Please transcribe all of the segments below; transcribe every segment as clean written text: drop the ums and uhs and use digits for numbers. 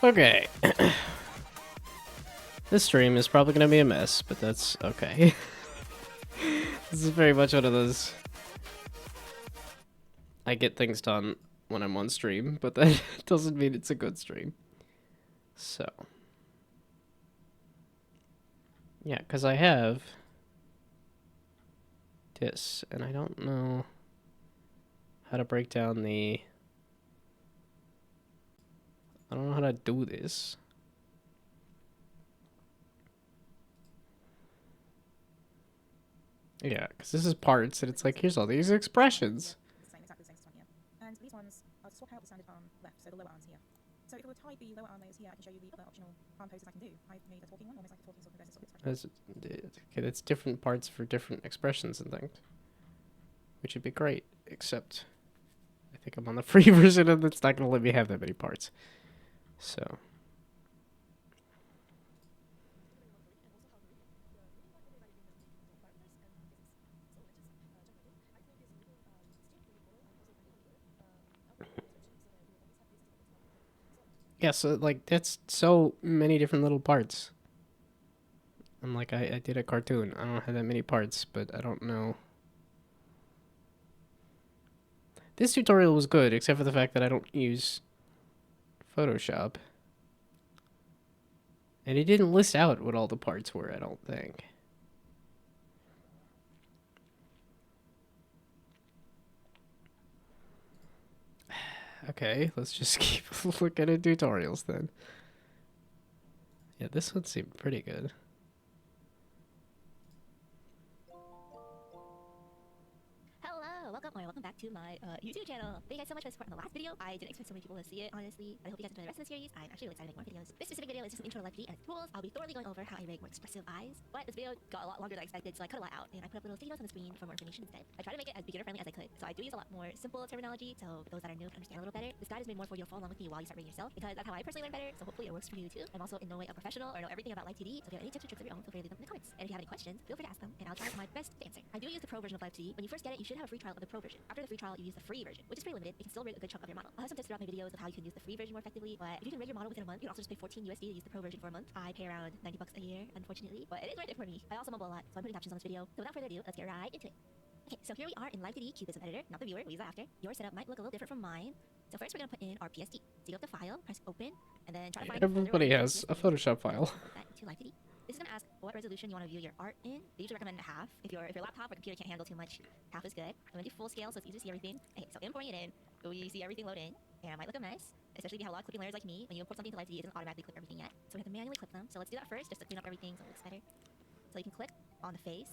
Okay. This stream is probably gonna be a mess, but that's okay. This is very much one of those... I get things done when I'm on stream, but that doesn't mean it's a good stream. So... yeah, because I have... this, and I don't know how to break down the... I don't know how to do this. Yeah, because this is parts, and it's like, here's all these expressions. Exactly the same as this one here. And these ones, I'll swap out the standard arm left, so the lower arms here. So if we tie the lower arm layers here, I can show you the other optional arm poses I can do. I've made a talking one, almost like a talking sort of versus expression. Okay, that's different parts for different expressions and things. Which would be great, except I think I'm on the free version and it's not going to let me have that many parts. So... yeah, so, like, that's so many different little parts. I'm like, I did a cartoon. I don't have that many parts, but I don't know. This tutorial was good, except for the fact that I don't use Photoshop. And it didn't list out what all the parts were, I don't think. Okay, let's just keep looking at tutorials then. Yeah, this one seemed pretty good. Welcome back to my YouTube channel. Thank you guys so much for the support on the last video. I didn't expect so many people to see it, honestly. I hope you guys enjoy the rest of the series. I'm actually really excited to make more videos. This specific video is just an intro to Live 3D and its tools. I'll be thoroughly going over how I make more expressive eyes. But this video got a lot longer than I expected, so I cut a lot out, and I put up little sticky notes on the screen for more information instead. I try to make it as beginner-friendly as I could, so I do use a lot more simple terminology, so for those that are new can understand a little better. This guide is made more for you to follow along with me while you start reading yourself, because that's how I personally learn better, so hopefully it works for you too. I'm also in no way a professional or know everything about Live 2D, so if you have any tips or tricks of your own, feel free to leave them in the comments. And if you have any questions, feel free to ask them, and I'll try my best to answer. I do use the Pro version of Live 2D. When you first get it, you should have a free trial of the Pro version. After the free trial, you use the free version, which is pretty limited. It can still rig a good chunk of your model. I'll have some tips throughout my videos of how you can use the free version more effectively, but if you can rig your model within a month, you can also just pay 14 USD to use the Pro version for a month. I pay around 90 bucks a year, unfortunately, but it is worth it for me. I also mumble a lot, so I'm putting captions on this video. So without further ado, let's get right into it. Okay, so here we are in Live 3D Cubism Editor, not the viewer, we'll use that after. Your setup might look a little different from mine. So first we're gonna put in our PSD. Dig up the file, press open, and then try to find everybody has a Photoshop file. That into Live 3D. This is gonna ask what resolution you want to view your art in. They usually recommend half. If your laptop or computer can't handle too much, half is good. I'm gonna do full scale so it's easy to see everything. Okay, so importing it in, we see everything load in, and it might look nice. Especially if you have a lot of clipping layers like me. When you import something to Live 3D, it doesn't automatically clip everything yet. So we have to manually clip them. So let's do that first, just to clean up everything so it looks better. So you can click on the face.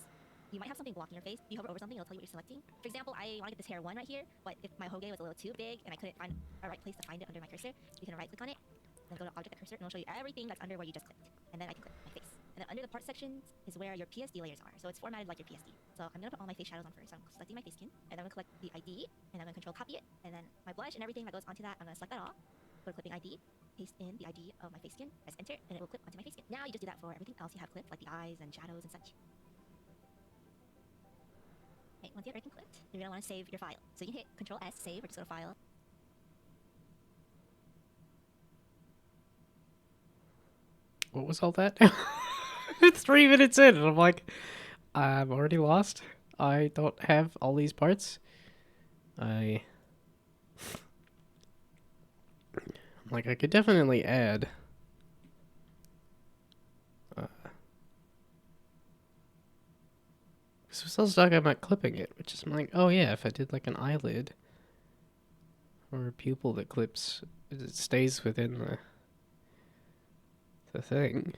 You might have something blocking your face. If you hover over something, it'll tell you what you're selecting. For example, I want to get this hair one right here, but if my hoge was a little too big and I couldn't find a right place to find it under my cursor, you can right click on it, then go to object cursor, and it'll show you everything that's under where you just clicked. And then I can click my face. And then under the part sections is where your PSD layers are. So it's formatted like your PSD. So I'm gonna put all my face shadows on first. So I'm selecting my face skin, and then I'm gonna select the ID, and I'm gonna control copy it, and then my blush and everything that goes onto that, I'm gonna select that all. Go to clipping ID, paste in the ID of my face skin, press enter, and it will clip onto my face skin. Now you just do that for everything else you have clipped, like the eyes and shadows and such. Okay, once you have everything clipped, you're gonna want to save your file. So you can hit Control S, save, or just go to File. What was all that? It's 3 minutes in, and I'm like, I'm already lost. I don't have all these parts. I'm like, I could definitely add. So I'm still stuck about clipping it, which is I'm like, oh yeah, if I did like an eyelid or a pupil that clips, it stays within the thing.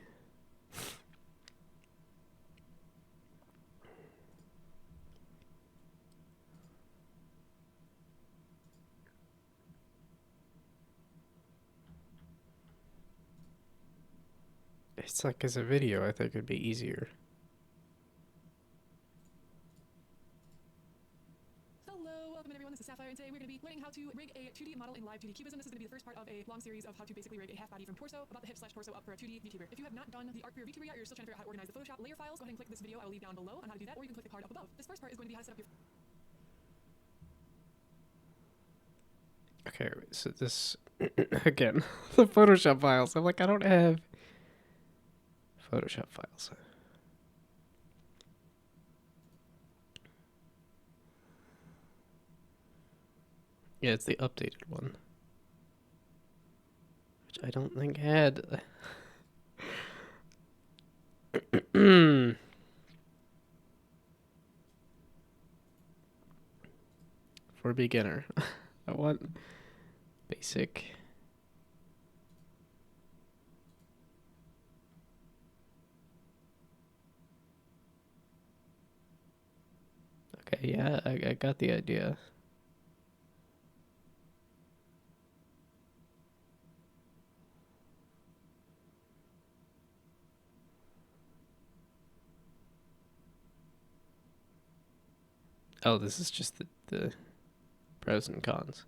It's like as a video, I think it'd be easier. Hello, welcome in everyone, this is Sapphire, and today we're going to be learning how to rig a 2D model in Live 2D Cubism. This is going to be the first part of a long series of how to basically rig a half body from torso, about the hip slash torso up for a 2D Vtuber. If you have not done the art for your Vtuber yet, or you're still trying to figure out how to organize the Photoshop layer files, go ahead and click this video I will leave down below on how to do that, or you can click the card up above. This first part is going to be how to set up your... Okay, so this Again, the Photoshop files. I'm like, I don't have Photoshop files. Yeah, it's the updated one. Which I don't think had. For beginner. I want basic. Okay, yeah, I got the idea. Oh, this is just the pros and cons.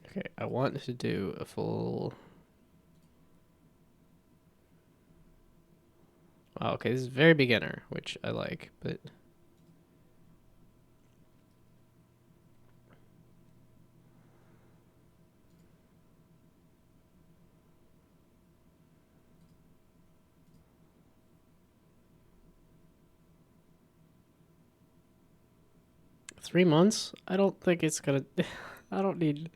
Okay, I want to do a full... Oh, okay, this is very beginner, which I like, but... $3 months? I don't think it's gonna... I don't need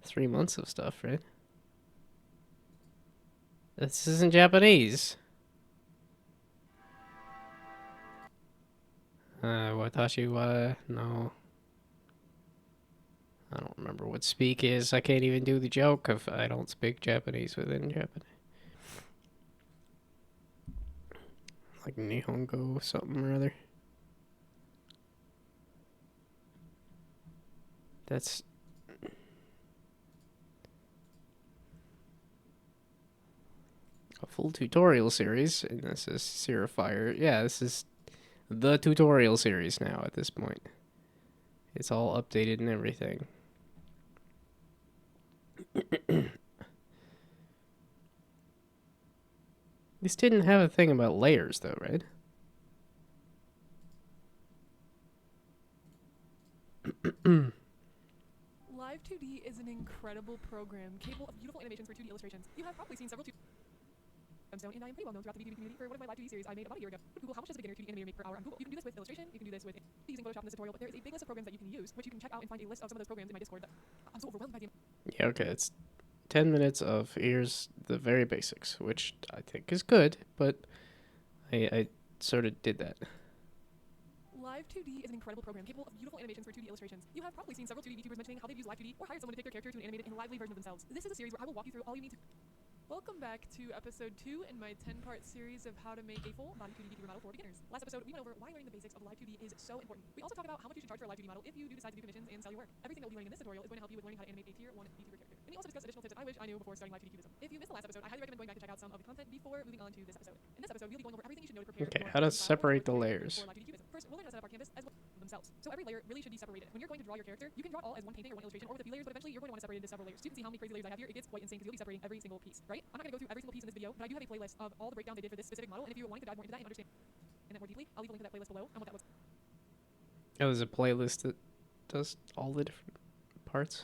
3 months of stuff, right? This isn't Japanese. Watashi wa... No. I don't remember what speak is. I can't even do the joke if I don't speak Japanese within Japanese. Like Nihongo something or other. That's... a full tutorial series, and this is Fire. Yeah, this is the tutorial series now at this point. It's all updated and everything. This didn't have a thing about layers, though, right? Live 2D is an incredible program capable of beautiful animations for 2D illustrations. You have probably seen several Gemstone, and I am pretty well known throughout the VTuber community for one of my live 2D series I made about a year ago. Google how much does a beginner 2D animator make per hour on Google. You can do this with Illustration, you can do this with using Photoshop in this tutorial, but there is a big list of programs that you can use, which you can check out and find a list of some of those programs in my Discord. I'm so overwhelmed by the... Yeah, okay, it's 10 minutes of here's the very basics, which I think is good, but I sort of did that. Live 2D is an incredible program capable of beautiful animations for 2D illustrations. You have probably seen several 2D VTubers mentioning how they've used Live 2D or hired someone to take their character to an animated and lively version of themselves. This is a series where I will walk you through all you need to... Welcome back to episode 2 in my 10-part series of how to make a full body 2D VTuber model for beginners. Last episode, we went over why learning the basics of Live 2D is so important. We also talked about how much you should charge for a Live 2D model if you do decide to do commissions and sell your work. Everything that we'll be learning in this tutorial is going to help you with learning how to animate a tier 1 VTuber character. And we also discussed additional tips that I wish I knew before starting Live 2D cubism. If you missed the last episode, I highly recommend going back to check out some of the content before moving on to this episode. In this episode, we'll be going over everything you should know to prepare Okay, your how to 2D file separate the for layers. Live 2D cubism. First, we'll learn how to set up our canvas as well themselves. So every layer really should be separated. When you're going to draw your character, you can draw all as one painting or one illustration or with a few layers, but eventually you're going to want to separate it into several layers. So you can see how many crazy layers I have here. It gets quite insane because you'll be separating every single piece, right? I'm not going to go through every single piece in this video, but I do have a playlist of all the breakdown they did for this specific model, and if you're wanting to dive more into that and understand that more deeply, I'll leave a link to that playlist below and what that was. Oh, there's a playlist that does all the different parts.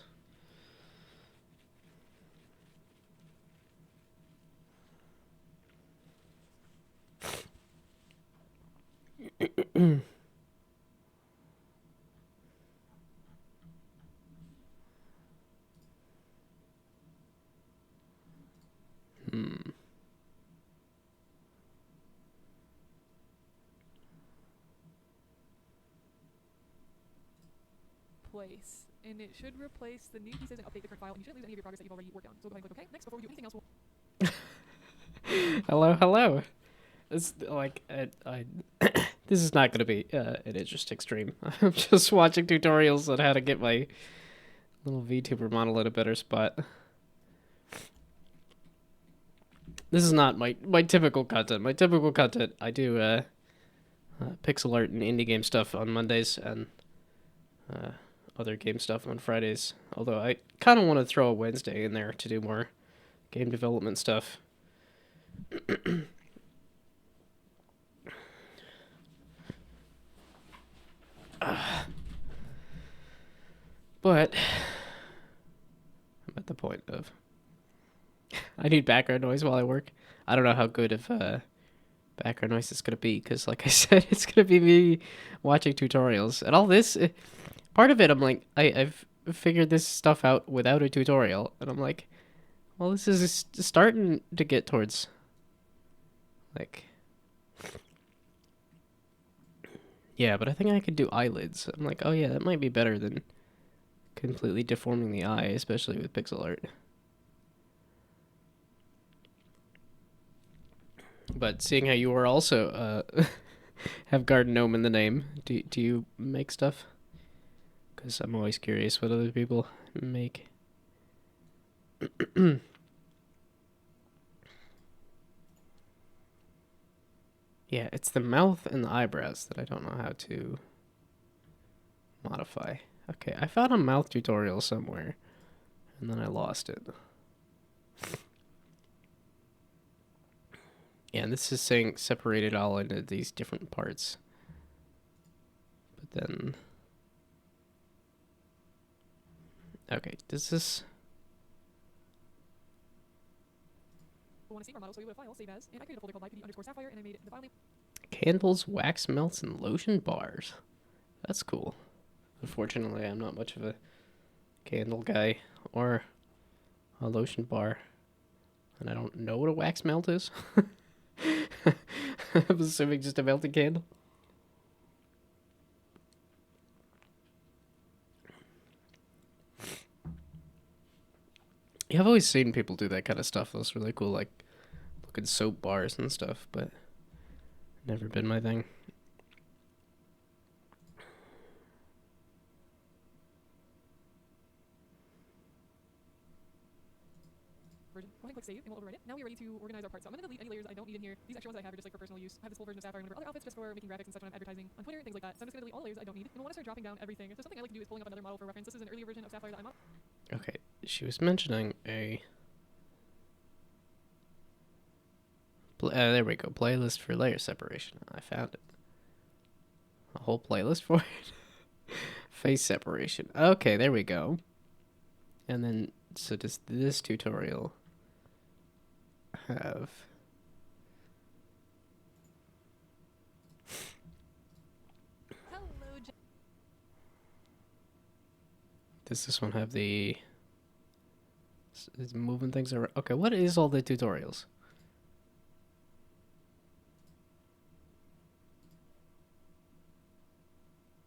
Place, and it should replace the new pieces and update the current file, and you shouldn't lose any of your progress that you've already worked on. So go ahead and click OK. Next, before we do anything else, Hello. It's like I this is not going to be an interesting stream. I'm just watching tutorials on how to get my little VTuber model in a better spot. This is not my typical content. My typical content, I do pixel art and indie game stuff on Mondays and other game stuff on Fridays. Although I kind of want to throw a Wednesday in there to do more game development stuff. But I'm at the I need background noise while I work. I don't know how good of background noise it's gonna be because, like I said, it's gonna be me watching tutorials and all this. Part of it, I'm like, I've figured this stuff out without a tutorial, and I'm like, well, this is starting to get towards like, yeah, but I think I could do eyelids. I'm like, oh yeah, that might be better than completely deforming the eye, especially with pixel art. But seeing how you are also have Garden Gnome in the name, do you make stuff? Because I'm always curious what other people make. Yeah, it's the mouth and the eyebrows that I don't know how to modify. Okay, I found a mouth tutorial somewhere, and then I lost it. Yeah, and this is saying separate it all into these different parts. But then... Okay, does this... We'll want to save our model, so we would file, save as, and I created a folder called live2d_sapphire, and I made the file name. Candles, wax melts, and lotion bars. That's cool. Unfortunately, I'm not much of a candle guy or a lotion bar. And I don't know what a wax melt is. I'm assuming just a melted candle. Yeah, I've always seen people do that kind of stuff. Those really cool, like, looking soap bars and stuff, but never been my thing. Version. Go ahead and click save, and we'll overwrite it. Now we're ready to organize our parts. So I'm going to delete any layers I don't need in here. These extra ones that I have are just like for personal use. I have this full version of Sapphire and other outfits just for making graphics and such when I'm advertising on Twitter, things like that. So I'm just going to delete all the layers I don't need, and we'll want to start dropping down everything. So something I like to do is pulling up another model for reference. This is an earlier version of Sapphire that I'm on. Okay, she was mentioning a... there we go. Playlist for layer separation. I found it. A whole playlist for it. Face separation. Okay, there we go. And then, so does this tutorial have... Hello, Does this one have the... Is moving things around? Okay, what is all the tutorials?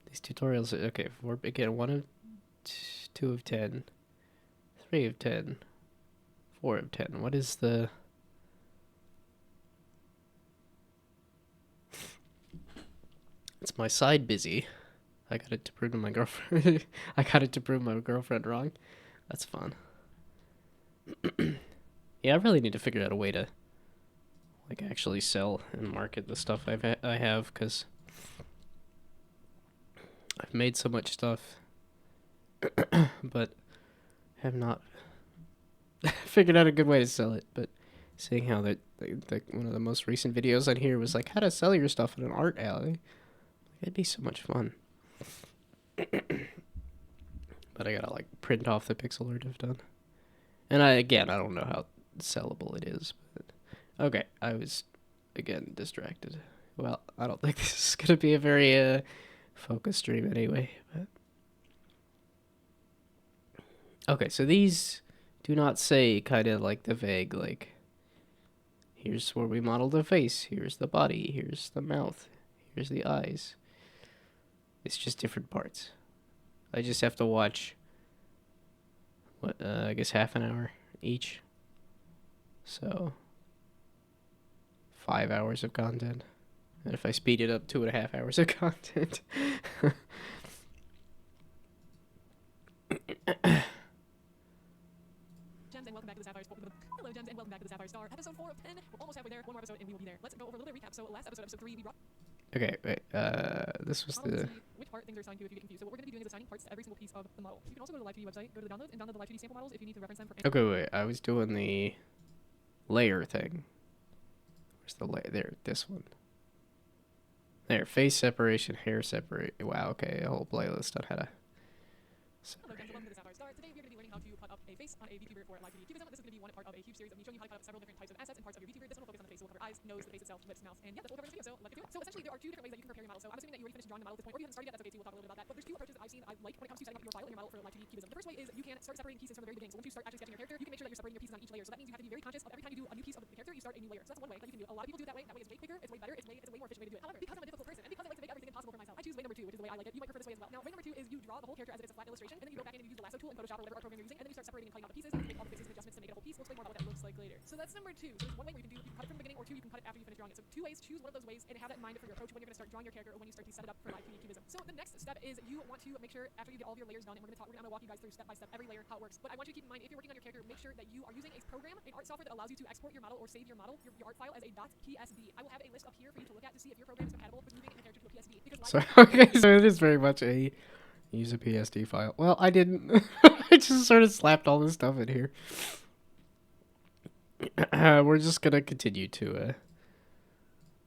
These tutorials, okay, for again, 1 of 2 of 10, 3 of 10, 4 of 10. What is the... It's my side busy. I got it to prove to my girlfriend. I got it to prove my girlfriend wrong. That's fun. Yeah, I really need to figure out a way to like actually sell and market the stuff I have, because I've made so much stuff, but have not figured out a good way to sell it. But seeing how that one of the most recent videos on here was like how to sell your stuff in an art alley, it'd be so much fun. But I gotta like print off the pixel art I've done, and I don't know how sellable it is. But okay, I was again distracted. Well, I don't think this is gonna be a very focus stream anyway. But okay, so these do not say kind of like the vague like. Here's where we model the face. Here's the body. Here's the mouth. Here's the eyes. It's just different parts. I just have to watch, what, I guess half an hour each. So, 5 hours of content. And if I speed it up, 2.5 hours of content. Gems and welcome back to the Sapphire Star. Hello, Gems, and welcome back to the Sapphire Star. Episode 4 of 10. We're almost halfway there. One more episode, and we will be there. Let's go over a little bit of recap. So last episode, episode 3, we brought... Okay, wait, this was model to the... see which part things are assigned to if you get confused. So what we're going to be doing is assigning parts to every single piece of the model. You can also go to the Live2D website, go to the downloads, and download the Live2D sample models if you need to reference them for... Okay, wait, I was doing the layer thing. Where's the layer? There, this one. There, face separation, hair separate. Wow, okay, a whole playlist on how to Hello, separate. Gems, welcome to the Sapphire Star. Today we're going to be learning learning how to put up a face on a VTuber for live 2D cubism. This is going to be one part of a huge series of me showing you how to put up several different types of assets and parts of your VTuber. This one will focus on the face. We'll cover eyes, nose, the face itself, lips, mouth, and yeah, that's what we'll cover in this video. So let's get to it. So essentially, there are two different ways that you can prepare your model. So I'm assuming that you already finished drawing the model at this point, or you haven't started yet. That's okay too. We'll talk a little bit about that. But there's two approaches that I've seen I like when it comes to setting up your file and your model for live 2D cubism. The first way is you can start separating pieces from the very beginning. So once you start actually sketching your character, you can make sure that you're separating your pieces on each layer. So that means you have to be very conscious of every time you do a new piece of the character, you start a new layer. So that's one way that you can do it. A lot of people do it that way. That way is way quicker. It's way better. It's a way more efficient way to do it. However, because I'm a difficult person and because I like to make everything impossible for myself, I choose way number two, which is the way I like it. You might prefer this way as well. Now, way number two is you draw the whole character as if it's a flat illustration, and then you go back in and you use the lasso tool in Photoshop or whatever art program you're using, and then you start separating and cutting out the pieces, and you make all the fixes and adjustments to make a whole piece. We'll explain more about what that looks like later. So that's number two. So there's one way where you can cut it from the beginning, or two, you can cut it after you finish drawing it. So two ways, choose one of those ways, and have that in mind for your approach when you're going to start drawing your character or when you start to set it up for live 2D cubism. So the next step is you want to make sure after you get all of your layers done, and I'm gonna walk you guys through step by step every layer how it works. But I want you to keep in mind if you're working on your character, make sure that you are using a program, an art software that allows you to export your model or save your model, your art file as a .psd. I will have a list up here for you to look at to see if your program is compatible with moving the character to a PSD. Because So okay, so it is very much a use a PSD file. Well, I didn't. I just sort of slapped all this stuff in here. We're just gonna continue to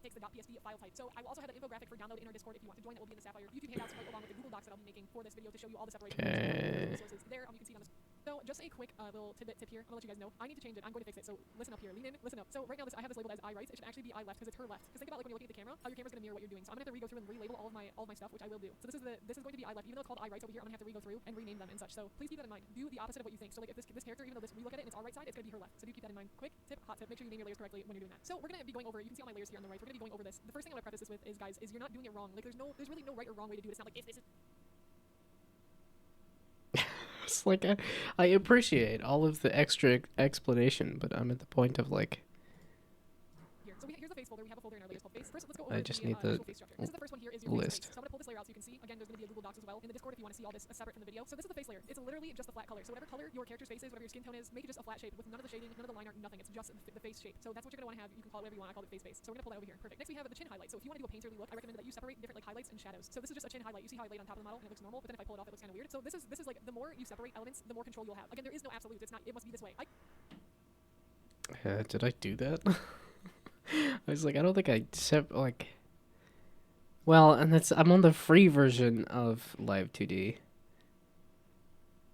takes the .psd file type. So I will also have an infographic for download in our Discord if you want to join. That will be in the Sapphire YouTube Hangouts right along with the Google Docs that I'll be making for this video to show you all the separation resources there. You can see on this. So just a quick little tidbit tip here. I'm gonna let you guys know. I need to change it. I'm going to fix it. So listen up here. Lean in. Listen up. So right now I have this labeled as I right. It should actually be I left because it's her left. Because think about like when you're looking at the camera, how your camera's gonna mirror what you're doing. So I'm gonna have to re-go through and relabel all of my stuff, which I will do. So this is going to be I left. Even though it's called I right over here, I'm gonna have to re-go through and rename them and such. So please keep that in mind. Do the opposite of what you think. So like if this character, even though we look at it and it's our right side, it's gonna be her left. So do keep that in mind. Quick tip, hot tip. Make sure you name your layers correctly when you're doing that. So we're gonna be going over. You can see all my layers here on the right. We're gonna be going over this. The first thing I'm gonna preface this with is, guys, is you're not doing it wrong. Like there's really no right or wrong way to do it. It's not like if this is. It's like I appreciate all of the extra explanation, but I'm at the point of like. Here. So here's the face folder. We have a folder in our layers called face. First, let's go over I just need the the face structure. This is the first one here. Is your list. face. So I'm gonna pull this layer out so you can see. Again, there's gonna be a Google Docs as well in the Discord if you want to see all this separate from the video. So this is the face layer. It's literally just the flat color. So whatever color your character's face is, whatever your skin tone is, make it just a flat shape with none of the shading, none of the line art, nothing. It's just the face shape. So that's what you're gonna want to have. You can call it whatever you want. I call it face. So we're gonna pull that over here. Perfect. Next we have the chin highlight. So if you want to do a painterly look, I recommend that you separate different like highlights and shadows. So this is just a chin highlight. You see how I laid on top of the model and it looks normal, but then if I pull it off, it looks kind of weird. So this is like the more you separate elements, the more control you'll have. Again, there is no absolutes. It's not. It must be this way. Did I do that? I was like, I don't think I like. Well, and I'm on the free version of Live 2D.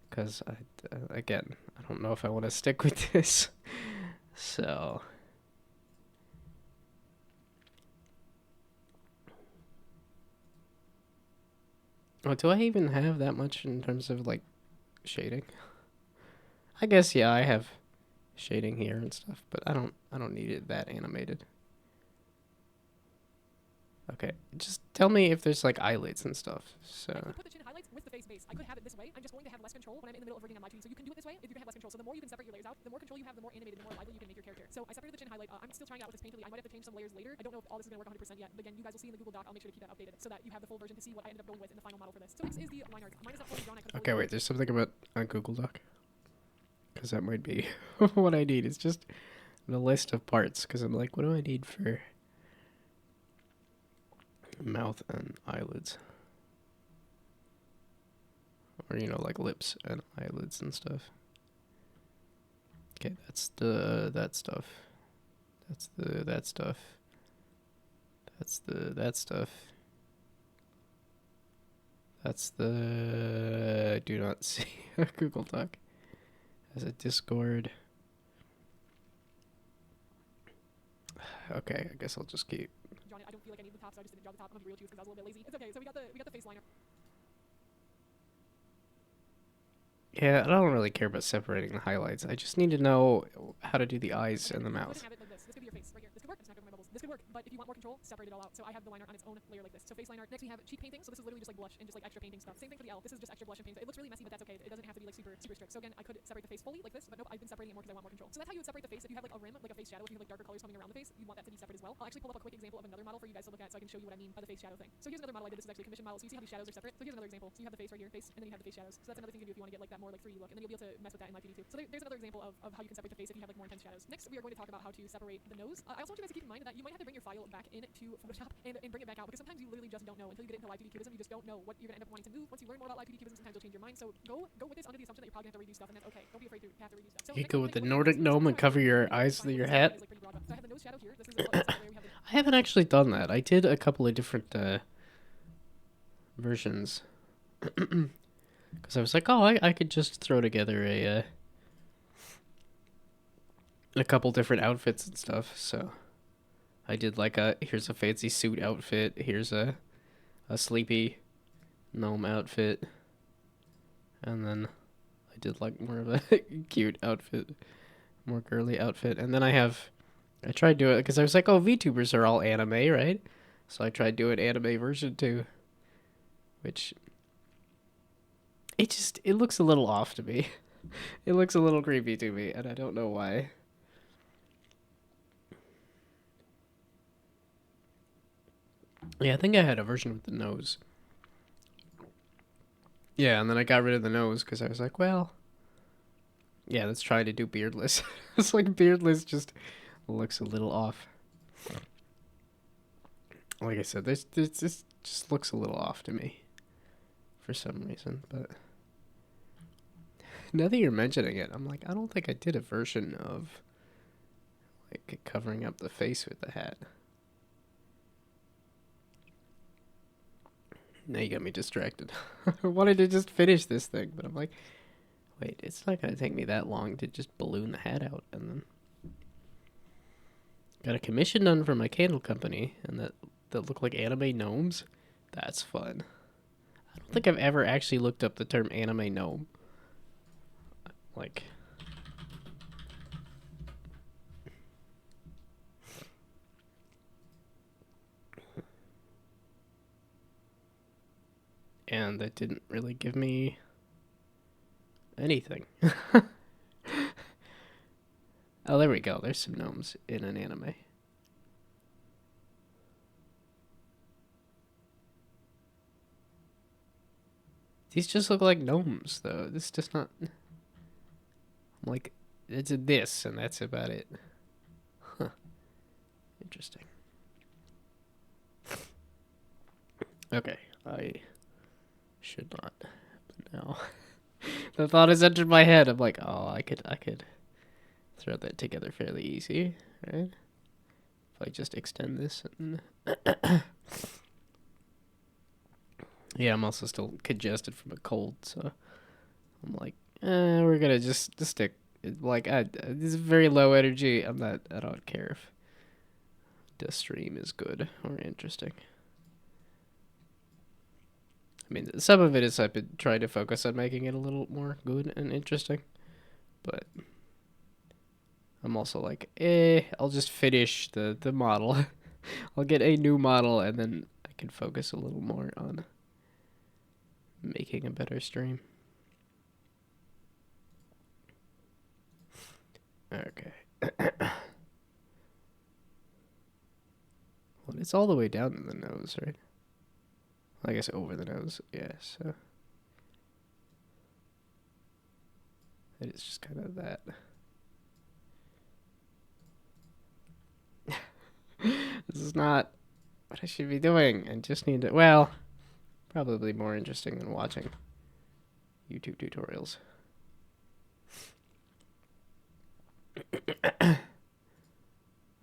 Because again, I don't know if I want to stick with this. So. Oh, do I even have that much in terms of like shading? I guess yeah, I have shading here and stuff, but I don't need it that animated. Okay, just tell me if there's like eyelids and stuff. So I could put the chin highlights with the face base. I could have it this way. I'm just going to have less control when I'm in the middle of rigging on live 2D. So you can do it this way if you're gonna have less control. So the more you can separate your layers out, the more control you have, the more animated, the more lively you can make your character. So I separated the chin highlight. I'm still trying out with this painterly. I might have to change some layers later. I don't know if all this is gonna work 100% yet. But again, you guys will see in the Google Doc. I'll make sure to keep that updated so that you have the full version to see what I ended up going with in the final model for this. So next is the line art. Mine is not fully drawn. I okay, wait. There's something about a Google Doc. Because that might be what I need. It's just the list of parts. Because I'm like, what do I need for mouth and eyelids? Or, you know, like lips and eyelids and stuff. Okay, that's that stuff. That's that stuff. That's that stuff. That's the do not see a Google Doc. As a Discord. Okay, I guess I'll just keep. I don't feel like I need the top, so I just didn't draw the top. I'm gonna be real choose because I was a little bit lazy. It's okay. So we got the face liner. Yeah, I don't really care about separating the highlights. I just need to know how to do the eyes and the mouth. Have it like this. This could be your face right here. This could work. I'm just not going my bubbles. This could work, but if you want more control, separate it all out. So I have the liner on its own layer like this. So face liner. Next we have cheek painting. So this is literally just like blush and just like extra painting stuff. Same thing for the L. This is just extra blush and paint. It looks really messy, but that's okay. It doesn't have to be like super strict. So again, I could separate the face fully like this, but nope, I've been separating it more because I want more control. So that's how you would separate the face. If you have like a rim, like a face shadow, if you have like darker colors coming around the face, you want that to be separate as well. I'll actually pull up a quick example of another model for you guys to look at so I can show you what I mean by the face shadow thing. So here's another model I did. This is actually a commission model. So you see how these shadows are separate. So here's another example. So you have the face right here, face, and then you have the face shadows. So that's another thing you can do if you want to get like that more like 3D look, and then you'll be able to mess with that in live 2D too. So there's another example of how you can separate the face if you have like more intense shadows. Next, we are going to talk about how to separate the nose. I also want you guys to keep in mind that you might have to bring your file back into Photoshop and bring it back out because sometimes you literally just don't know until you get into live 2D cubism. You just don't know what you're gonna end up wanting to move. Once you learn more about live 2D cubism, sometimes you'll change your mind. So go with this under the assumption that you're probably gonna have to redo stuff, and that's okay. Don't be afraid to have to redo stuff. So You go with the Nordic gnome and cover your eyes with your hat. So I have the nose shadow here. This is the layer we have I haven't actually done that. I did a couple of different versions. Because I was like, oh, I could just throw together a couple different outfits and stuff. So I did like here's a fancy suit outfit. Here's a sleepy gnome outfit. And then I did like more of a cute outfit, more girly outfit. And then I tried doing it because I was like, oh, VTubers are all anime, right? So I tried doing anime version too, which it looks a little off to me. It looks a little creepy to me, and I don't know why. Yeah, I think I had a version with the nose. Yeah, and then I got rid of the nose because I was like, well, yeah, let's try to do beardless. It's like beardless just looks a little off. Like I said, this just looks a little off to me for some reason, but now that you're mentioning it, I'm like, I don't think I did a version of like covering up the face with the hat. Now you got me distracted. I wanted to just finish this thing, but I'm like, wait, it's not going to take me that long to just balloon the hat out. And then got a commission done for my candle company, and that look like anime gnomes. That's fun. I don't think I've ever actually looked up the term anime gnome. Like, and that didn't really give me anything. Oh, there we go. There's some gnomes in an anime. These just look like gnomes, though. This does not... I'm like, it's a this, and that's about it. Huh. Interesting. Okay, I should not. But now, the thought has entered my head. I'm like, oh, I could throw that together fairly easy, right? If I just extend this and... Yeah, I'm also still congested from a cold, so I'm like, we're gonna just stick. Like, this is very low energy. I don't care if the stream is good or interesting. I mean, some of it is I've been trying to focus on making it a little more good and interesting, but I'm also like, I'll just finish the model. I'll get a new model, and then I can focus a little more on making a better stream. Okay. Well, it's all the way down to the nose, right? I guess over the nose, yeah, so it is just kind of that. This is not what I should be doing. I just need to, well, probably more interesting than watching YouTube tutorials.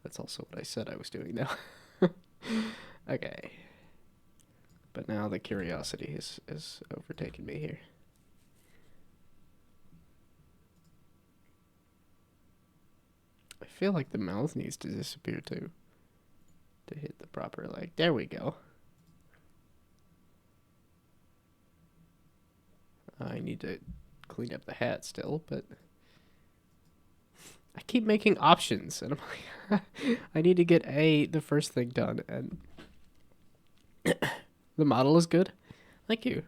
That's also what I said I was doing now. Okay. But now the curiosity has overtaken me here. I feel like the mouth needs to disappear too. To hit the proper, like, there we go. I need to clean up the hat still, but I keep making options, and I'm like, I need to get the first thing done, and the model is good. Thank you.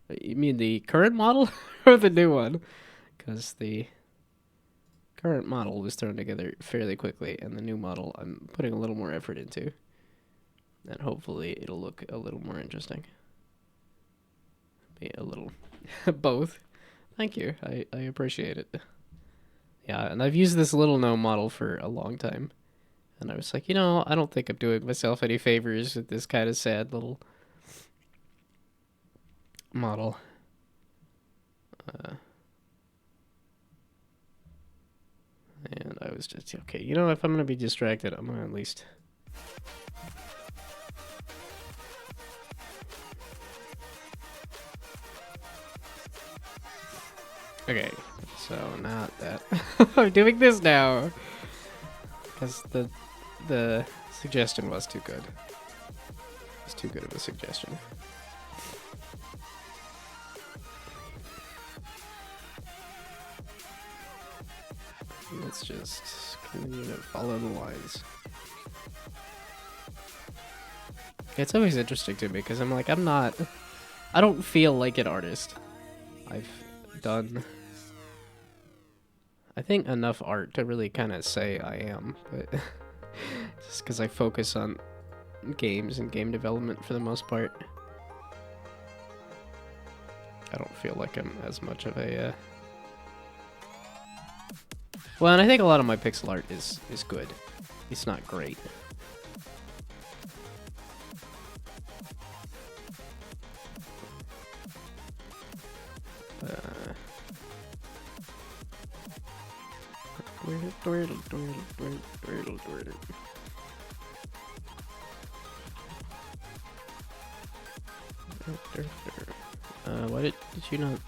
You mean the current model or the new one? Because the current model was thrown together fairly quickly, and the new model I'm putting a little more effort into, and hopefully it'll look a little more interesting. Be a little both. Thank you. I appreciate it. Yeah, and I've used this little gnome model for a long time, and I was like, I don't think I'm doing myself any favors with this kind of sad little model. And I was just, okay, if I'm going to be distracted, I'm going to at least... Okay, so not that. I'm doing this now. Because the suggestion was too good. It's too good of a suggestion. Let's just continue to follow the lines. It's always interesting to me because I'm like, I don't feel like an artist. I've done, I think, enough art to really kind of say I am, but just because I focus on games and game development for the most part, I don't feel like I'm as much of a, well, and I think a lot of my pixel art is good. It's not great. Why did you not?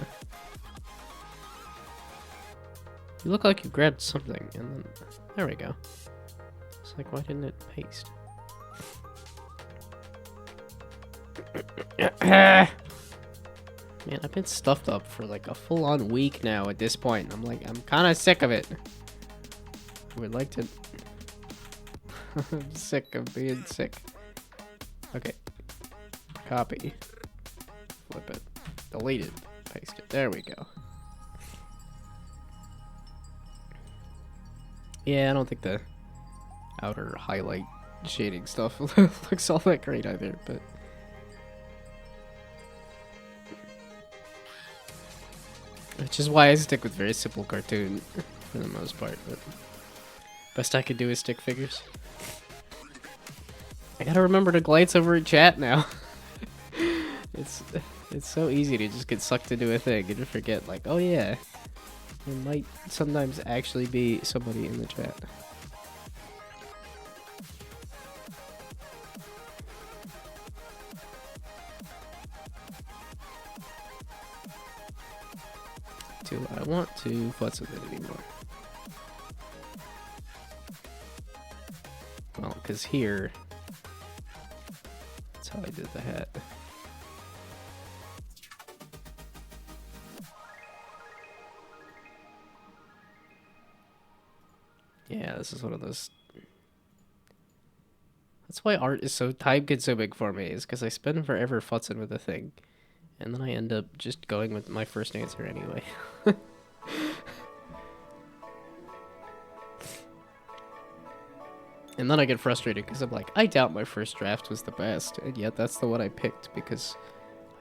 You look like you grabbed something, and then there we go. It's like, why didn't it paste? Man, I've been stuffed up for like a full-on week now at this point. I'm like, I'm kind of sick of it. I would like to... I'm sick of being sick. Okay. Copy. Flip it. Delete it. Paste it. There we go. Yeah, I don't think the outer highlight shading stuff looks all that great either, but... Which is why I stick with very simple cartoon for the most part, but best I could do is stick figures. I gotta remember to glance over at chat now. It's so easy to just get sucked into a thing and to forget, like, oh yeah, there might sometimes actually be somebody in the chat. Do I want to futz with it anymore? Well, because here, that's how I did the hat. Yeah, this is one of those... That's why art is so time-consuming for me, is because I spend forever futzing with a thing. And then I end up just going with my first answer anyway. And then I get frustrated because I'm like, I doubt my first draft was the best. And yet that's the one I picked because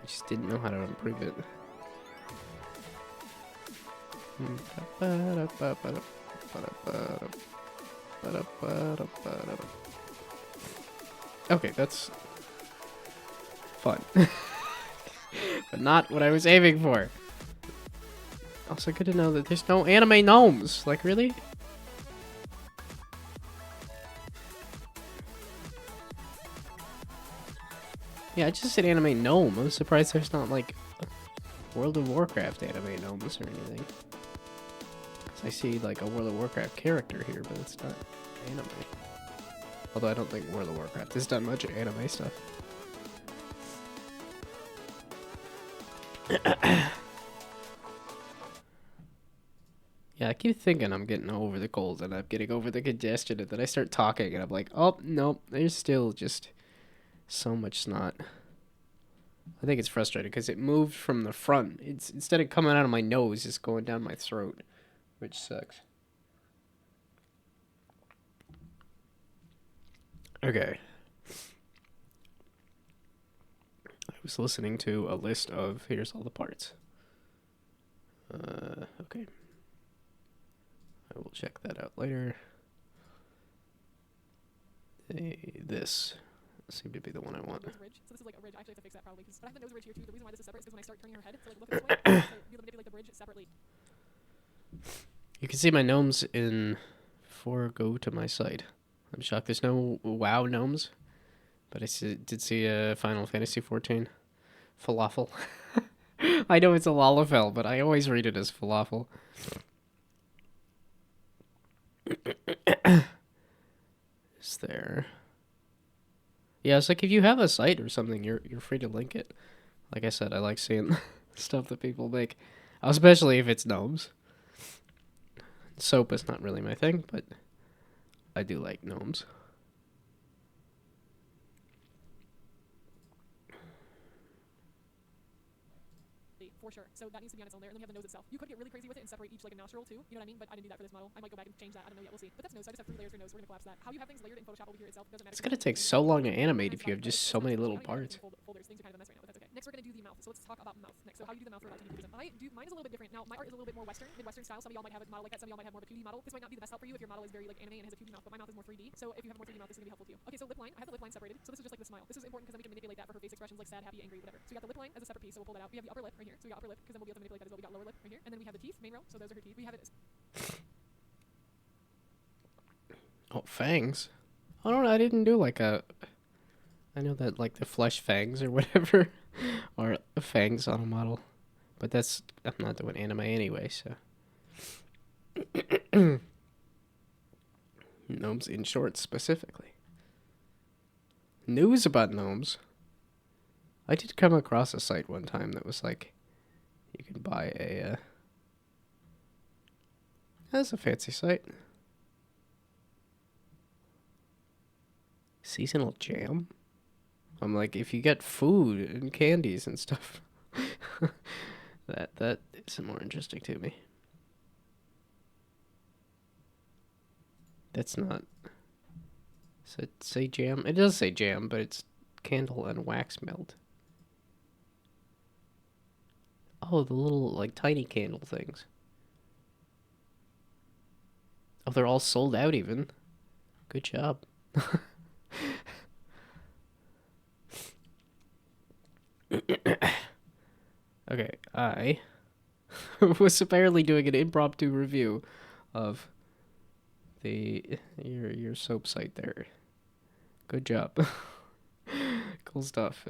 I just didn't know how to improve it. Okay, that's fun. But not what I was aiming for. Also good to know that there's no anime gnomes. Like, really? Yeah, I just said anime gnome. I'm surprised there's not, like, World of Warcraft anime gnomes or anything. 'Cause I see, like, a World of Warcraft character here, but it's not anime. Although I don't think World of Warcraft has done much anime stuff. Yeah, I keep thinking I'm getting over the cold and I'm getting over the congestion, and then I start talking and I'm like, oh, no, there's still just so much snot. I think it's frustrating because it moved from the front. It's instead of coming out of my nose, it's going down my throat, which sucks. Okay. I was listening to a list of here's all the parts. Okay. I will check that out later. This seemed to be the one I want. Ridge. So this is like a ridge. I actually have to fix that probably, but I have the nose ridge here too. The reason why this is separate is because when I start turning her head to like look this way, I have to be able to manipulate the bridge separately. You can see my gnomes in go to my site. I'm shocked there's no WoW gnomes, but I did see Final Fantasy 14 falafel. I know it's a lalafel, but I always read it as falafel. Is there? Yeah, it's like if you have a site or something, you're free to link it. Like I said, I like seeing stuff that people make, especially if it's gnomes. Soap is not really my thing, but I do like gnomes. For sure. So that needs to be on its own layer, and then you have the nose itself. You could get really crazy with it and separate each like a nostril too. You know what I mean? But I didn't do that for this model. I might go back and change that. I don't know yet. We'll see. But that's nose. So I just have 3 layers for nose. We're gonna collapse that. How you have things layered in Photoshop over here itself doesn't matter. It's gonna take so long to animate if you have just so many little parts. Folders. Things are kind of a mess right now, but that's okay. Next, we're gonna do the mouth. So let's talk about mouth next. So how you do the mouth for about 2D cubism. Mine is a little bit different. Now my art is a little bit more Western, Midwestern style. Some of y'all might have a model like that. Some of y'all might have more of a 2D model. This might not be the best help for you if your model is very like anime and has a 2D mouth, but my mouth is more 3D. So if you have a more 3D mouth, this is gonna be helpful to you. Okay, so lip line. I have the lip line separated. So this is just like the smile. This is important because then we can manipulate that for her face expressions like sad, happy, angry, whatever. So we got the lip line as a separate piece. So we'll pull that out. We have the upper lip right here. So we got upper lip because then we'll be able to manipulate that as well. We got lower lip right here, and then we have the teeth, main row. So those are her teeth. We have it as Oh, fangs. I don't know. I didn't do like a. I know that like the flesh fangs or whatever, or fangs on a model, but that's I'm not doing anime anyway, so. Gnomes in shorts specifically. News about gnomes. I did come across a site one time that was like, you can buy a. That's a fancy site. Seasonal jam? I'm like, if you get food and candies and stuff, that is more interesting to me. That's not. Does it say jam? It does say jam, but it's candle and wax melt. Oh, the little, like, tiny candle things. Oh, they're all sold out even. Good job. Okay, I was apparently doing an impromptu review of your soap site there. Good job. Cool stuff.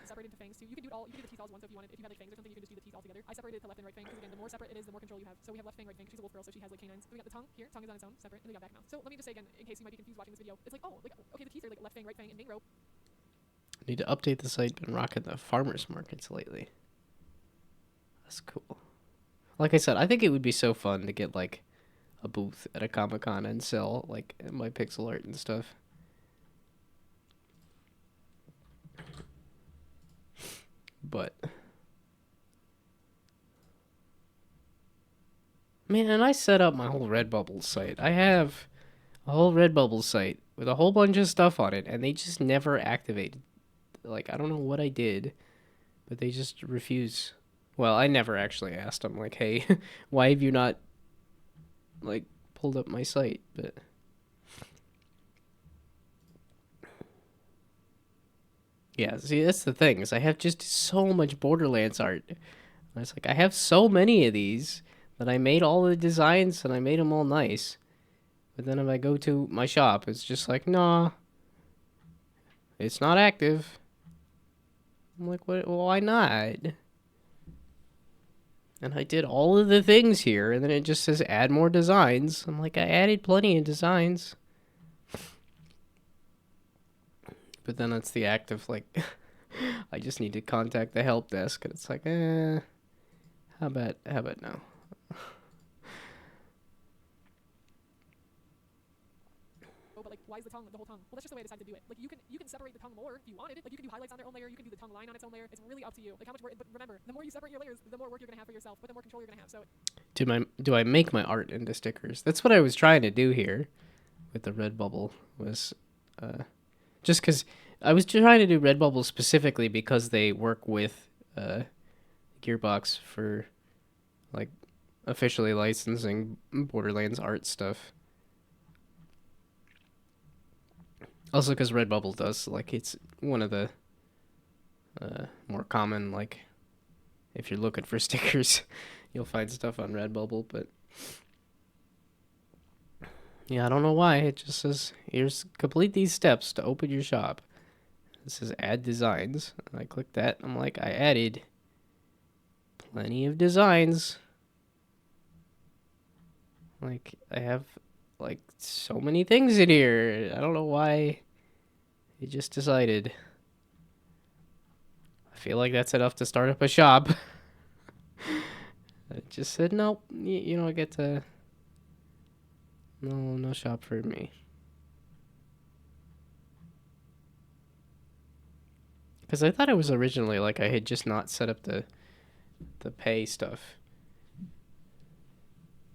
separated into fangs too. You can do the teeth all as one. So if you wanted, if you had like fangs or something, you can just do the teeth all together. I separated it to left and right fang because again, the more separate it is, the more control you have. So we have left fang, right fang. She's a wolf girl, so she has like canines. So we got the tongue here. Tongue is on its own, separate, and then we got back mouth. So let me just say again, in case you might be confused watching this video, it's like, oh, like okay, the teeth are like left fang, right fang, and main row. Need to update the site. Been rocking the farmers markets lately. That's cool. Like I said, I think it would be so fun to get like a booth at a Comic-Con and sell like my pixel art and stuff. But man, and I set up my whole Redbubble site. I have a whole Redbubble site with a whole bunch of stuff on it, and they just never activated. Like, I don't know what I did, but they just refuse. Well, I never actually asked them, like, hey, why have you not, like, pulled up my site? But yeah, see, that's the thing, is I have just so much Borderlands art. And it's like, I have so many of these that I made all the designs and I made them all nice. But then if I go to my shop, it's just like, nah, it's not active. I'm like, what? Why not? And I did all of the things here, and then it just says add more designs. I'm like, I added plenty of designs. But then it's the act of like, I just need to contact the help desk, and it's like, how about no? But like, why is the tongue the whole tongue? Well, that's just the way I decided to do it. Like, you can separate the tongue more if you wanted. Like, you can do highlights on their own layer. You can do the tongue line on its own layer. It's really up to you. Like, how much work. But remember, the more you separate your layers, the more work you're gonna have for yourself, but the more control you're gonna have. So. Do I make my art into stickers? That's what I was trying to do here, with the Redbubble. Was, just because I was trying to do Redbubble specifically because they work with Gearbox for like officially licensing Borderlands art stuff. Also because Redbubble does, like, it's one of the more common, like, if you're looking for stickers, you'll find stuff on Redbubble, but yeah, I don't know why. It just says, here's, complete these steps to open your shop. It says add designs. And I click that. I'm like, I added plenty of designs. Like, I have, like, so many things in here. I don't know why they just decided. I feel like that's enough to start up a shop. I just said, nope, you don't get to... No shop for me. Because I thought it was originally, like, I had just not set up the pay stuff.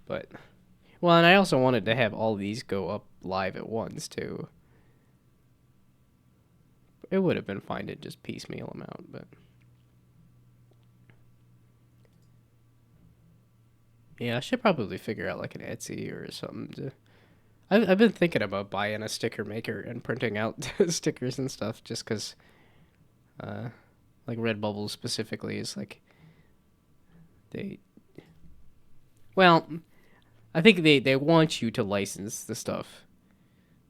But... Well, and I also wanted to have all these go up live at once, too. It would have been fine to just piecemeal them out, but... Yeah, I should probably figure out, like, an Etsy or something to... I've been thinking about buying a sticker maker and printing out stickers and stuff, just because, like, Redbubble specifically is, like... They... Well... I think they want you to license the stuff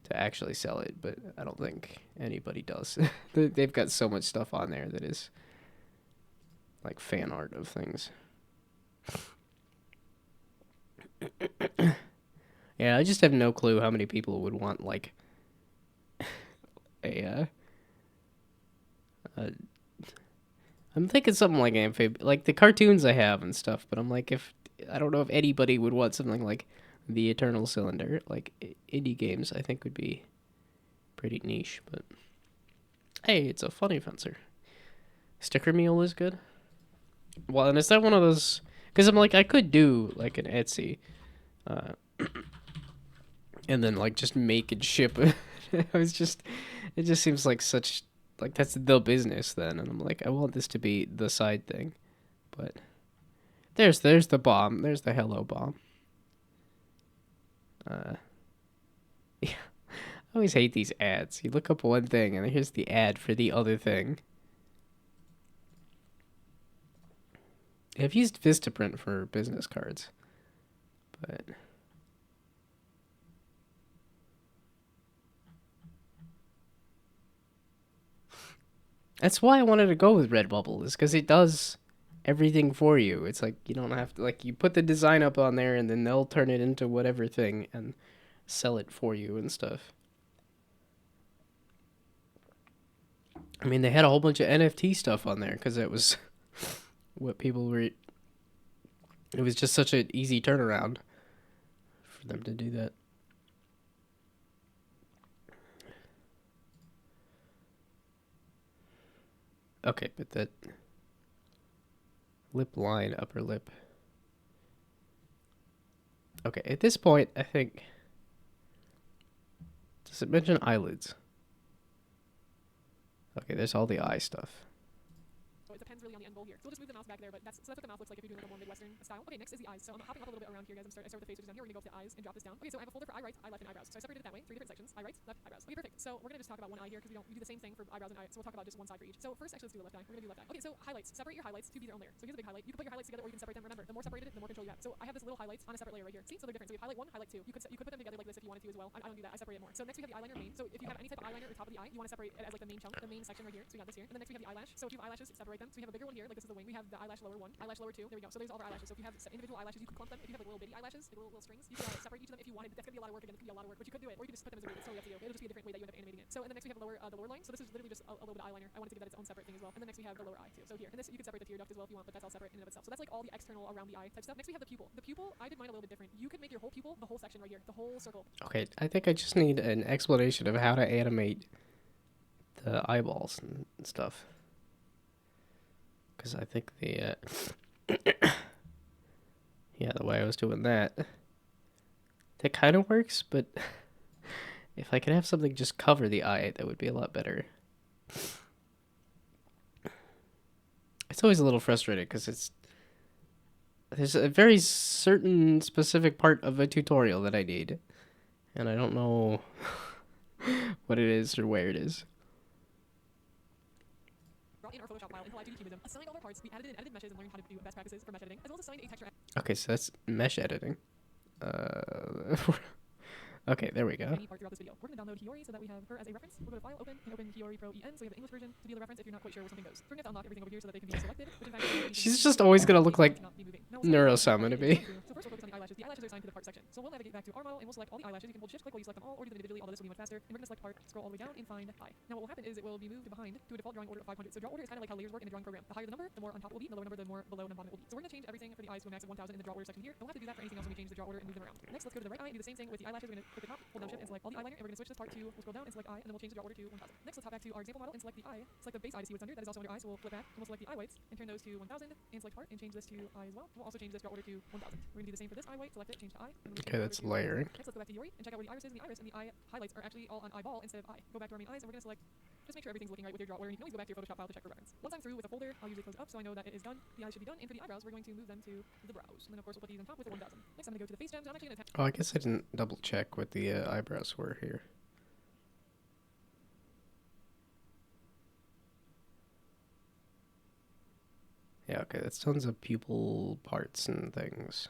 to actually sell it, but I don't think anybody does. They've got so much stuff on there that is like fan art of things. Yeah, I just have no clue how many people would want like a I'm thinking something like amphib, like the cartoons I have and stuff, but I'm like, if I don't know if anybody would want something like the Eternal Cylinder. Like indie games, I think would be pretty niche, but hey, it's a funny fencer. Sticker Mule is good. Well, and is that one of those? Because I'm like, I could do like an Etsy, and then like just make and ship. It just seems like such like that's the business then, and I'm like, I want this to be the side thing, but there's the bomb. There's the hello bomb. Yeah, I always hate these ads. You look up one thing, and here's the ad for the other thing. I've used Vistaprint for business cards, but that's why I wanted to go with Redbubble, is because it does everything for you. It's like you don't have to, like, you put the design up on there and then they'll turn it into whatever thing and sell it for you and stuff. I mean, they had a whole bunch of NFT stuff on there because it was what people were. It was just such an easy turnaround for them to do that. Okay, but that lip line, upper lip. Okay, at this point, I think... Does it mention eyelids? Okay, there's all the eye stuff. So it depends really on the end goal here. So we'll just move the mouse back there, but that's what the mouth looks like if you're doing like a more Midwestern style. Okay, next is the eyes. So I'm hopping up a little bit around here, guys. I start with the face, which is down here. We're gonna go up to the eyes and drop this down. Okay, so I have a folder for eye right, eye left, and eyebrows. So I separated it that way, 3 different sections: eye right, left, eyebrows. Okay, perfect. So we're gonna just talk about one eye here because we do the same thing for eyebrows and eye. So we'll talk about just one side for each. So first, actually, let's do the left eye. We're gonna do left eye. Okay, so highlights. Separate your highlights to be their own layer. So here's a big highlight. You can put your highlights together, or you can separate them. Remember, the more separated, the more control you have. So I have this little highlights on a separate layer right here. See, so they're different. So we have highlight 1, highlight 2. You could put them together like this if you wanted to as well. I don't do that. I separate it more. So next we have the eyeliner main. So if you have any type of eyeliner at the top of the eye, you want to separate it as like the main chunk, the main section right here. So we got this here. And then next we have the eyelash. So if you have eyelashes, separate them. So we have a bigger one here, like this is the wing. We have the eyelash lower 1, eyelash lower 2. There we go. So there's all of our eyelashes. So if you have individual eyelashes, you can clump them. If you have like little bitty eyelashes, like little strings, you can separate each of them if you wanted. That's gonna be a lot of work again. It could be a lot of work, but you could do it, or you could just put them as a group. It's totally up to you. It'll just be a different way that you end up animating it. So and then next we have the lower line. So this is literally just a little bit of eyeliner. I wanted to give that its own separate thing as well. And then next we have the lower eye too. So here, and this you can separate the tear duct as well if you want, but that's all separate in and of itself. So that's like all the external around the eye type stuff. Next we have the pupil. The pupil, I did mine a little bit different. You could make your whole pupil the whole section right here, the whole circle. Okay, I think I just need an explanation of how to animate the eyeballs and stuff. Because I think the... yeah, the way I was doing that kind of works, but if I could have something just cover the eye, that would be a lot better. It's always a little frustrating because there's a very certain specific part of a tutorial that I need, and I don't know what it is or where it is. In our Photoshop file in Live 2D Cubism, assigned all our parts, we added in edited meshes and learned how to do best practices for mesh editing, as well as assigned a texture. Okay, so that's mesh editing. Okay, there we go. any part throughout this video. We're going to download Hiyori so that we have her as a reference. We'll go to File, Open, and open Hiyori Pro EN so we have the English version to be the reference if you're not quite sure where something goes. So we're going to unlock everything over here so that they can be selected. Which in fact, She's just always gonna look like Neurosama to me. So first we'll focus on the eyelashes. The eyelashes are assigned to the part section. So we'll navigate back to our model and we'll select all the eyelashes. You can hold shift click while you select them all or do them individually, although this will be much faster. And we're going to select part, scroll all the way down and find eye. Now what will happen is it will be moved behind to a default drawing order of 500. So draw order is kind of like how layers work in a drawing program. The higher the number, the more on top it will be, and the lower number, the more below and bottom it will be. So we're going to change everything for the eyes to a max of 1000 in the draw order section here. And we'll have to do that for anything else when we change the draw order and move them around. Next, let's go to the right eye and do the same thing with the eyelashes. We're going to click the top, hold down shift and select all the eyeliner, and we're going to switch this part to, we'll scroll down and select eye, and then we'll change the draw order to 1000. Next, let's hop back to our example model and select the eye. Select the base eye to see what's under. That is also under eye, so we'll flip back and we'll select the eye whites and turn those to 1000 and select part and change this to eye as well. We'll also change this draw order to 1000. We're going to do the same for this eye white, select it, change to eye. Okay, that's layering. Next, let's go back to Yori and check out where the iris is, and the iris and the eye highlights are actually all on eyeball instead of eye. Go back to our main eyes and we're going to select, just make sure everything's looking right with your draw order, and you can always go back to your Photoshop file to check for reference. Once I'm through with a folder, I'll usually close it up so I know that it is done. The eyes should be done, and for the eyebrows, we're going to move them to the brows. And then of course we'll put these on top with the 1000. Next, I'm going to go to the face gems. I'm actually going to attach. Oh, I guess I didn't double check what the eyebrows were here. Yeah, okay, that's tons of pupil parts and things.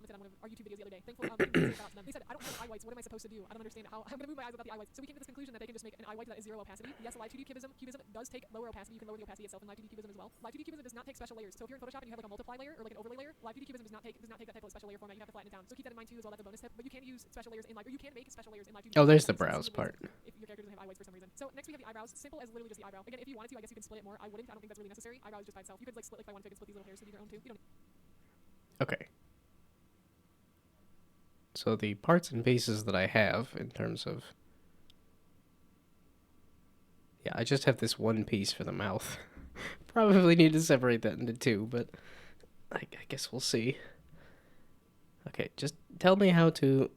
On one of our YouTube videos the other day. Thankful they said, I don't have eye whites. What am I supposed to do? I don't understand how I'm going to move my eyes without the eye whites. So we came to this conclusion that they can just make an eye white that is 0 opacity. Yes, live 2D cubism does take lower opacity. You can lower the opacity itself in live 2D cubism as well. Live 2D cubism does not take special layers. So if you're in Photoshop and you have like a multiply layer or like an overlay layer, live 2D cubism does not take that type of special layer format. You have to flatten it down. So keep that in mind too as well. That's a bonus tip. But you can use special layers in live, or you can make special layers in live 2D. Oh, there's the brows part. If your character doesn't have eye whites for some reason. So next we have the eyebrows. Simple as literally just the eyebrow. Again, if you wanted to, I guess you can split it more. I wouldn't. I don't think that's really necessary. Eyebrow is just by itself. You could like split like by one fig and split these little hairs to be your own too. You don't. Okay. So the parts and faces that I have in terms of... Yeah, I just have this one piece for the mouth. Probably need to separate that into two, but I guess we'll see. Okay, just tell me how to...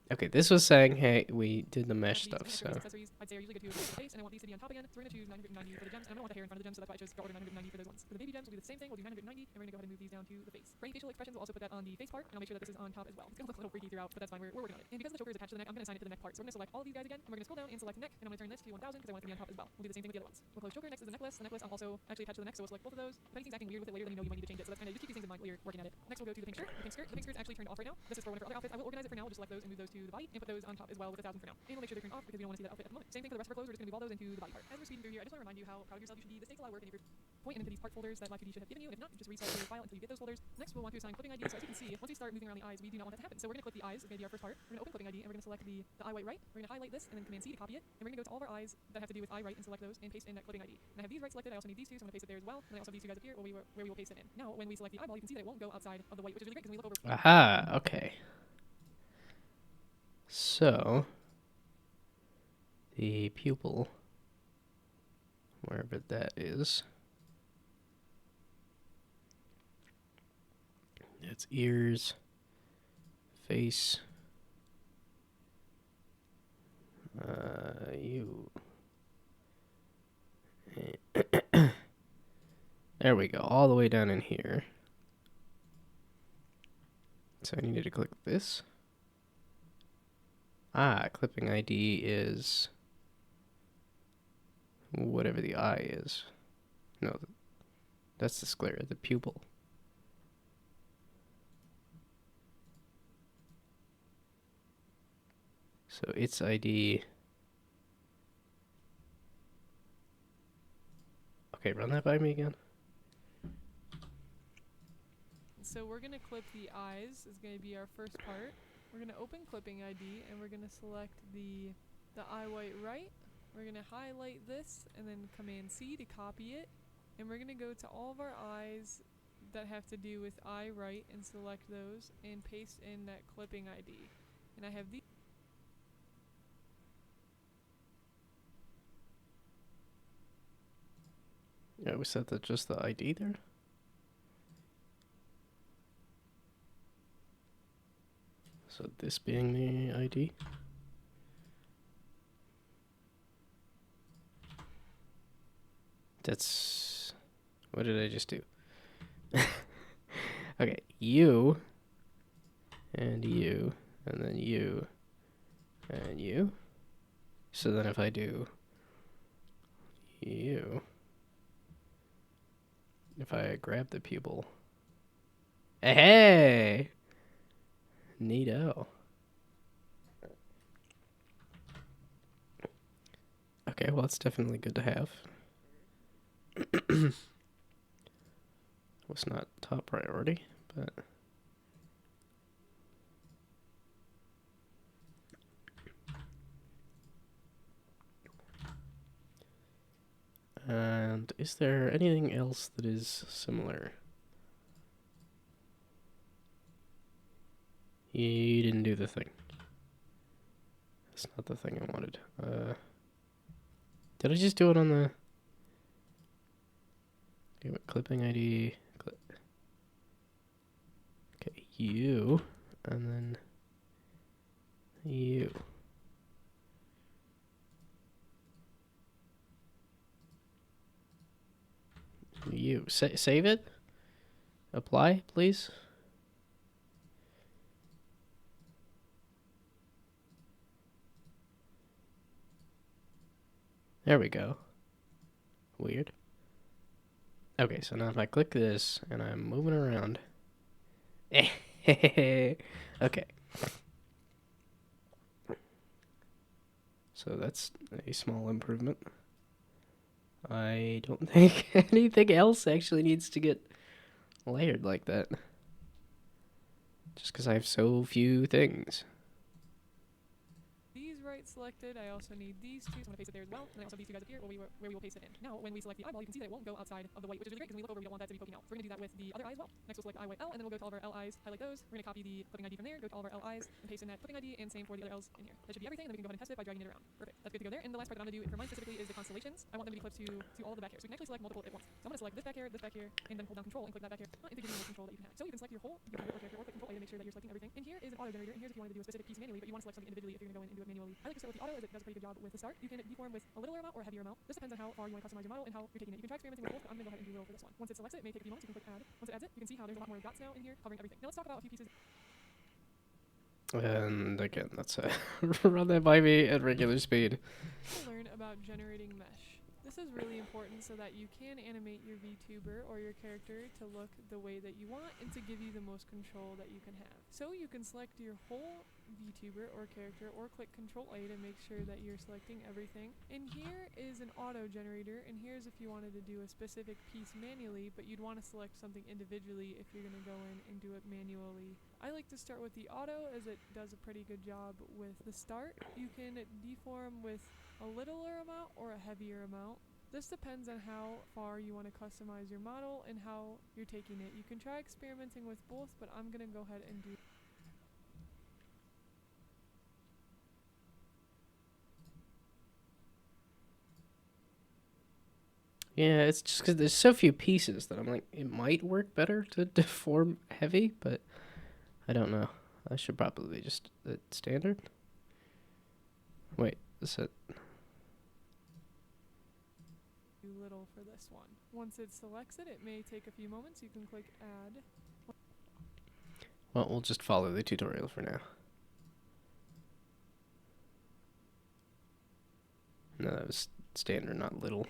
Okay, this was saying, hey, we did the mesh stuff, so... I'd say are usually good to use the face, and I want these to be on top again. So we're going to choose 990 for the gems, and I don't want the hair in front of the gems, so that's why I chose draw order 990 for those ones. For the baby gems, we'll do the same thing. We'll do 990, and we're going to go ahead and move these down to the face. For any facial expressions, we'll also put that on the face part, and I'll make sure that this is on top as well. It's going to look a little freaky throughout, but that's fine. We're working on it. And because the choker is attached to the neck, I'm going to assign it to the neck part. So we're going to select all of these guys again, and we're going to scroll down and select neck, and I'm going to turn this to 1000 because I want it to be on top as well. We'll do the same thing with the other ones. We'll close choker. Next is the necklace. The necklace I'm also actually attached to the neck, so we'll select both of those. If anything's acting weird with it later, then you know you might need to change it. So that's kind of just keep these things in mind while you're working at it. Next, we'll go to the pink shirt. The pink skirt is actually turned off right now. This is for one of our other outfits. I will organize it for now. We'll just select those and move those to the body and put those on top as well with 1000 for now. And we'll make sure they're turned off because we don't want to see that outfit at the moment. Same thing for the rest of our clothes. We're just going to move all those into the body part. As we're speeding through here, I just want to remind you how proud of yourself you should be. This takes a lot of work, and if you're point into these part folders that Live2D should have given you, if not, just restart your file until you get those folders. Next, we'll want to assign clipping ID. So as you can see, once we start moving around the eyes, we do not want that to happen. So we're going to click the eyes. It's going to be our first part. We're going to open clipping ID, and we're going to select the eye white right. We're going to highlight this and then Command C to copy it. And we're going to go to all of our eyes that have to do with eye right and select those and paste in that clipping ID. And I have these right selected. I also need these two, so I'm going to paste it there as well. And I also have these two guys up here where we will paste it in. Now, when we select the eyeball, you can see that it won't go outside of the white, which is really great because when we look over. Aha, okay. So, the pupil, wherever that is, it's ears, face, you. There we go, all the way down in here. So I needed to click this. Ah, clipping ID is whatever the eye is. No, that's the sclera, the pupil. So its ID. Okay, run that by me again. So we're going to clip the eyes. Is going to be our first part. We're going to open clipping ID, and we're going to select the eye white right. We're going to highlight this and then Command C to copy it. And we're going to go to all of our eyes that have to do with eye right and select those and paste in that clipping ID. And I have these. Yeah, we set that just the ID there. So this being the ID. That's... What did I just do? Okay, you, and you, and then you, and you. So then if I do you, if I grab the pupil Hey! Neato. Okay, well, it's definitely good to have. Was not top priority, but... And is there anything else that is similar? You didn't do the thing. That's not the thing I wanted. Did I just do it on the... Okay, what, clipping ID... Okay, you, and then you. You. Save it? Apply, please? There we go. Weird. Okay, so now if I click this and I'm moving around. Okay. So that's a small improvement. I don't think anything else actually needs to get layered like that. Just because I have so few things. These right selected. I also need these two. So I'm going to paste it there as well. And I also have these two guys up here where we will paste it in. Now, when we select the eyeball, you can see that it won't go outside of the white, which is really great because when we look over, we don't want that to be poking out. So we're going to do that with the other eye as well. Next, we'll select the eye white L, and then we'll go to all of our L eyes, highlight those. We're going to copy the clipping ID from there, go to all of our L eyes, and paste in that clipping ID, and same for the other L's in here. That should be everything, and then we can go ahead and test it by dragging it around. Perfect. That's good to go there. And the last part that I'm going to do for mine specifically is the constellations. I want them to be clipped to all of the back here. So we can actually select multiple at once. So I'm going to select this back here, and then hold down control and click that back here. And to give you the control that you can have. So you can select your whole character or click control A to make sure that you're selecting everything. And here is an auto generator, and here's if you wanted to do a specific piece manually, but you want to select something individually if you're going to go in and do it manually. I like to start with the auto as it does a pretty good job with the start. You can deform with a littler amount or a heavier amount. This depends on how far you want to customize your model and how you're taking it. You can try experimenting with both, but I'm going to go ahead and do little for this one. Once it selects it, it may take a few moments. You can click add. Once it adds it, you can see how there's a lot more dots now in here covering everything. Now let's talk about a few pieces. And again, that's run that by me at regular speed. Learn about generating mesh. This is really important so that you can animate your VTuber or your character to look the way that you want and to give you the most control that you can have. So you can select your whole VTuber or character or click Control A to make sure that you're selecting everything. And here is an auto generator, and here's if you wanted to do a specific piece manually, but you'd want to select something individually if you're going to go in and do it manually. I like to start with the auto as it does a pretty good job with the start. You can deform with a littler amount or a heavier amount. This depends on how far you want to customize your model and how you're taking it. You can try experimenting with both, but I'm going to go ahead and do. Yeah, it's just because there's so few pieces that I'm like, it might work better to deform heavy, but I don't know. I should probably just standard. Wait, is it? Little for this one. Once it selects it, it may take a few moments. You can click add. Well, we'll just follow the tutorial for now. No, that was standard, not little.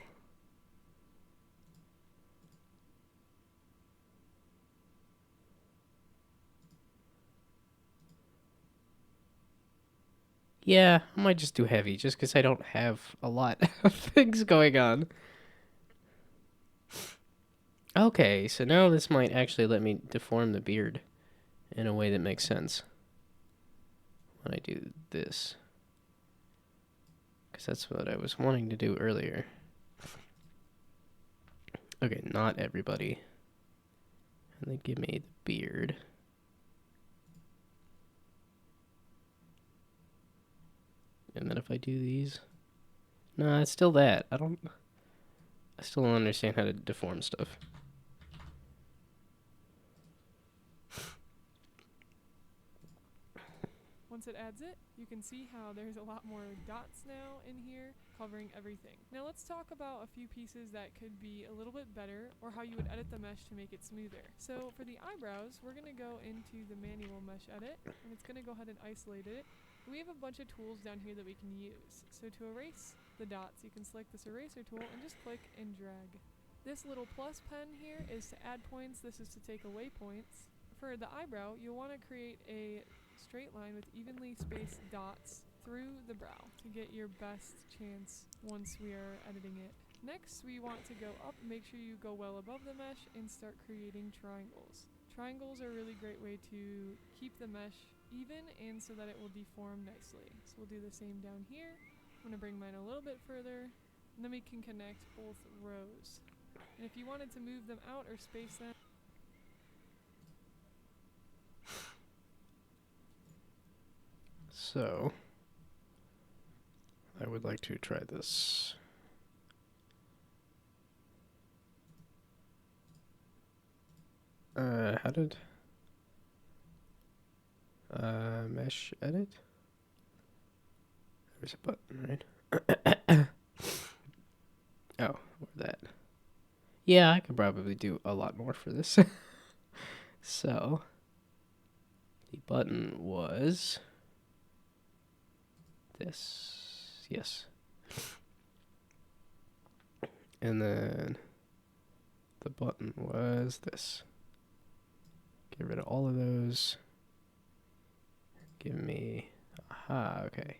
Yeah, I might just do heavy, just because I don't have a lot of things going on. Okay, so now this might actually let me deform the beard in a way that makes sense when I do this. Because that's what I was wanting to do earlier. Okay, not everybody. And then give me the beard. And then if I do these... No, it's still that. I still don't understand how to deform stuff. Once it adds it, you can see how there's a lot more dots now in here covering everything. Now let's talk about a few pieces that could be a little bit better or how you would edit the mesh to make it smoother. So for the eyebrows, we're going to go into the manual mesh edit, and it's going to go ahead and isolate it. We have a bunch of tools down here that we can use. So to erase the dots, you can select this eraser tool and just click and drag. This little plus pen here is to add points. This is to take away points. for the eyebrow, you'll want to create a straight line with evenly spaced dots through the brow to get your best chance once we are editing it. Next, we want to go up, make sure you go well above the mesh, and start creating triangles. Triangles are a really great way to keep the mesh even and so that it will deform nicely. So we'll do the same down here. I'm going to bring mine a little bit further, and then we can connect both rows. And if you wanted to move them out or space them, So, I would like to try this. How did mesh edit? There's a button, right? Oh, or that. Yeah, I could probably do a lot more for this. So, the button was this. Yes. And then the button was this. Get rid of all of those. Give me, aha, okay.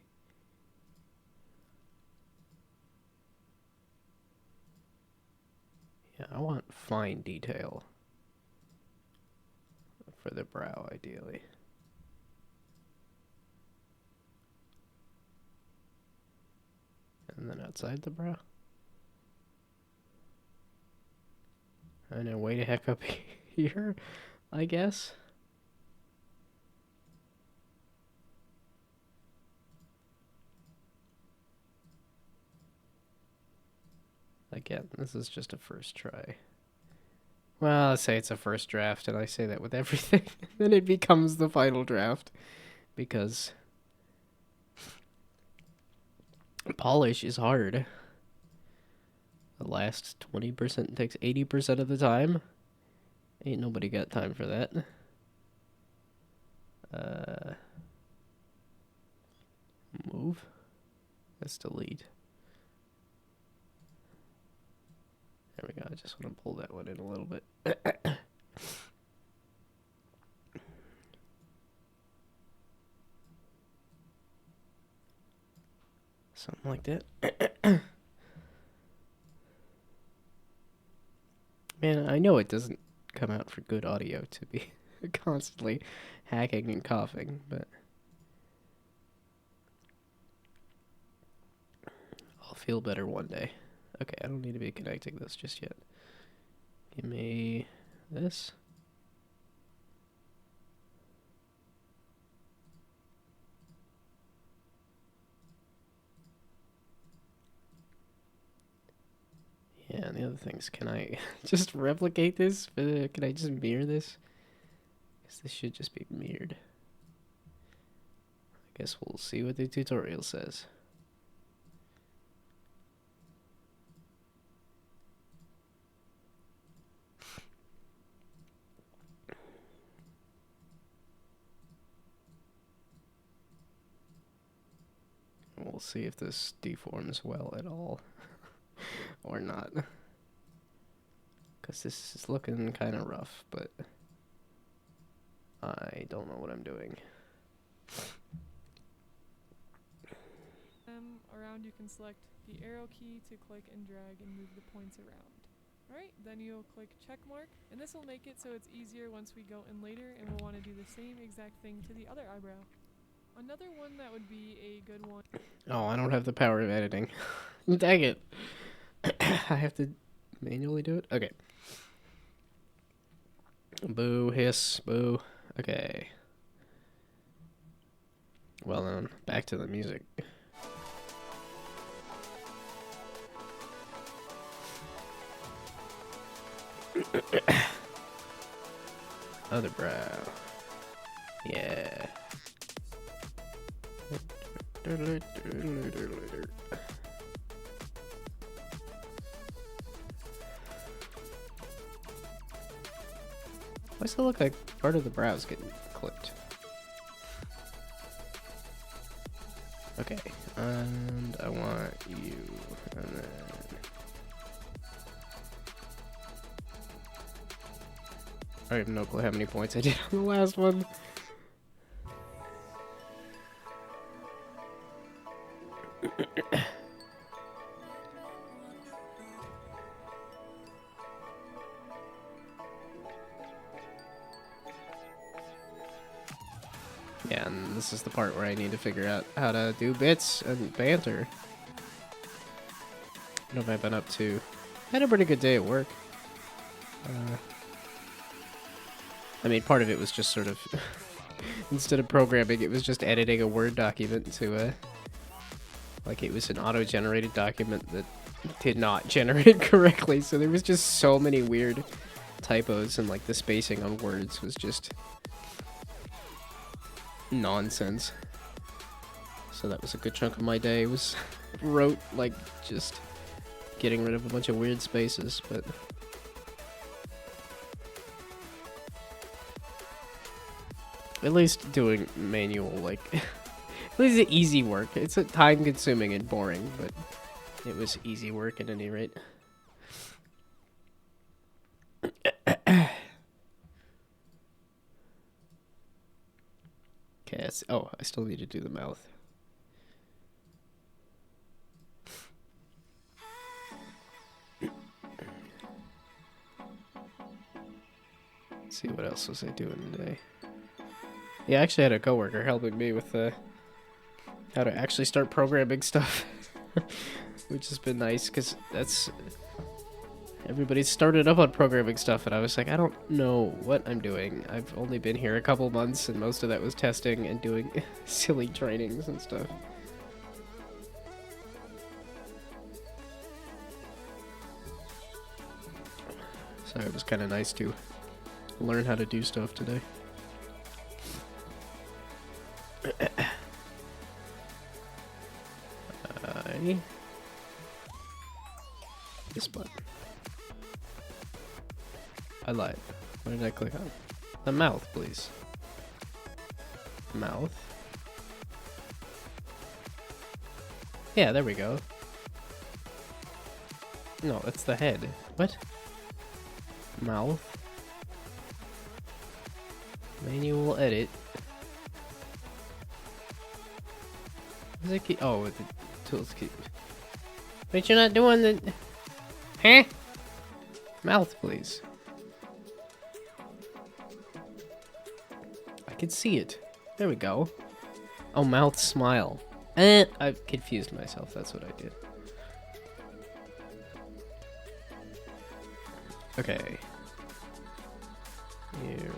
Yeah, I want fine detail for the brow, ideally. And then outside the brow. And then way to heck up here, I guess. Again, this is just a first try. Well, let's say it's a first draft, and I say that with everything. Then it becomes the final draft. Because polish is hard. The last 20% takes 80% of the time. Ain't nobody got time for that. Move. Let's delete. There we go. I just want to pull that one in a little bit. Something like that. Man, I know it doesn't come out for good audio to be constantly hacking and coughing, but I'll feel better one day. Okay, I don't need to be connecting this just yet. Give me this. Yeah, and the other things, can I just replicate this? Can I just mirror this? Because this should just be mirrored. I guess we'll see what the tutorial says. We'll see if this deforms well at all. Or not. Because this is looking kind of rough, but I don't know what I'm doing. around, you can select the arrow key to click and drag and move the points around. Alright, then you'll click check mark, and this will make it so it's easier once we go in later, and we'll want to do the same exact thing to the other eyebrow. Another one that would be a good one. Oh, I don't have the power of editing. Dang it. I have to manually do it? Okay. Boo, hiss, boo. Okay. Well then, back to the music. Other brow. Yeah. Why does it look like part of the brow's getting clipped? Okay, and I want you, and then... I have no clue how many points I did on the last one. Yeah, and this is the part where I need to figure out how to do bits and banter. What have I been up to? I had a pretty good day at work. I mean, part of it was just sort of... instead of programming, it was just editing a Word document to, like, it was an auto-generated document that did not generate correctly, so there was just so many weird typos, and, like, the spacing on words was just... nonsense. So that was a good chunk of my day, was wrote, like, just getting rid of a bunch of weird spaces, but... at least doing manual, like, at least it's easy work. It's time consuming and boring, but it was easy work at any rate. Okay, oh, I still need to do the mouth. Let's see, what else was I doing today? Yeah, I actually had a coworker helping me with how to actually start programming stuff, which has been nice, because that's... everybody started up on programming stuff, and I was like, I don't know what I'm doing. I've only been here a couple months, and most of that was testing and doing silly trainings and stuff. So it was kind of nice to learn how to do stuff today. This button. I lied. What did I click on? The mouth, please. Mouth. Yeah, there we go. No, that's the head. What? Mouth. Manual edit. Is it key? Oh, the tools key. But you're not doing the... huh? Mouth, please. I can see it. There we go. Oh, mouth smile. I've confused myself. That's what I did. Okay.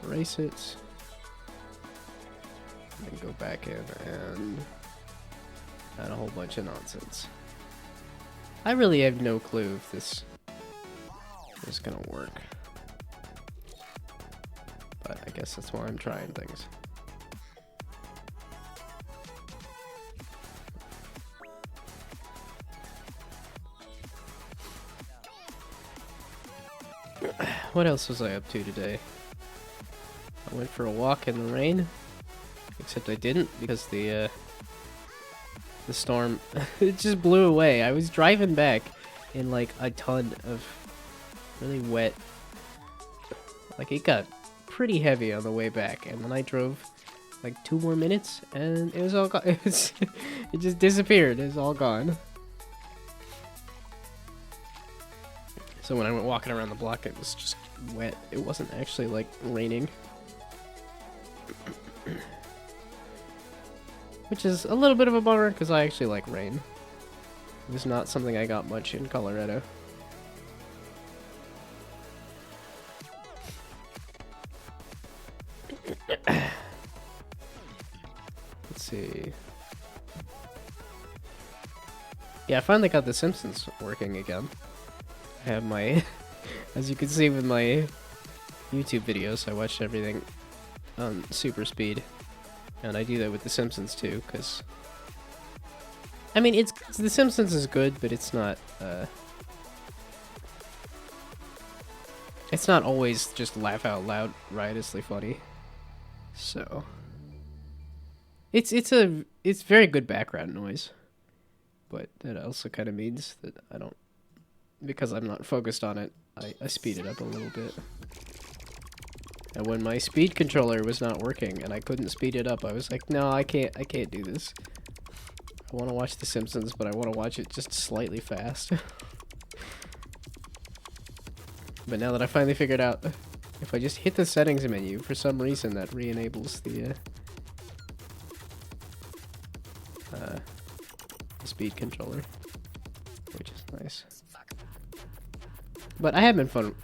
Erase it. And go back in and add a whole bunch of nonsense. I really have no clue if this is gonna work. But I guess that's why I'm trying things. What else was I up to today? I went for a walk in the rain. Except I didn't, because the storm it just blew away. I was driving back in like a ton of really wet, like it got pretty heavy on the way back, and then I drove like 2 more minutes and it was all gone. It just disappeared. It was all gone. So when I went walking around the block, it was just wet. It wasn't actually like raining. Which is a little bit of a bummer, because I actually like rain. It was not something I got much in Colorado. Let's see. Yeah, I finally got The Simpsons working again. I have my... as you can see with my YouTube videos, I watched everything on super speed. And I do that with The Simpsons too, because... I mean, The Simpsons is good, but it's not, it's not always just laugh out loud, riotously funny. So... It's very good background noise. But that also kind of means that I don't... because I'm not focused on it, I speed it up a little bit. And when my speed controller was not working and I couldn't speed it up, I was like, no, I can't do this. I want to watch The Simpsons, but I want to watch it just slightly fast. But now that I finally figured out, if I just hit the settings menu, for some reason that re-enables the speed controller, which is nice. But I have been fun.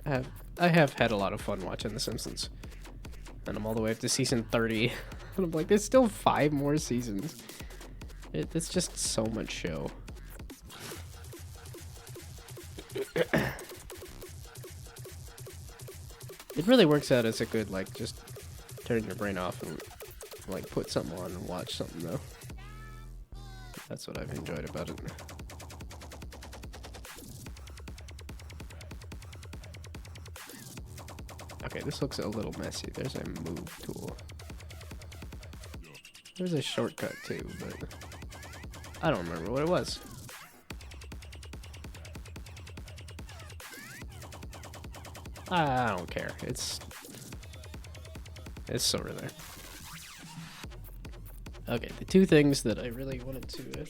I have had a lot of fun watching The Simpsons, and I'm all the way up to season 30. And I'm like, there's still 5 more seasons. It's just so much show. It really works out as a good, like, just turn your brain off and, like, put something on and watch something, though. That's what I've enjoyed about it. Okay, this looks a little messy. There's a move tool. There's a shortcut, too, but I don't remember what it was. I don't care. It's over there. Okay, the 2 things that I really wanted to...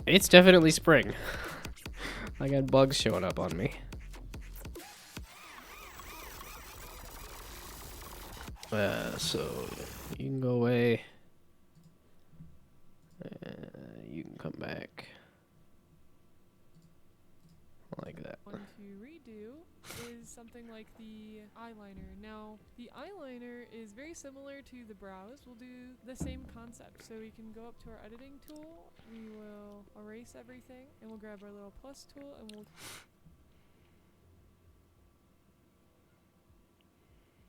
It's definitely spring. I got bugs showing up on me. So you can go away. You can come back. Like that. Want to redo is something like the eyeliner. Now, the eyeliner is very similar to the brows. We'll do the same concept. So we can go up to our editing tool. We will erase everything, and we'll grab our little plus tool, and we'll...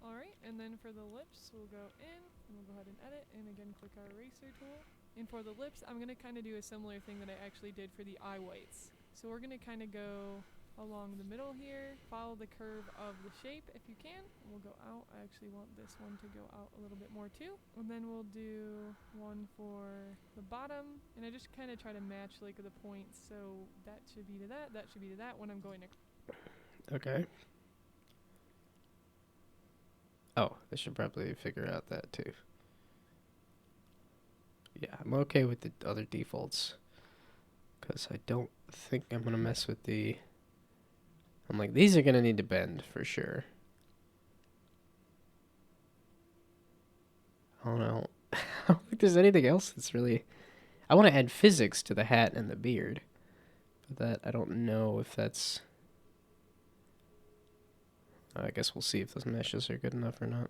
Alright, and then for the lips, we'll go in, and we'll go ahead and edit, and again, click our eraser tool. And for the lips, I'm going to kind of do a similar thing that I actually did for the eye whites. So we're going to kind of go along the middle here, follow the curve of the shape if you can. We'll go out. I actually want this one to go out a little bit more too. And then we'll do one for the bottom. And I just kind of try to match like the points. So that should be to that, that should be to that when I'm going to... Okay. Oh, I should probably figure out that too. Yeah, I'm okay with the other defaults. Because I don't think I'm going to mess with the... I'm like, these are going to need to bend for sure. I don't know. I don't think there's anything else that's really... I want to add physics to the hat and the beard. But that, I don't know if that's... I guess we'll see if those meshes are good enough or not.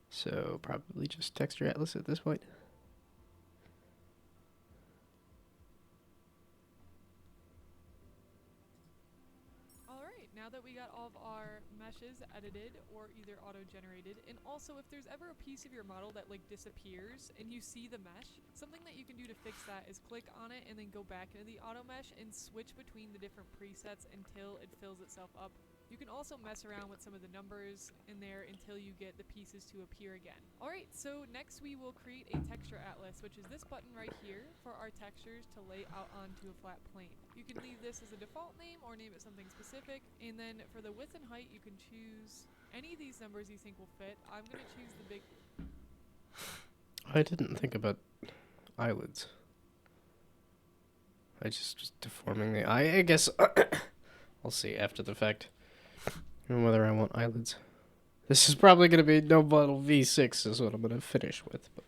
So, probably just texture atlas at this point. Alright, now that we got all of our meshes edited or either auto-generated, and also if there's ever a piece of your model that like disappears and you see the mesh, something that you can do to fix that is click on it and then go back into the auto mesh and switch between the different presets until it fills itself up. You can also mess around with some of the numbers in there until you get the pieces to appear again. Alright, so next we will create a texture atlas, which is this button right here for our textures to lay out onto a flat plane. You can leave this as a default name or name it something specific, and then for the width and height you can choose any of these numbers you think will fit. I'm going to choose the big... I didn't think about eyelids. I just was deforming the eye. I guess I'll see after the fact. Whether I want eyelids. This is probably going to be no bottle V6 is what I'm going to finish with. But,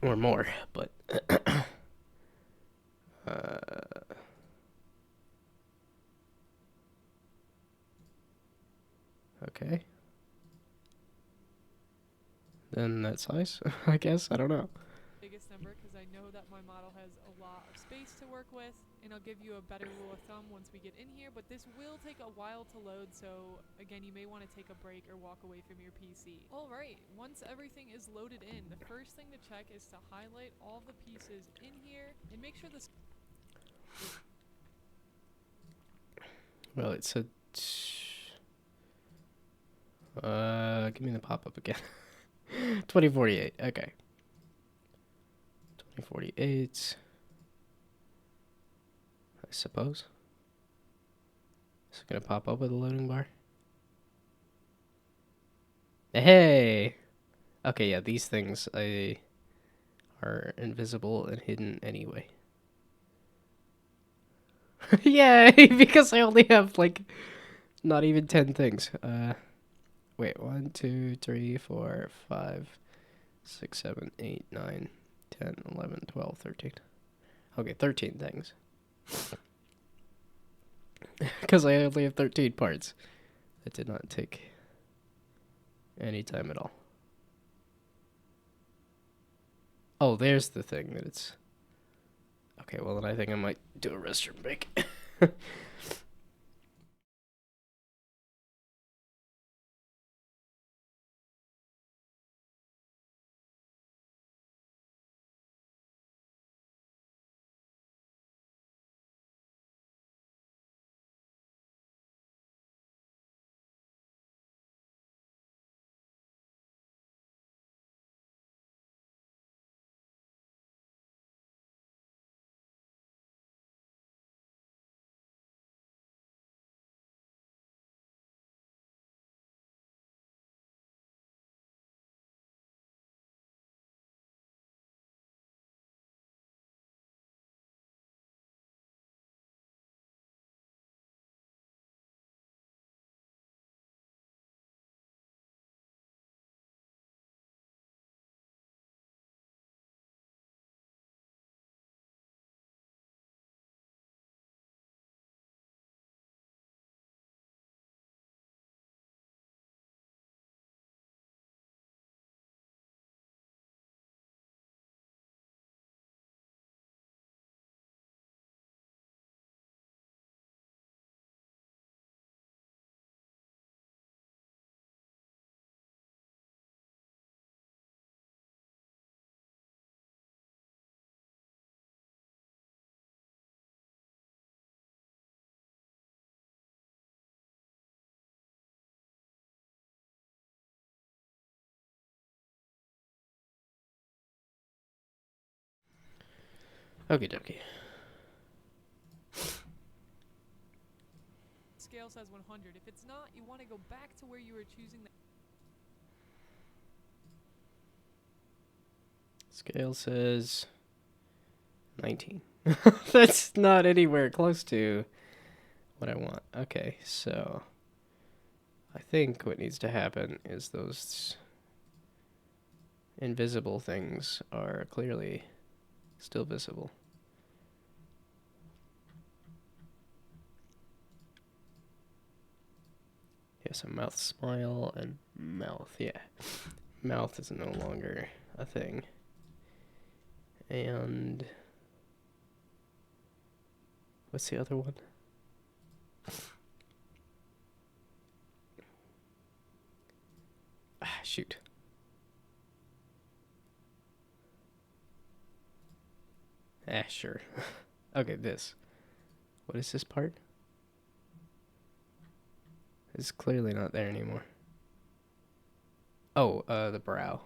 or more. But okay. Then that size, I guess. I don't know. Biggest number because I know that my model has a lot of space to work with, and I'll give you a better rule of thumb once we get in here, but this will take a while to load, so again, you may want to take a break or walk away from your PC. Alright, once everything is loaded in, the first thing to check is to highlight all the pieces in here and make sure this... Well, it said... give me the pop-up again. 2048, okay. 2048. I suppose. Is it gonna pop up with a loading bar? Hey! Okay, yeah, these things are invisible and hidden anyway. Yay! Because I only have, like, not even 10 things. Wait, 1, 2, 3, 4, 5, 6, 7, 8, 9, 10, 11, 12, 13. Okay, 13 things. Because I only have 13 parts. That did not take any time at all. Oh, there's the thing that it's... Okay, well then I think I might do a restroom break. Okie dokie. Scale says 100. If it's not, you want to go back to where you were choosing the Scale says 19. That's not anywhere close to what I want. Okay, so I think what needs to happen is those invisible things are clearly still visible. Yes, a mouth smile and mouth, yeah. Mouth is no longer a thing. And what's the other one? Ah, shoot. Ah, sure. Okay, this. What is this part? It's clearly not there anymore. Oh, the brow.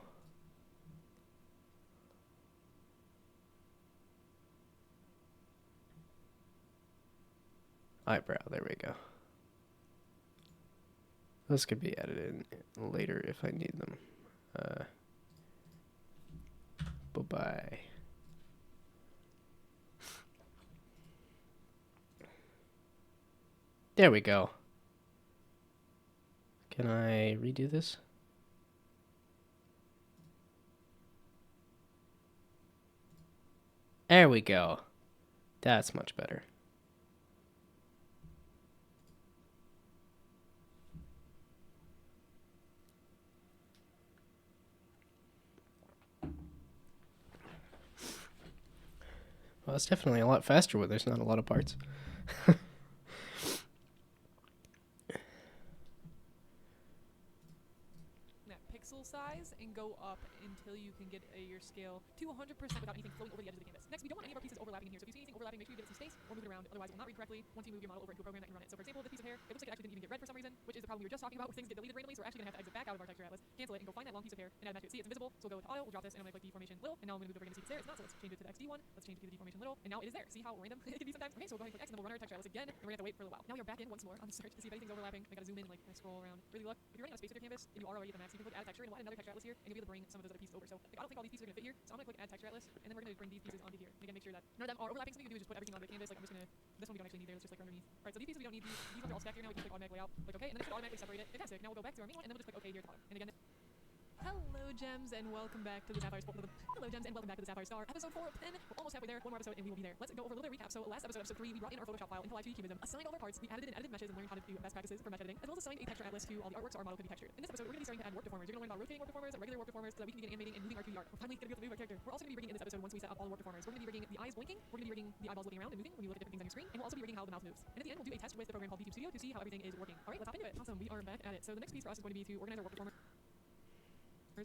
Eyebrow, there we go. Those could be added in later if I need them. Bye-bye. There we go. Can I redo this? There we go. That's much better. Well, it's definitely a lot faster when there's not a lot of parts. that pixel size and go up until you can get your scale to 100% without anything flowing over the edge of the canvas. Next, we don't want any of our pieces overlapping in here. So if you see anything overlapping, make sure you get it some space or move it around. Otherwise, it will not read correctly once you move your model over into a program that can run it. So for example, this piece of hair there. It looks like it actually didn't even get read for some reason, which is the problem we were just talking about where things get deleted randomly. So we're actually going to have to exit back out of our texture atlas, cancel it, and go find that long piece of hair and add it back to it. See, it's invisible, so we'll go with auto, we'll drop this, and I'm going to click deformation little, and now I'm going to move over again to see if it's there. It's not, so let's change it to the XD one. Let's change it to the deformation little, and now it is there. See how random it can be sometimes? Okay, so we'll go ahead and click X, and then we'll run our texture atlas again, and we're going to have to wait for a little while. Now you're back in once more on the search to see if anything's overlapping. I gotta zoom in and like scroll around, really look. If you're running out of space with your canvas and you are already at the max, you can click add texture, and we'll add another texture atlas here, and you'll be able to bring some of those other pieces over. So like, I don't think all these pieces are going to fit here, so I'm going to click add texture atlas, and then we're going to bring these pieces onto here. And again, make sure that none of them are overlapping. Something you can do is just put everything on the canvas. Like I'm just going to, this one we don't actually need there, let's just like underneath. Alright, so these pieces we don't need, these ones are all stacked here now, we can click automatic layout, click OK, and then it should automatically separate it. Fantastic. Now we'll go back to our main one, and then we'll just click OK here at the bottom. And again, hello gems, and welcome back to the Sapphire Star. Hello gems, and welcome back to the Sapphire Star, episode 4 of 10. We're almost halfway there, one more episode, and we will be there. Let's go over a little bit of recap. So last episode, episode 3, we brought in our Photoshop file into live 2D cubism, assigned all of our parts, we added in edited meshes and learned how to do best practices for mesh editing, as well as assigned a texture atlas to all the artwork so our model could be textured. In this episode, we're going to be starting to add warp deformers. You're going to learn about rotating warp deformers, regular warp deformers, so that we can begin animating and moving our 2D art. We're finally going to move our character. We're also going to be bringing in this episode, once we set up all the warp deformers, we're going to be bringing the eyes blinking, we're going to be bringing the eyeballs looking around and moving when you look at different things on your screen, and we'll also be bringing how the mouth moves. And at the end, we'll do a test with the program called Vtuber Studio to see how everything is working. Alright, let's hop into it. Awesome, we are back at it. So the next piece for us is going to be to organize our warp deformers.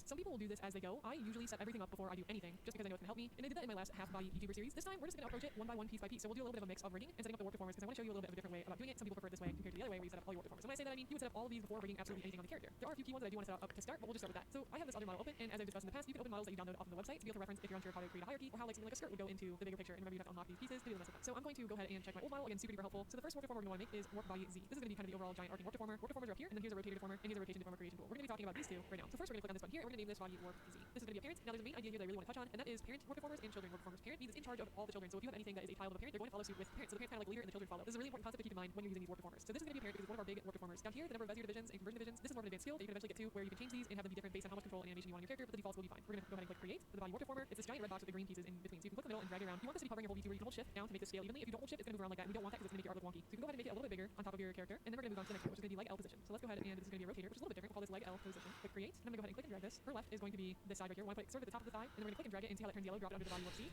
Some people will do this as they go. I usually set everything up before I do anything, just because I know it's going to help me. And I did that in my last half-body Vtuber series. This time, we're just going to approach it one by one, piece by piece. So we'll do a little bit of a mix of rigging and setting up the warp deformers, because I want to show you a little bit of a different way about doing it. Some people prefer it this way compared to the other way where you set up all your warp deformers. So when I say that, I mean you would set up all of these before rigging absolutely anything on the character. There are a few key ones that I do want to set up to start, but we'll just start with that. So I have this other model open, and as I've discussed in the past, you can open models that you download off of the website to be able to reference if you're unsure how to create a hierarchy, or how like something like a skirt would go into the bigger picture, and remember you have to unlock these pieces to be able to mess with them. So I'm going to go ahead and check my old model, again super duper helpful. So the first warp deformer we're going to want to make is warp by Z. This is going to be kind of the overall giant arcing warp deformer. Warp deformers are up here, and then here's a rotator deformer, and here's a rotation deformer creation tool. We're going to be talking about these two right now. So first we're going to click on this button here, and we're going to name this body warp Z. This is going to be a parent. Now there's a main idea here that I really want to touch on, and that is parent warp deformers and children warp deformers. Parent means it's in charge of all the children. So if you have anything that is a child of a parent, they're going to follow suit with parent. So the parent kind of like leader and the children follow. This is a really important concept to keep in mind when you're using these warp deformers. So this is going to be a parent because it's one of our big warp deformers. Down here, the number of Bezier divisions and conversion divisions. This is more of an advanced skill that you can eventually get to where you can change these and have them be different based on how much control and animation you want on your character, but the defaults will be fine. We're going to go ahead and click create for the body warp deformer. It's this giant red box with the green pieces in between. So you can click the middle and drag it around. You want this to be covering your whole V2 where you can hold shift down to make this scale evenly. If you don't hold shift, it's going to move around like that. And we don't want that because it's going to make your art look wonky. So you can go ahead and make it a little bit bigger on top of your character, and then we're going to move on to the next one, which is going to be leg L position. So let's go ahead and this is going to be a rotator, which is a little bit different. We'll call this leg L position. Click create, and I'm going to go ahead and click and drag this. Her left is going to be this side right here. We want to put it sort of at the top of the thigh, and then we're going to click and drag it and see how that turns yellow. Drop it under the body warp C.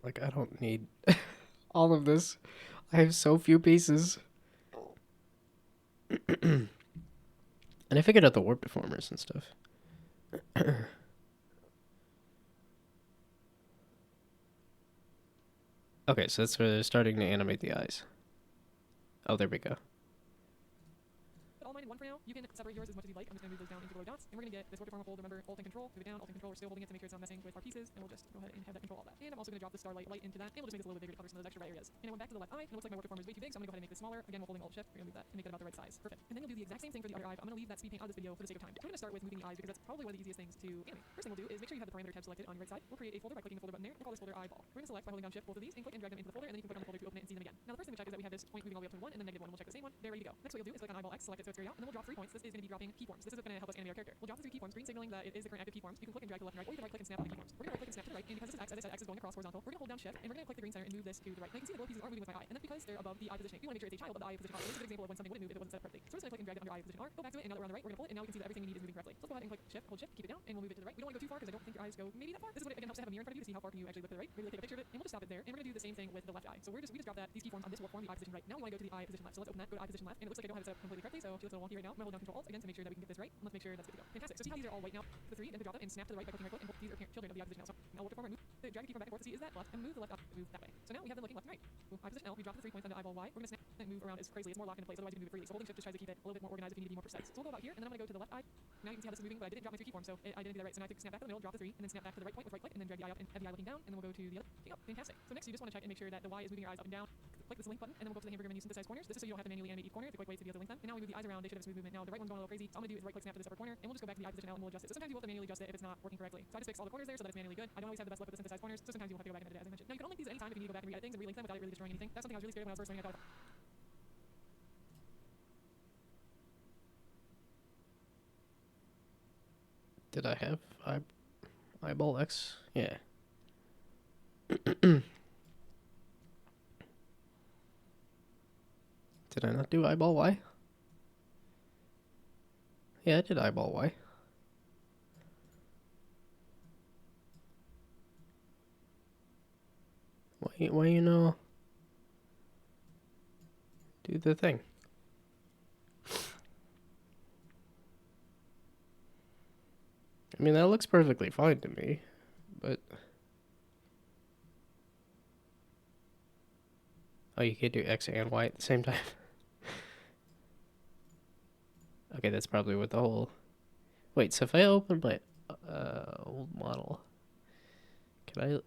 Like, I don't need all of this. I have so few pieces. And I figured out the warp deformers and stuff. Okay, so that's where they're starting to animate the eyes. Oh, there we go. All mine in one for now. You can separate yours as much as you like. I'm just going to move those down into the lower dots. And we're going to get this warp deformer hold. Remember, Alt and Control. Move it down, Alt and Control. We're still holding it to make sure it's not messing with our pieces. And we'll just go ahead and have that control all that. And I'm also going to drop the starlight light into that. And we'll just make this a little bit bigger to cover some of those extra red areas. And I went back to the left eye. And it looks like my warp deformer is way too big. So I'm going to go ahead and make this smaller. Again, we're holding Alt Shift. We're going to move that and make it about the right size. Perfect. And then we'll do the exact same thing for the other eye. But I'm going to leave that speed paint out of this video for the sake of time. We're going to start with moving the eyes because that's probably one of the easiest things to animate. First thing we'll do is make sure you have the parameter tab selected on your right side. We'll create a folder by clicking the folder button there. We'll call this folder eyeball. We're going to select by holding down Shift both of these and click and drag them into the folder, and then you can click on the folder to open it and see them again. Now the first thing we check is that we have this point moving all the way up to 1 and then -1. We'll check the same one. They're ready to go. Next what you'll do is click on eyeball X, select it so it's grayed out, and then we'll drop 3 points. This is going to be dropping keyforms. This is going to help us animate our character. We'll drop the 3 keyforms, green signaling that it is the current active keyforms. You can click and drag to left and right, or you can right click and snap on the keyforms. We're going to right click and snap to the right, and because this is X, as I said, X is going across horizontal, we're going to hold down Shift, and we're going to click the green center and move this to the right. Now you can see that both pieces aren't moving with my eye, and that's because they're above the eye positioning. We want to make sure it's a child, but the eye position are. This is a good example of when something wouldn't move if it wasn't set up correctly. So we're just going to click and drag it under eye position R, go back to it, and now that we're on the right, we're going to pull it, and now we can see that everything we need is moving correctly. So let's go ahead and click Shift, hold Shift, keep it down, and we'll move it to the right. We don't want to go too far because I don't think your eyes go maybe that far. This is what it again helps to have a mirror in front of you to see how far can you actually look to the right. Maybe like take a picture of it, and we'll just stop it there. And we're going to do the same thing with the left eye. So we just drop that these keyforms on this warp form, the eye position right. Now we want to go to the eye position left. So let's open that, go to eye position left, and it looks like I don't have it set up completely correctly. So it looks a little wonky right now. I'm going to hold down Control Alt again to make sure that we can get this right. And let's make sure that's good to go. Fantastic. So see how these are all white now? The 3, then to drop them and snap to the right by clicking right click, and these are children of the eye position now. So now warp deformer, move the drag the keyform back and forth to see is that left, and move the left up, move that way. So now we have them looking left and right. Ooh, eye position L, we drop the 3 points onto eyeball Y. We're going to snap and move around as crazily. It's more locked into place, otherwise you can move it freely. So holding Shift just tries to keep it a little bit more organized if you need to be more precise. So we'll go about here, and then I'm going to go to the left eye. Now you can see how this is moving, but I didn't drop my 3 keyforms, so I didn't do that right. So now I have to snap back to the middle, drop the 3, and then snap back to the right point with right click, and then drag the eye up and have the eye looking down, and then we'll go to the other thing up. Fantastic. So next you just want to check and make sure that the Y is moving your eyes up and down. Click this link button, and then we'll go to the hamburger menu synthesize corners. This is so you don't have to manually animate each corner. It's a quick way to be able to link them. And now we move the eyes around, they should have smooth movement. Now the right one's going a little crazy. So all I'm going to do is right click snap to this upper corner, and we'll just go back to the eye position now and we'll adjust it. So sometimes you will have to manually adjust it if it's not working correctly. So I just fix all the corners there so that it's manually good. I don't always have the best luck with the synthesize corners, so sometimes you'll have to go back and edit it as I mentioned. Now you can unlink these at any time if you need to go back and re-edit things and relink them without it really destroying anything. That's something I was really scared of when I was first learning. I thought Did I have eyeball X? Yeah. Did I not do eyeball Y? Yeah, I did eyeball Y. Why you know? Do the thing. I mean, that looks perfectly fine to me, but... Oh, you can't do X and Y at the same time? Okay, that's probably what the whole... Wait, so if I open my old model, can I...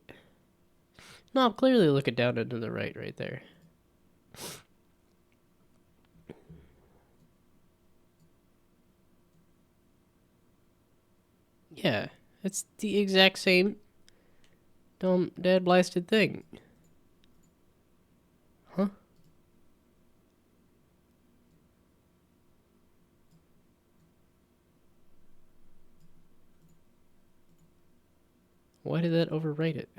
No, I'm clearly looking down and to the right there. Yeah, it's the exact same dumb dad blasted thing. Huh? Why did that overwrite it?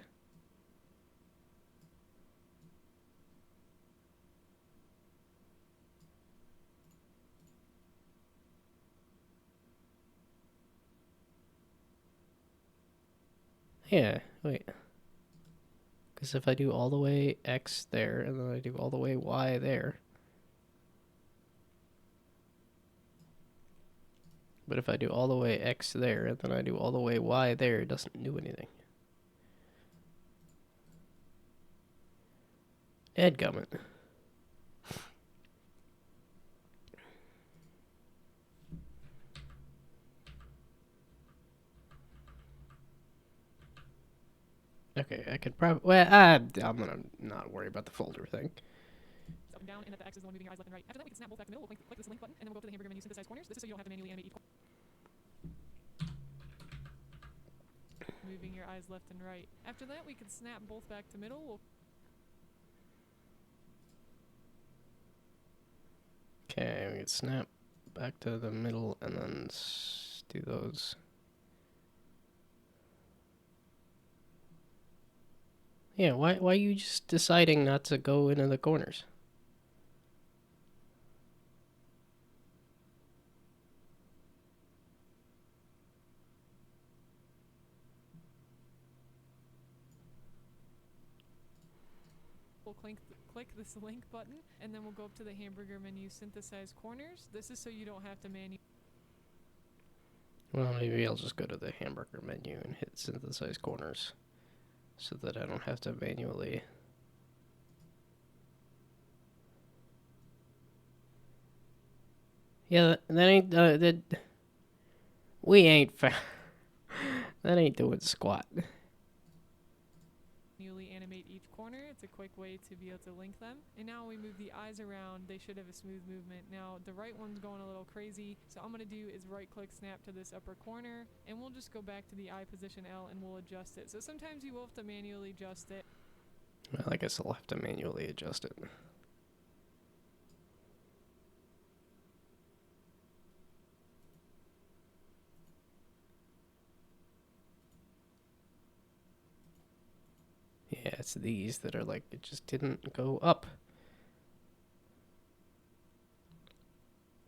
Yeah, wait. Because if I do all the way X there, and then I do all the way Y there. But if I do all the way X there, and then I do all the way Y there, it doesn't do anything. Dadgummit. Okay, I could probably... Well, I'm gonna not worry about the folder thing. Up and down, and that the X is the one moving your eyes left and right. After that, we can snap both back to the middle. We'll click this link button, and then we'll go to the hamburger menu, synthesize corners. This is so you don't have to manually animate each corner. Moving your eyes left and right. After that, we can snap both back to middle. We'll Okay, we can snap back to the middle and then do those. Yeah, why are you just deciding not to go into the corners? click this link button, and then we'll go up to the hamburger menu, synthesize corners. This is so you don't have to manually... Well, maybe I'll just go to the hamburger menu and hit synthesize corners so that I don't have to manually... Yeah, that ain't, we ain't, that ain't doing squat. manually animate each corner. It's a quick way to be able to link them. And now when we move the eyes around, they should have a smooth movement. Now the right one's going a little crazy, so I'm going to do is right click snap to this upper corner, and we'll just go back to the eye position L and we'll adjust it. So sometimes you will have to manually adjust it. Well, I guess I'll have to manually adjust it. Yeah, it's these that are like, it just didn't go up.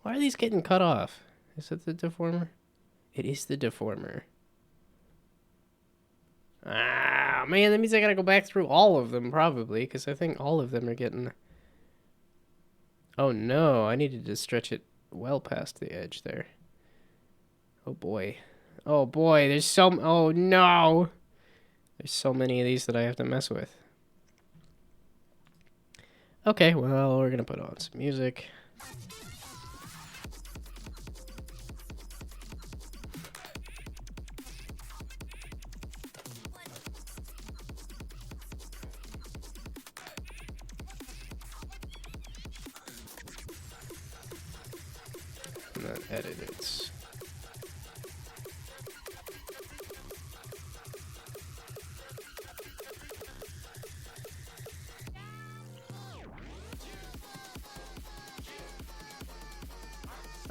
Why are these getting cut off? Is it the deformer? It is the deformer. Ah, man, that means I gotta go back through all of them, probably, because I think all of them are getting... Oh, no, I needed to stretch it well past the edge there. Oh, boy. Oh, boy, there's so... Oh, no! There's so many of these that I have to mess with. Okay, well, we're gonna put on some music. And then edit it.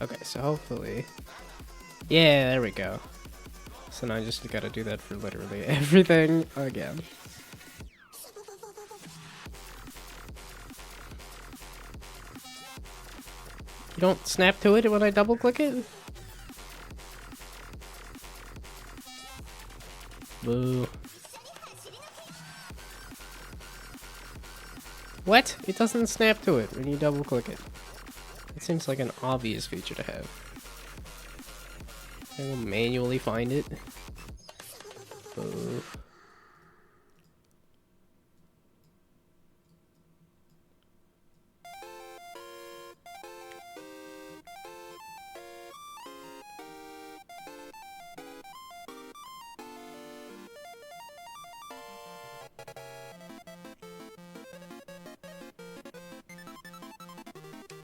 Okay, so hopefully... Yeah, there we go. So now I just gotta do that for literally everything again. You don't snap to it when I double click it? Boo. What? It doesn't snap to it when you double click it. It seems like an obvious feature to have. I will manually find it. Boo.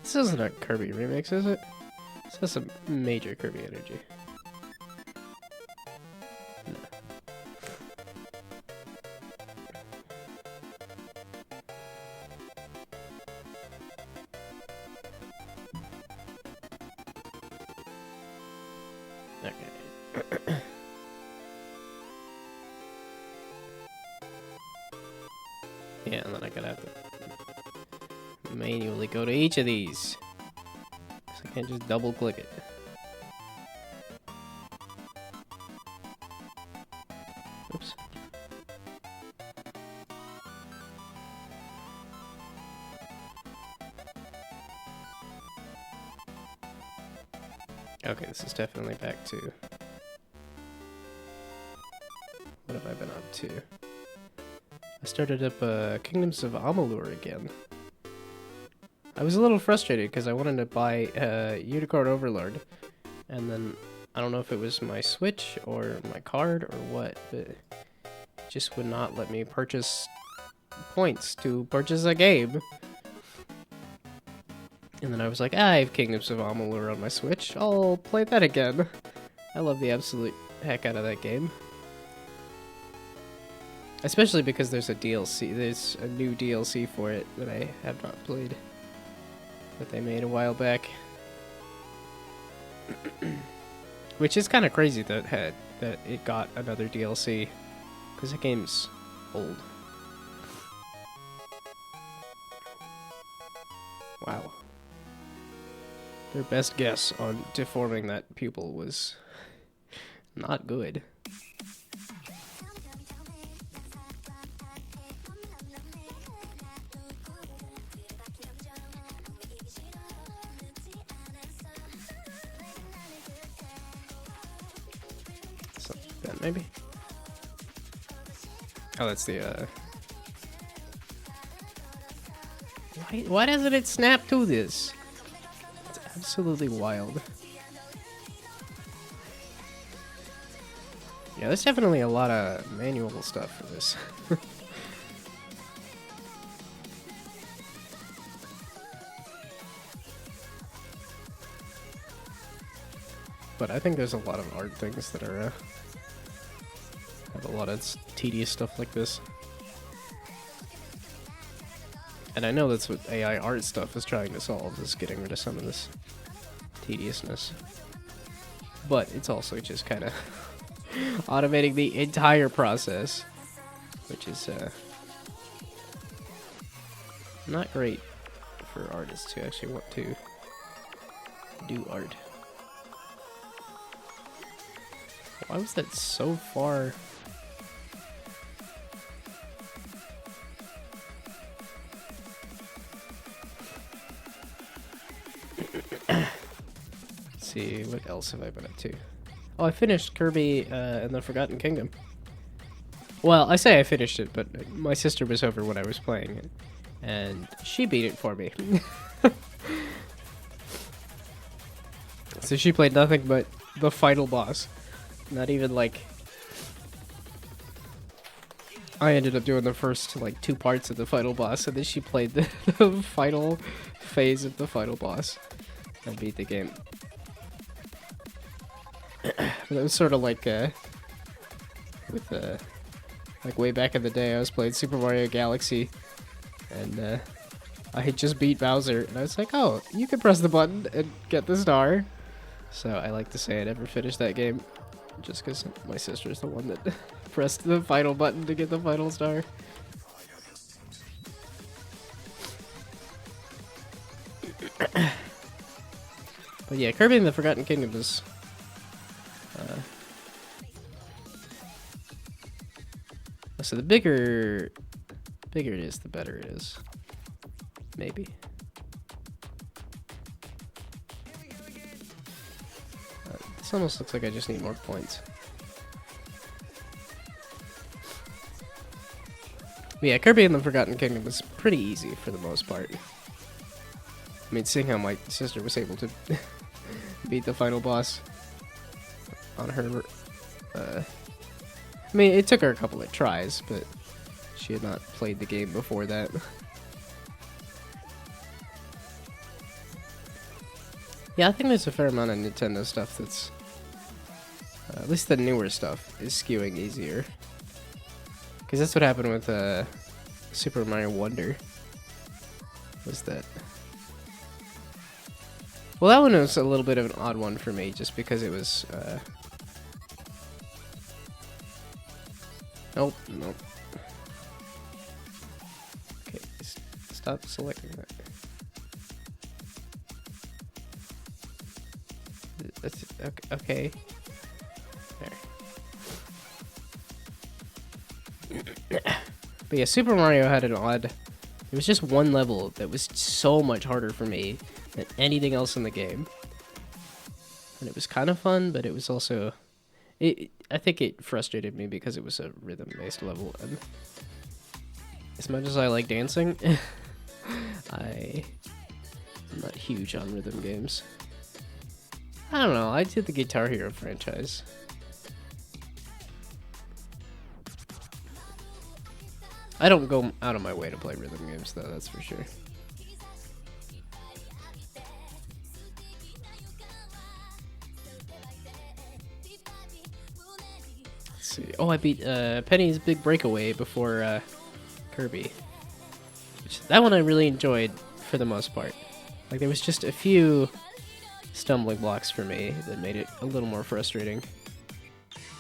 This isn't a Kirby remix, is it? This has some major Kirby energy. No. Okay. Yeah, and then I gotta have to manually go to each of these. So I can't just double click it. Oops. Okay, this is definitely back to... What have I been up to? I started up Kingdoms of Amalur again. I was a little frustrated because I wanted to buy Unicorn Overlord, and then I don't know if it was my Switch or my card or what, but it just would not let me purchase points to purchase a game. And then I was like, I have Kingdoms of Amalur on my Switch, I'll play that again. I love the absolute heck out of that game. Especially because there's a DLC, there's a new DLC for it that I have not played. That they made a while back. Which is kind of crazy that it got another DLC. Because the game's old. Wow. Their best guess on deforming that pupil was not good. Then maybe. Oh, that's the Why doesn't it snap to this? It's absolutely wild. Yeah, there's definitely a lot of manual stuff for this. But I think there's a lot of art things that are have a lot of tedious stuff like this. And I know that's what AI art stuff is trying to solve, is getting rid of some of this tediousness. But it's also just kind of automating the entire process, which is not great for artists who actually want to do art. Why was that so far? Let's see, what else have I been up to? Oh, I finished Kirby and the Forgotten Kingdom. Well, I say I finished it, but my sister was over when I was playing it, and she beat it for me. So she played nothing but the final boss. Not even like... I ended up doing the first like 2 parts of the final boss, and then she played the final phase of the final boss and beat the game. It was sort of like with like way back in the day, I was playing Super Mario Galaxy, and I had just beat Bowser, and I was like, oh, you can press the button and get the star. So I like to say I never finished that game, just because my sister's the one that pressed the final button to get the final star. But yeah, Kirby and the Forgotten Kingdom is... so the bigger it is, the better it is. Maybe. This almost looks like I just need more points. But yeah, Kirby and the Forgotten Kingdom was pretty easy for the most part. I mean, seeing how my sister was able to beat the final boss on her... I mean, it took her a couple of tries, but she had not played the game before that. Yeah, I think there's a fair amount of Nintendo stuff that's, at least the newer stuff, is skewing easier. Because that's what happened with Super Mario Wonder. Was that... Well, that one was a little bit of an odd one for me, just because it was... Nope, nope. Okay, stop selecting that. That's okay. There. But yeah, Super Mario had an odd... It was just one level that was so much harder for me than anything else in the game. And it was kind of fun, but it was also... I think it frustrated me because it was a rhythm-based level. And as much as I like dancing, I'm not huge on rhythm games. I don't know, I did the Guitar Hero franchise. I don't go out of my way to play rhythm games, though, that's for sure. Let's see. Oh, I beat Penny's Big Breakaway before Kirby. That one I really enjoyed for the most part. Like, there was just a few stumbling blocks for me that made it a little more frustrating.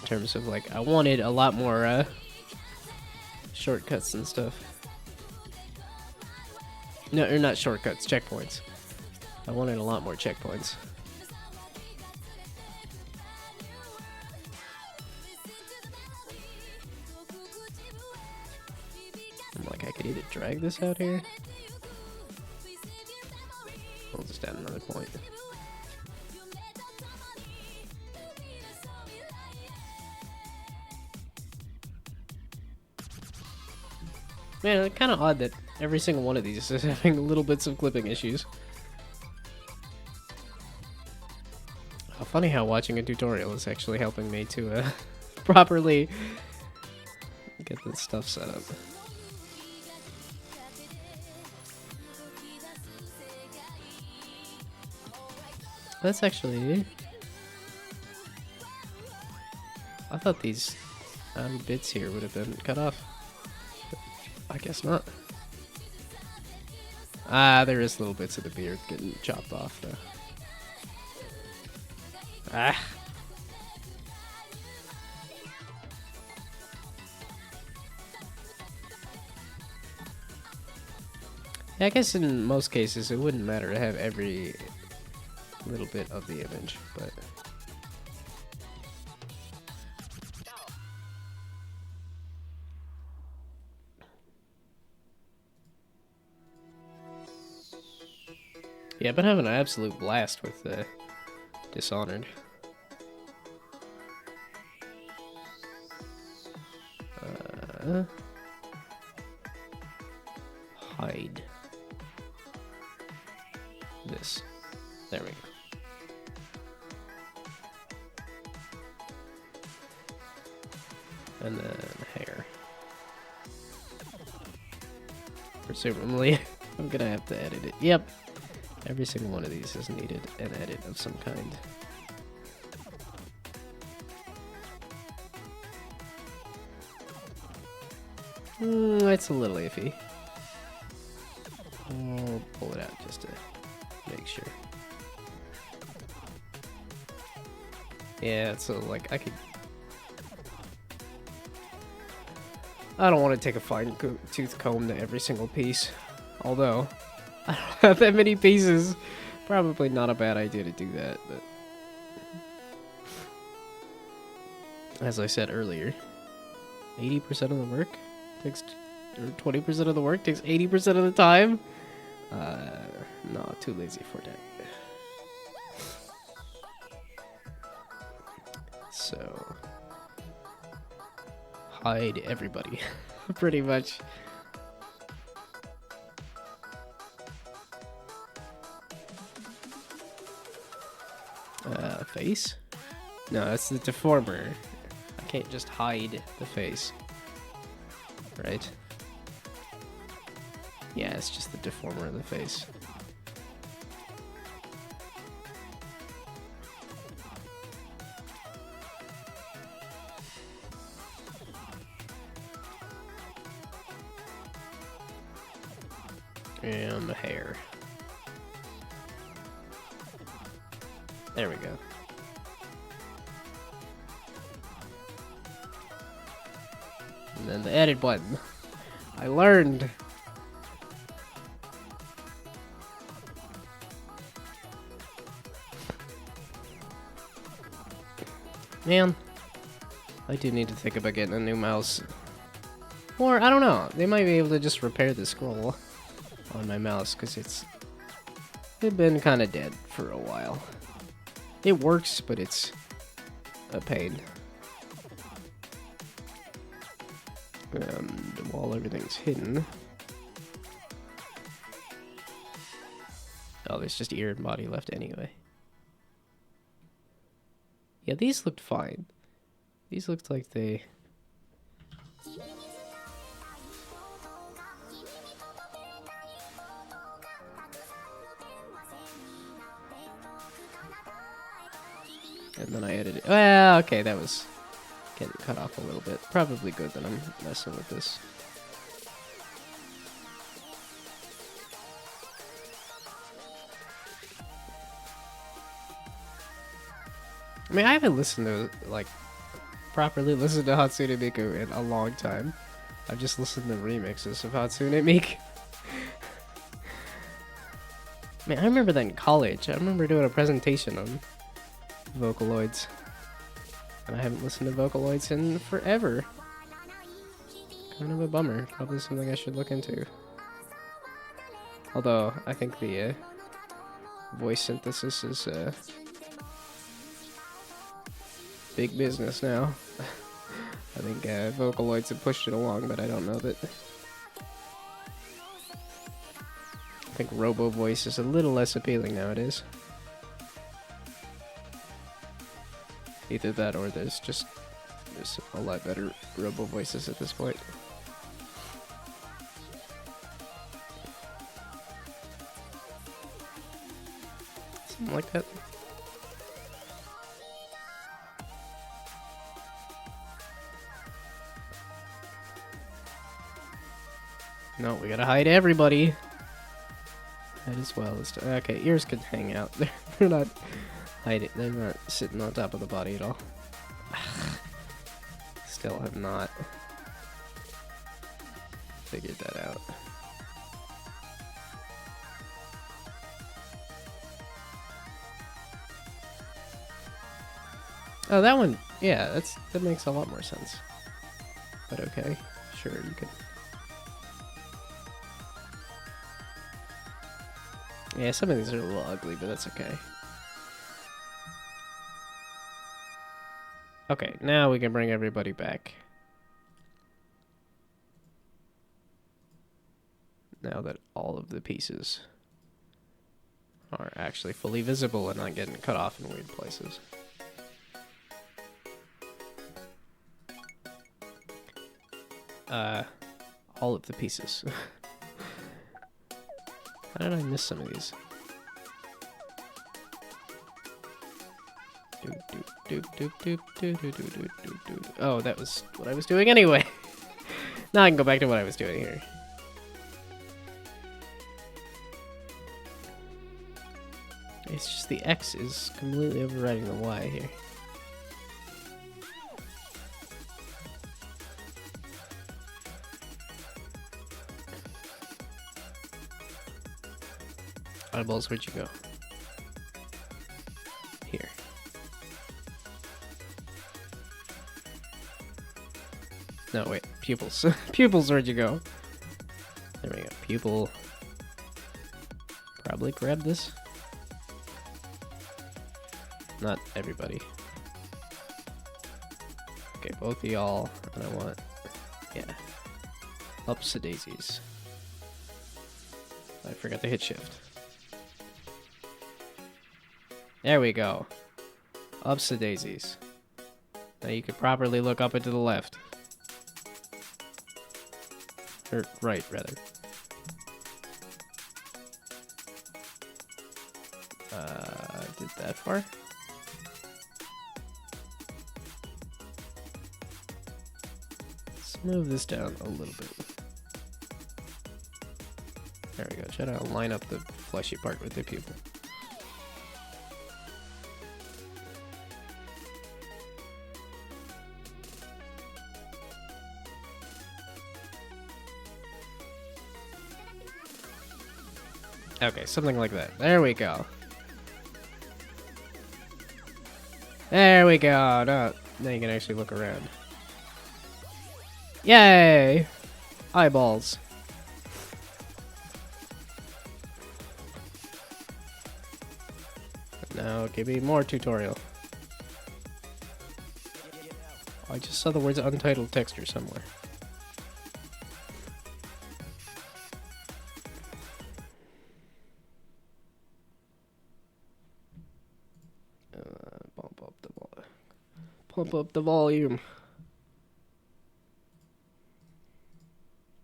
In terms of, like, I wanted a lot more shortcuts and stuff. No, or not shortcuts, checkpoints. I wanted a lot more checkpoints. I'm like, I could either drag this out here. I'll just add another point. Man, it's kind of odd that every single one of these is having little bits of clipping issues. Funny how watching a tutorial is actually helping me to properly get this stuff set up. That's actually... I thought these bits here would have been cut off. I guess not. Ah, there is little bits of the beard getting chopped off, though. Ah. Yeah, I guess in most cases it wouldn't matter to have every little bit of the image, but... Yeah, I've been having an absolute blast with Dishonored. Hide this. There we go. And then hair. Presumably, I'm gonna have to edit it. Yep. Every single one of these has needed an edit of some kind. It's a little iffy. I'll pull it out just to make sure. Yeah, so like I don't want to take a fine-tooth comb to every single piece. Although, I don't have that many pieces. Probably not a bad idea to do that, but... As I said earlier, 80% of the work takes... Or 20% of the work takes 80% of the time? No, too lazy for that. So... Hide everybody, pretty much. Face? No, that's the deformer. I can't just hide the face. Right? Yeah, it's just the deformer of the face. And hair. There we go. And then the edit button. I learned. Man, I do need to think about getting a new mouse. Or, I don't know, they might be able to just repair the scroll on my mouse, because it's been kind of dead for a while. It works, but it's a pain. While everything's hidden. Oh, there's just ear and body left anyway. Yeah, these looked fine. These looked like they... And then I edited it. Well, okay, that was getting cut off a little bit. Probably good that I'm messing with this. I mean, I haven't listened to, like, properly listened to Hatsune Miku in a long time. I've just listened to remixes of Hatsune Miku. Man, I remember that in college. I remember doing a presentation on Vocaloids. And I haven't listened to Vocaloids in forever. Kind of a bummer. Probably something I should look into. Although, I think the voice synthesis is big business now. I think Vocaloids have pushed it along, but I don't know that... I think Robo Voice is a little less appealing nowadays. Either that or there's a lot better Robo Voices at this point. Something like that. No, we gotta hide everybody. Might as well. Okay, ears can hang out. They're not hiding. They're not sitting on top of the body at all. Still have not figured that out. Oh, that one. Yeah, that makes a lot more sense. But okay, sure, you could. Yeah, some of these are a little ugly, but that's okay. Okay, now we can bring everybody back. Now that all of the pieces are actually fully visible and not getting cut off in weird places. All of the pieces. How did I miss some of these? Oh, that was what I was doing anyway. Now I can go back to what I was doing here. It's just the X is completely overriding the Y here. Eyeballs, where'd you go? Here. No, wait. Pupils. Pupils, where'd you go? There we go. Pupil. Probably grab this. Not everybody. Okay, both of y'all. And I want... Yeah. Ups to daisies. I forgot to hit shift. There we go. Ups to daisies. Now you could properly look up and to the left. Or right, rather. I did that far. Let's move this down a little bit. There we go. Try to line up the fleshy part with the pupil. Okay, something like that. There we go. There we go. Now you can actually look around. Yay! Eyeballs. Now give me more tutorial. I just saw the words untitled texture somewhere. Pump up the volume.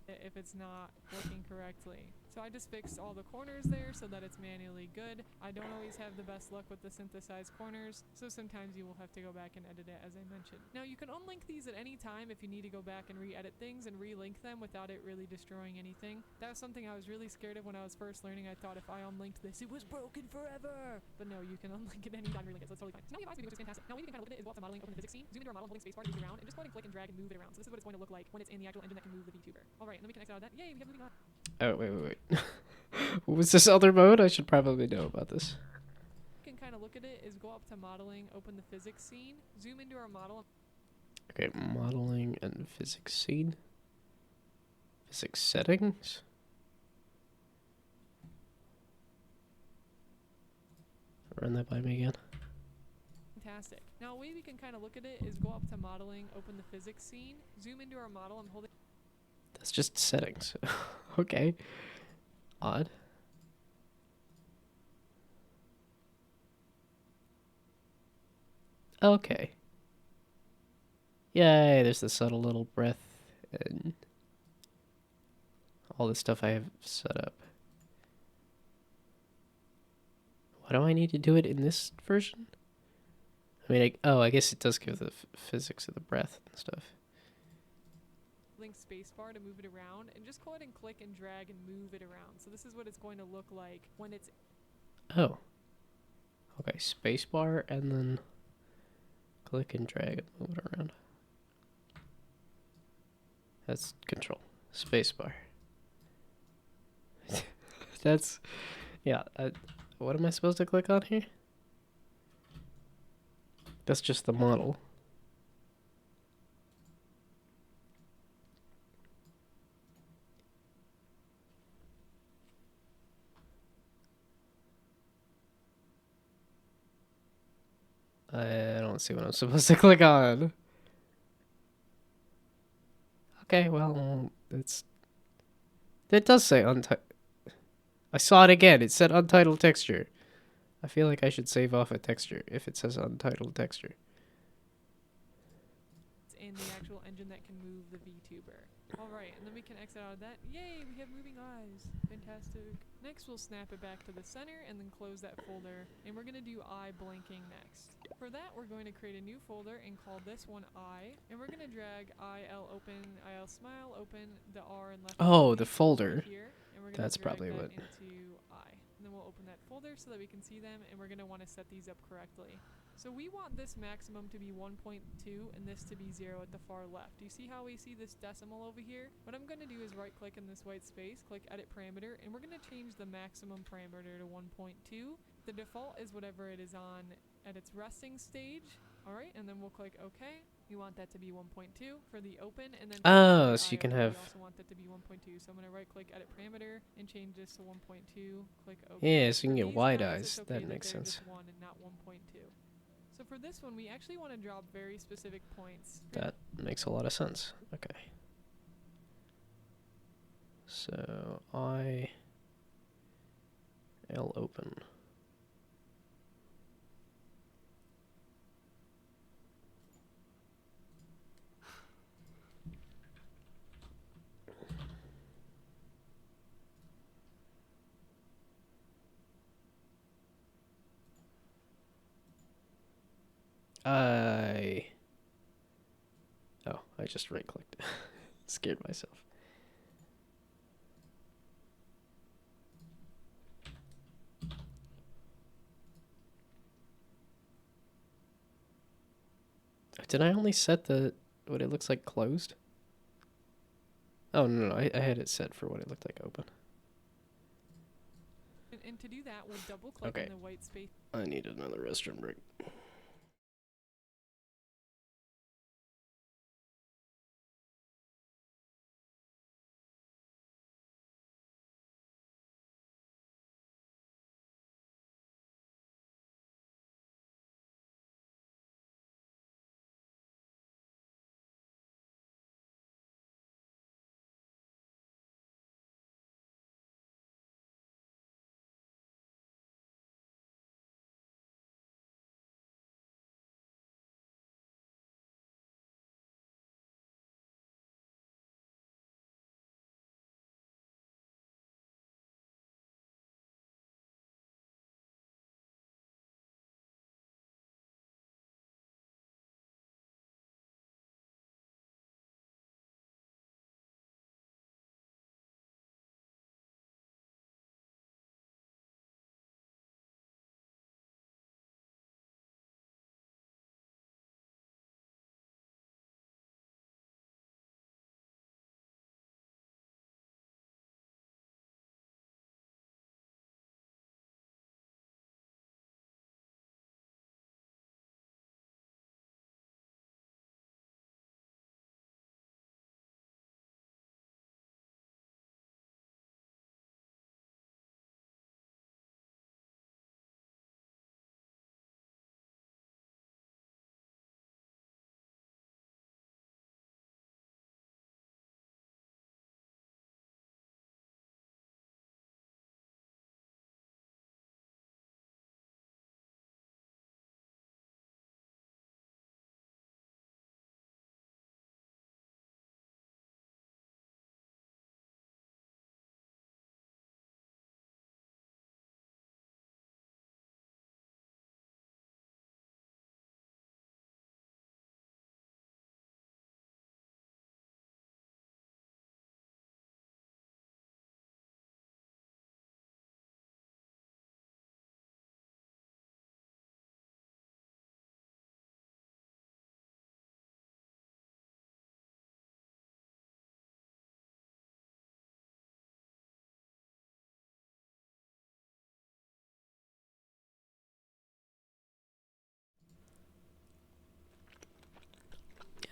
If it's not working correctly. So I just fixed all the corners there so that it's manually good. I don't always have the best luck with the synthesized corners, so sometimes you will have to go back and edit it as I mentioned. Now you can unlink these at any time if you need to go back and re-edit things and relink them without it really destroying anything. That was something I was really scared of when I was first learning. I thought if I unlinked this, it was broken forever. But no, you can unlink it anytime, relink it, so it's totally fine. So now we have eyes, which is fantastic. Now we can kind of look at it is go up to modeling, open the physics scene, zoom into our model, holding spacebar to move it around, and just go ahead and click and drag and move it around. So this is what it's going to look like when it's in the actual engine that can move the VTuber. Alright, and then we can exit out of that. Yay, we have moving on. Oh, wait. What was this other mode? I should probably know about this. You can kind of look at it is go up to modeling, open the physics scene, zoom into our model. Okay, modeling and physics scene. Physics settings. Run that by me again. Fantastic. Now a way we can kind of look at it is go up to modeling, open the physics scene, zoom into our model. I'm holding. That's just settings. Okay. Odd. Okay. Yay, there's the subtle little breath and all the stuff I have set up. Why do I need to do it in this version? I mean, I guess it does give the physics of the breath and stuff. Spacebar to move it around, and just go ahead and click and drag and move it around. So this is what it's going to look like when it's. Oh. Okay, spacebar and then click and drag and move it around. That's control. Spacebar. That's, yeah. What am I supposed to click on here? That's just the model. I don't see what I'm supposed to click on. Okay, well, it does say untitled. I saw it again. It said untitled texture. I feel like I should save off a texture if it says untitled texture. It's in the actual engine that can move the VTuber. Alright, and then we can exit out of that. Yay, we have moving eyes. Fantastic. Next, we'll snap it back to the center and then close that folder. And we're going to do eye blinking next. For that, we're going to create a new folder and call this one eye. And we're going to drag IL open, IL smile open, the R and left. Oh, the folder. Here, and we're That's drag probably that what. into eye. And then we'll open that folder so that we can see them. And we're going to want to set these up correctly. So we want this maximum to be 1.2 and this to be 0 at the far left. Do you see how we see this decimal over here? What I'm going to do is right click in this white space, click edit parameter, and we're going to change the maximum parameter to 1.2. The default is whatever it is on at its resting stage. Alright, and then we'll click OK. We want that to be 1.2 for the open, and then Oh, so you can we have. also want that to be 1.2. So I'm going to right click edit parameter and change this to 1.2. Click OK. Yeah, so you can For get these wide guys, eyes. it's okay That makes they're sense. just 1 and not 1.2. So for this one, we actually want to drop very specific points. That makes a lot of sense. Okay. So L open. I just right clicked. Scared myself. Did I only set the what it looks like closed? Oh no, I had it set for what it looked like open. And to do that, we'll double click Okay. in the white space. I need another restroom break.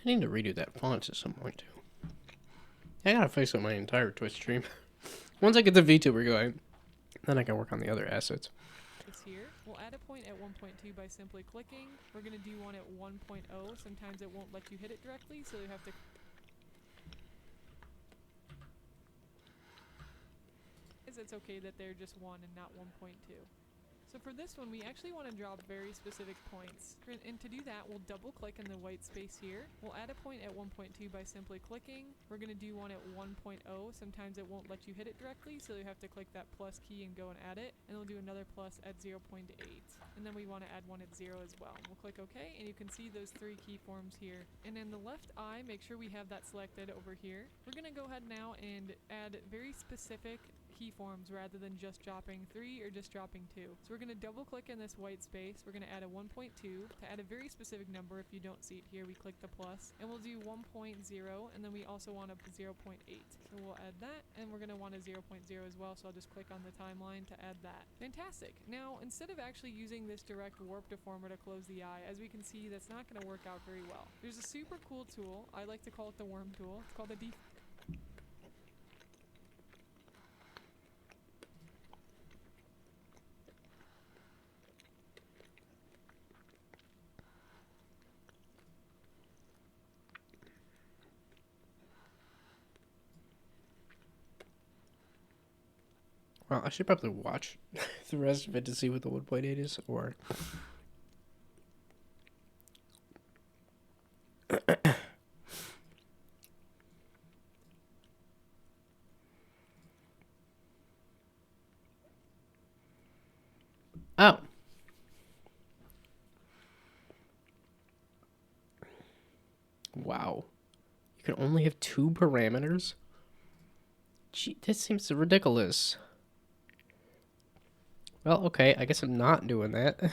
I need to redo that font at some point too. I gotta fix up my entire Twitch stream. Once I get the VTuber going, then I can work on the other assets. Here, we'll add a point at 1.2 by simply clicking. We're going to do one at 1.0. Sometimes it won't let you hit it directly, so you have to... It's okay that they're just 1 and not 1.2. So for this one, we actually want to draw very specific points. And to do that, we'll double click in the white space here. We'll add a point at 1.2 by simply clicking. We're going to do one at 1.0. Sometimes it won't let you hit it directly, so you have to click that plus key and go and add it. And we'll do another plus at 0.8. And then we want to add one at 0 as well. We'll click OK, and you can see those 3 keyforms here. And in the left eye, make sure we have that selected over here. We're going to go ahead now and add very specific keyforms rather than just dropping 3 or just dropping 2. So we're going to double click in this white space. We're going to add a 1.2. To add a very specific number, if you don't see it here, we click the plus. And we'll do 1.0, and then we also want a 0.8. So we'll add that, and we're going to want a 0.0 as well, so I'll just click on the timeline to add that. Fantastic. Now, instead of actually using this direct warp deformer to close the eye, as we can see, that's not going to work out very well. There's a super cool tool. I like to call it the worm tool. It's called the Well, I should probably watch the rest of it to see what the 1.8 is, or... Oh. Wow. You can only have 2 parameters? Gee, this seems ridiculous. Well, okay, I guess I'm not doing that.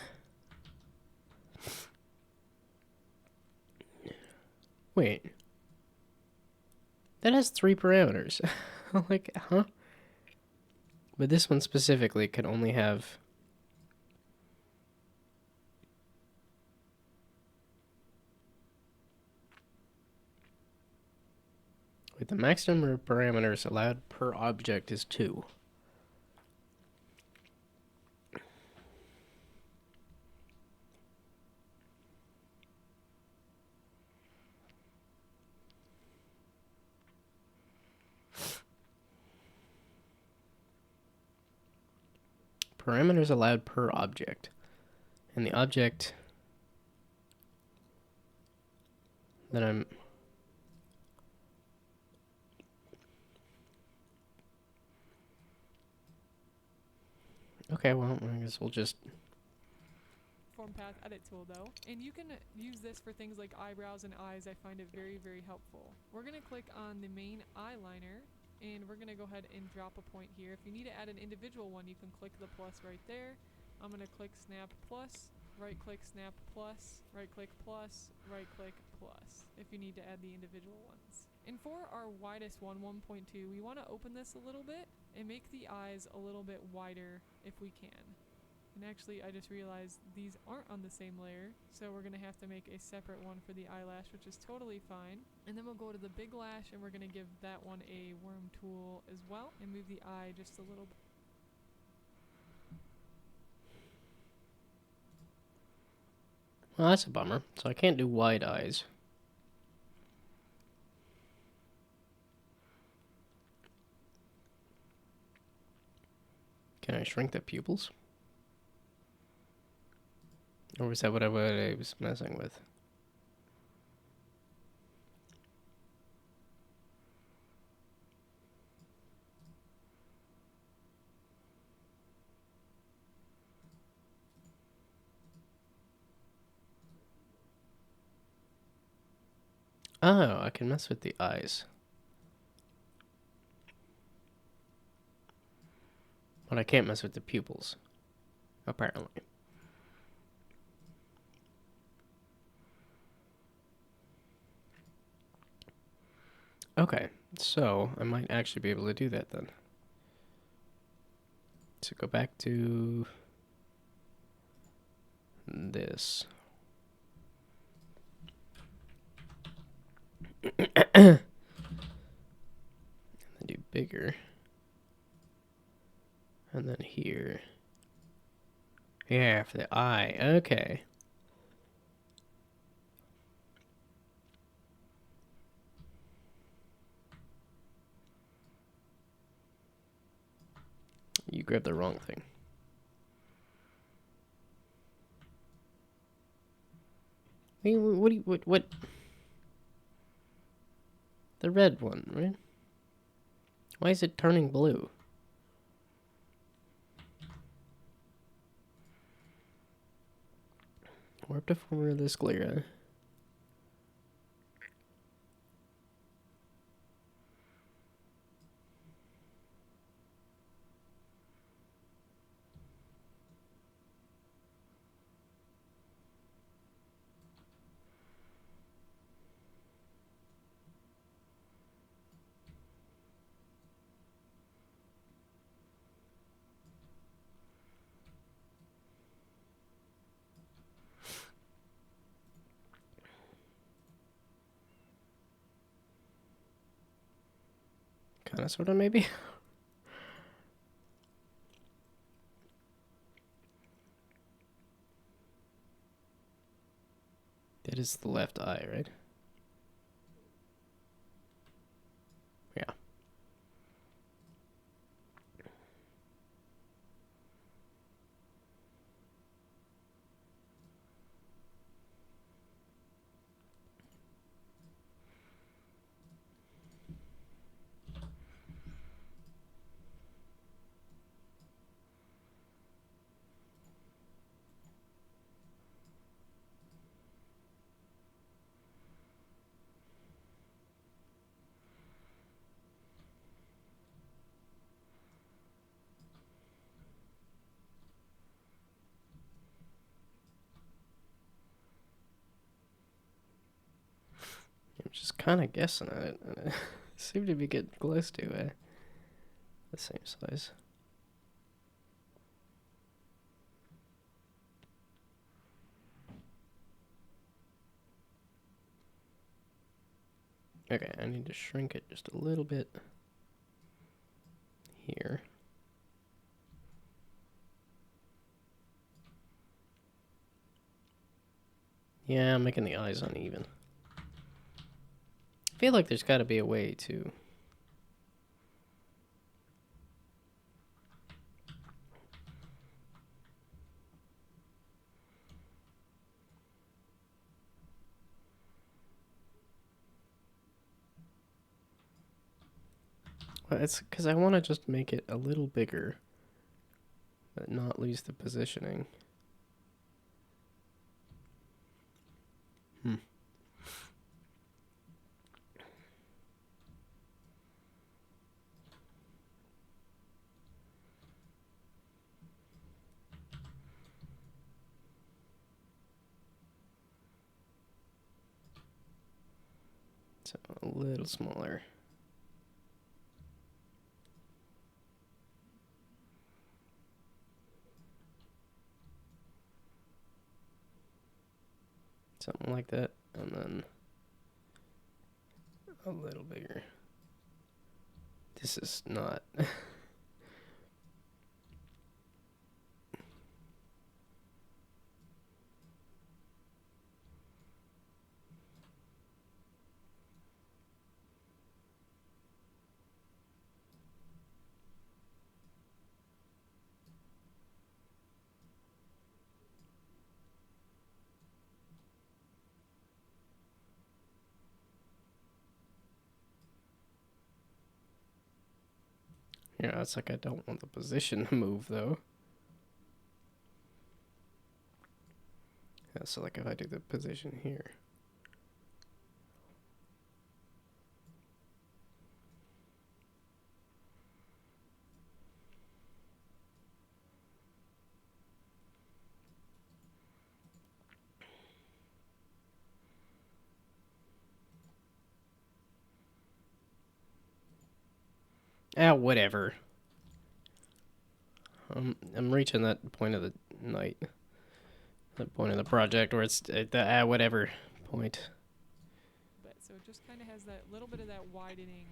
Wait. That has 3 parameters. Like, huh? But this one specifically can only have... Wait, the max number of parameters allowed per object is 2. Parameters allowed per object. And the object that I'm... Okay, well, I guess we'll just... Form path edit tool though, and you can use this for things like eyebrows and eyes. I find it very, very helpful. We're going to click on the main eyeliner, and we're going to go ahead and drop a point here. If you need to add an individual one, you can click the plus right there. I'm going to click snap plus, right click snap plus, right click plus, right click plus, if you need to add the individual ones. And for our widest one, 1.2, we want to open this a little bit and make the eyes a little bit wider if we can. And actually, I just realized these aren't on the same layer, so we're going to have to make a separate one for the eyelash, which is totally fine. And then we'll go to the big lash, and we're going to give that one a worm tool as well, and move the eye just a little bit. Well, that's a bummer. So I can't do wide eyes. Can I shrink the pupils? Or was that what I was messing with? Oh, I can mess with the eyes. But I can't mess with the pupils. Apparently. Okay, so I might actually be able to do that then. So go back to this. And then do bigger. And then here. Yeah, for the eye. Okay. You grabbed the wrong thing. Hey, what? The red one, right? Why is it turning blue? Warp deformer of the sclera. Kinda, sorta, maybe? That is the left eye, right? Yeah. Just kind of guessing at it. And it seemed to be getting close to the same size. Okay, I need to shrink it just a little bit here. Yeah, I'm making the eyes uneven. I feel like there's got to be a way to... Well, it's because I want to just make it a little bigger, but not lose the positioning. So a little smaller. Something like that, and then a little bigger. This is not... Yeah, it's like I don't want the position to move, though. Yeah, so like if I do the position here. Ah, whatever. I'm reaching that point of the night. That point of the project where it's the whatever point. But so it just kind of has that little bit of that widening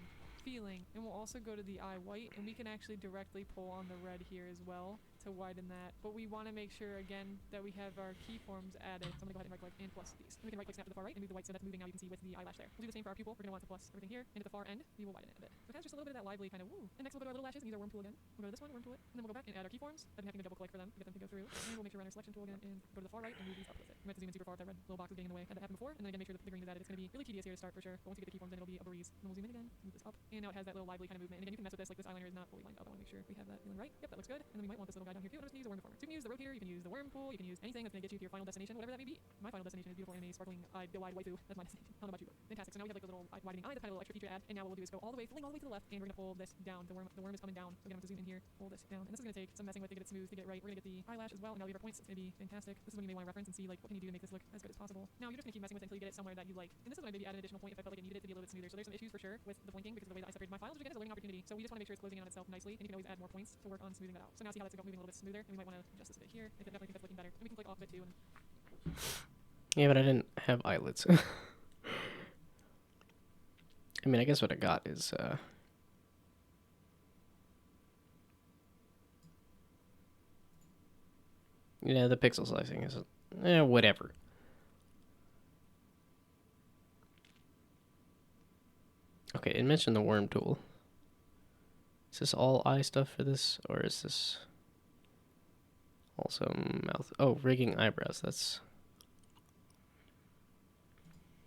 feeling, and we'll also go to the eye white, and we can actually directly pull on the red here as well to widen that. But we want to make sure again that we have our keyforms added. So I'm gonna go ahead and right click and plus these. And we can right click snap to the far right and move the white so that's moving now. You can see with the eyelash there. We'll do the same for our pupil. We're gonna want to plus everything here, and at the far end we will widen it a bit. So kind of just a little bit of that lively kind of woo. And next we'll go to our little lashes and use our worm tool again. We'll go to this one, worm tool it, and then we'll go back and add our keyforms. I've been having to double click for them to get them to go through. And we'll make sure we're on our selection tool again and go to the far right and move these up with it. We have to zoom in super far if that red little box was getting in the way. Had that happen before, and then again make sure that the green is added. It's gonna be really tedious here to start for sure. But once you get the keyforms in, it'll be a breeze. And we'll zoom in again, move this up, and now it has that little lively kind of movement. And again, you can mess with this. Like this eyeliner is not fully lined up. I want to make sure we have that feeling right. Yep, that looks good. And then we might want this little guy down here too. I'm just gonna use the worm deformer. So you can use the rotator, you can use the worm tool, you can use anything that's gonna get you to your final destination, whatever that may be. My final destination is beautiful anime, sparkling eye, wide waifu. That's my destination. I don't know about you, but fantastic. So now we have like a little widening eye. That's kind of a little extra feature to add. And now what we'll do is go all the way, filling all the way to the left, and we're gonna pull this down. The worm is coming down. So again, I'm gonna zoom in here, pull this down, and this is gonna take some messing with to get it smooth, to get it right. We're gonna get the eyelash as well, and now we have our points. It's gonna be fantastic. This is when you may want to reference and see like what can you do to make this look as good as possible. Now you're just gonna keep messing with it until you get it somewhere that you like. And this is when I maybe add an additional point if I felt like I needed it to be a little bit smoother. So there's some issues for sure with the blinking because of the way that I separated my files, which again is a learning opportunity. So we just want to make sure it's closing in on itself nicely, and you can always add more points to work on smoothing that out. So now see how that's moving a little bit smoother, and we might want to adjust this a bit here. I definitely think that's looking better. And we can click off a bit too. And Yeah, but I didn't have eyelids. I mean, I guess what I got is yeah, the pixel slicing is whatever. Okay, it mentioned the worm tool. Is this all eye stuff for this, or is this also mouth? Oh, rigging eyebrows. That's...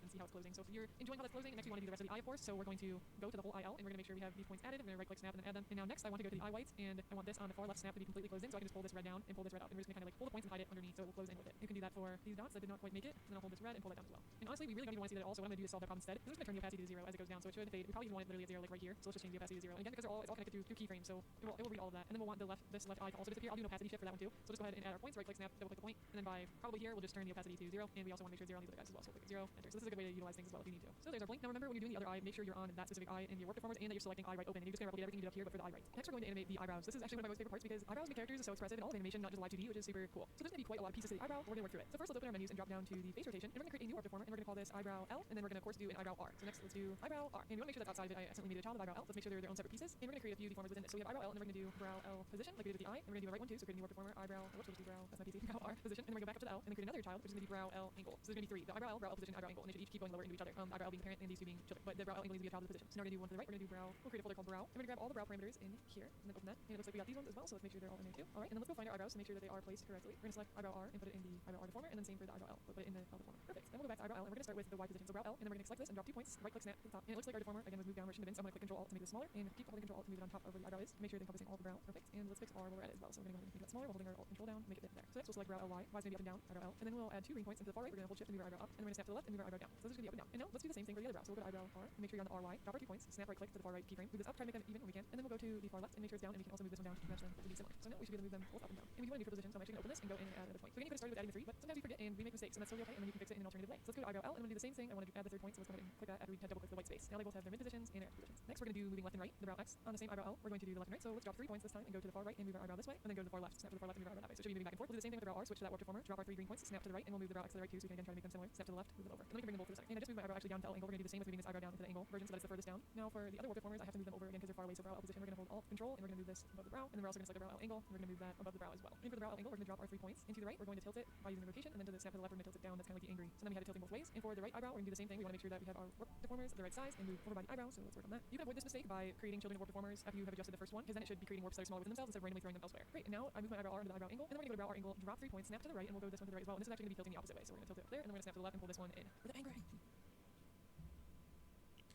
see how it's closing. So if you're enjoying how that's closing, next we want to do the rest of the eye, of course. So we're going to go to the whole IL, and we're going to make sure we have these points added. I'm going to right click snap and then add them. And now next I want to go to the eye whites, and I want this on the far left snap to be completely closed in. So I can just pull this red down and pull this red up. And we're just going to kind of like pull the points and hide it underneath so it will close in with it. You can do that for these dots that did not quite make it. And then I'll hold this red and pull that down as well. And honestly, we really don't even want to see that at all. So what I'm going to do is solve that problem instead. I'm just going to turn the opacity to 0 as it goes down. So it should fade. We probably even want it literally at 0 like right here. So let's just change the opacity to 0. And again, because it's all connected to keyframes, so it will read all of that. And then we'll want this left eye to also disappear. I'll do an opacity shift for that one too. So just go ahead and add our points, right click snap, double click the point, and then by probably here we'll just turn the opacity to 0. And we also want to make sure 0 on these other guys as well. So we'll click 0, enter. So this is a good way to utilize normalize things as well if you need to. So there's our blink. Now remember, when you're doing the other eye, make sure you're on that specific eye in your warp deformers and that you're selecting eye right open. And you're just going to replicate everything you did up here, but for the eye right. Next, we're going to animate the eyebrows. This is actually one of my most favorite parts because eyebrows make characters so expressive in all of animation, not just live 2D, which is super cool. So there's going to be quite a lot of pieces to the eyebrow. We're going to work through it. So first, let's open our menus and drop down to the face rotation. And we're going to create a new warp deformer, and we're going to call this eyebrow L, and then we're going to of course do an eyebrow R. So next, let's do eyebrow R. And we want to make sure that outside of it, I accidentally made a child of eyebrow L. Let's make sure they're their own separate pieces. And we're going to create a few deformers within this. So we have eyebrow L, and then we're going to do brow L position, like we did with the eye. And we're going to do a right one too. So create a new warp deformer, eyebrow. Whoops, we'll just do brow. That's not easy. Brow R position. And then we're going to go back up to the L, and then create another child, which is going to be brow L angle. So there's going to be three: the eyebrow L, brow L position, eyebrow angle, and they should each keep going lower into each other. Eyebrow L being the parent, and these two being children. But the brow L angle needs to be a child of the position. So now we're going to do one to the right. We're going to do brow. We'll create a folder called brow. And we're going to grab all the brow parameters in here, and then open that. And it looks like we got these ones as well. So let's make sure they're all in there too. All right, and then let's go find our eyebrows to make sure that they are placed correctly. We're going to select eyebrow R and put it in the eyebrow R deformer, and then same for the eyebrow L. We'll put it in the L deformer. Perfect. Then we'll go back to eyebrow L, and we're going to start with the Y position. So brow L, and then we're going to select this and drop 2 points. Right click, snap to the top, and it looks like our deformer again was moved downward. Shouldn't have been. So I'm going to click Control Alt to make this smaller, and keep holding Control Alt to move it on top of where the eyebrow is. Make sure they're encompassing all the brow. Perfect. And let's fix R while we're at it as well. So we're going to go ahead and make that smaller while holding our Alt Control down to make it fit there. So next we'll select brow L Y. Y is going to be up and down. Eyebrow L, and then we'll add 2 green points into the far right. We're going to hold Shift and move our eyebrow up, and then we're going to snap to the left and move our eyebrow down. So this is going to be up and down. And now let's do the same thing for the other brow. So we'll go to eyebrow R, and make sure you're on the RY. Drop our 2 points. Snap right click to the far right keyframe. Move this up. Try to make them even when we can. And then we'll go to the far left and make sure it's down. And we can also move this one down to match them to be similar. So now we should be able to move them both up and down. And we do want to do for position. So I'm actually going to open this and go in and add another point. So again, you could have started with adding the 3, but sometimes we forget and we make mistakes, and that's totally okay. And then you can fix it in an alternative way. So let's go to eyebrow L, and I'm going to do the same thing. I want to add the 3rd point. So let's go ahead and click that after we had double click the white space. Now they both have their mid positions and their positions. Next, we're going to do moving left and right. The brow X on the same eyebrow L. We're going to do the left and right. So let's drop 3 points this time and go to the far right and move our eyebrow this way, and then go to the far left. Snap to the far left and move our eyebrow that way. So it should be moving back and forth. We'll do the same thing with the brow R. Switch to that warp deformer. Drop our 3 green points. Snap to the right, and we'll move the brow X to the right too. So we can again try to make them similar. Snap to the left, move them over. And then we can bring them both to the center. And I just moved my eyebrow actually down to L angle. We're going to do the same with moving this eyebrow down into the angle version, so that it's the furthest down. Now for the other warp deformers, I have to move them over again because they're far away. So brow L position, we're going to hold Alt Control, and we're going to move this above the brow, and then we're also going to select the brow L angle, and we're going to move that above the brow as well. And for the brow L angle, we're going to drop our 3 points into the right. We're going to tilt it by using the rotation, and then to the snap to the left, we're going to tilt it down. That's kind of like the angry. So then we have it tilting both ways. And for the right eyebrow, we're going to do the same thing. We want to make sure that we have our warp deformers the right size and move over by the eyebrow. So let's work on that. You can avoid this mistake by creating children of warp deformers after you have adjusted the first one, because then it should be creating warps that are smaller within themselves instead of randomly throwing them elsewhere. Great. And now I move my eyebrow R into the eyebrow angle, and then we're going to go to brow R angle, drop 3 points, snap to the right, and we'll go this one to the right as well. And this is actually going to be tilting the opposite way. So we're going to tilt it up there, and then we're going to snap to the left and pull this one in for the angry.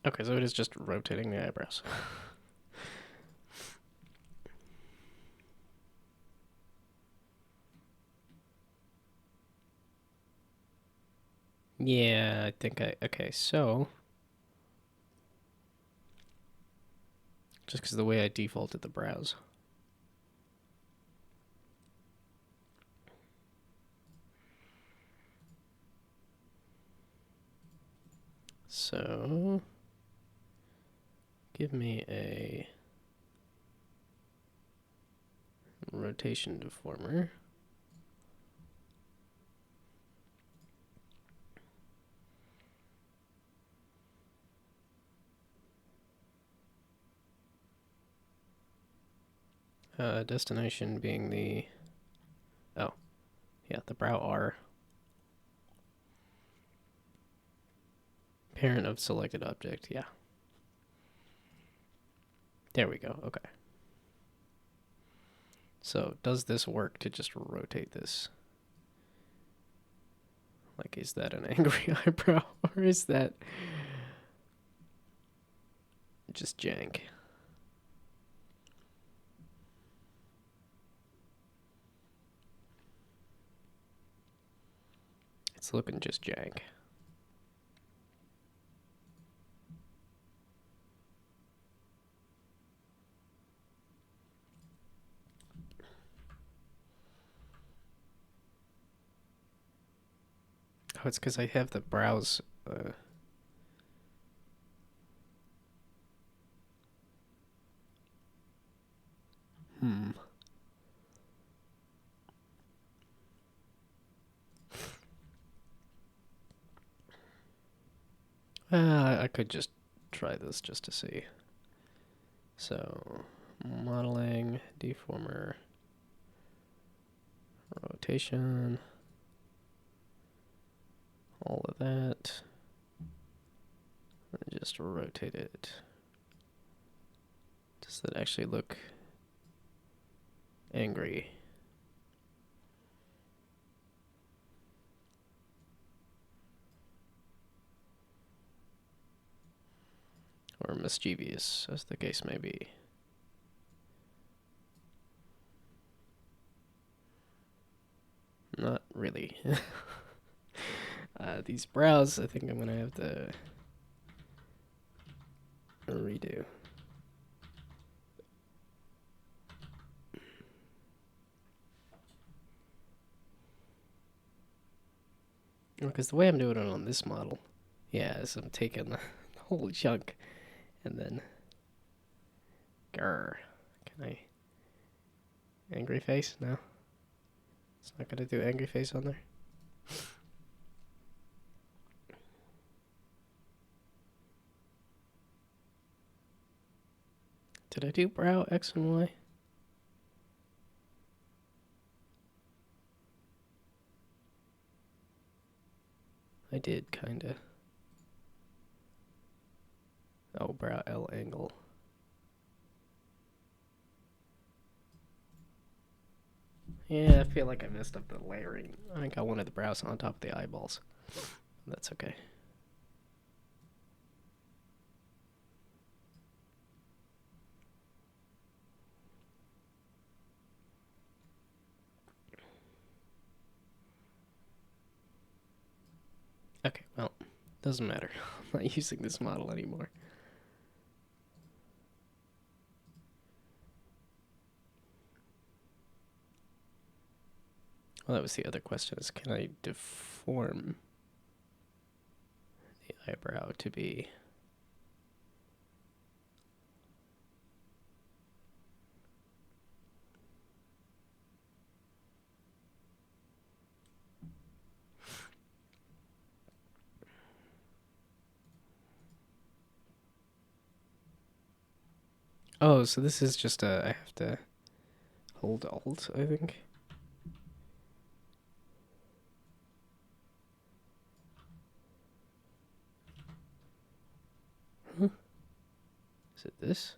Okay, so it is just rotating the eyebrows. Yeah, I think okay, so just because of the way I defaulted the brows. So give me a rotation deformer. Destination being the, oh, yeah, the brow R. Parent of selected object, yeah. There we go, okay. So does this work to just rotate this? Like, is that an angry eyebrow, or is that just jank? It's looking just jank. Oh, it's because I have the brows. I could just try this just to see. So, modeling, deformer, rotation, all of that. And just rotate it. Does that actually look angry? Or mischievous, as the case may be. Not really. These brows, I think I'm gonna have to redo. Because the way I'm doing it on this model Yeah, so I'm taking the whole chunk, and then... Grr. Can I... Angry face? No. It's not gonna do angry face on there. Did I do brow X and Y? I did, kinda. Oh, brow L angle. Yeah, I feel like I messed up the layering. I think I wanted the brows on top of the eyeballs. That's okay. Okay, well, doesn't matter. I'm not using this model anymore. Well, that was the other question, is can I deform the eyebrow to be... Oh, so this is just I have to hold Alt, I think. Huh? Is it this?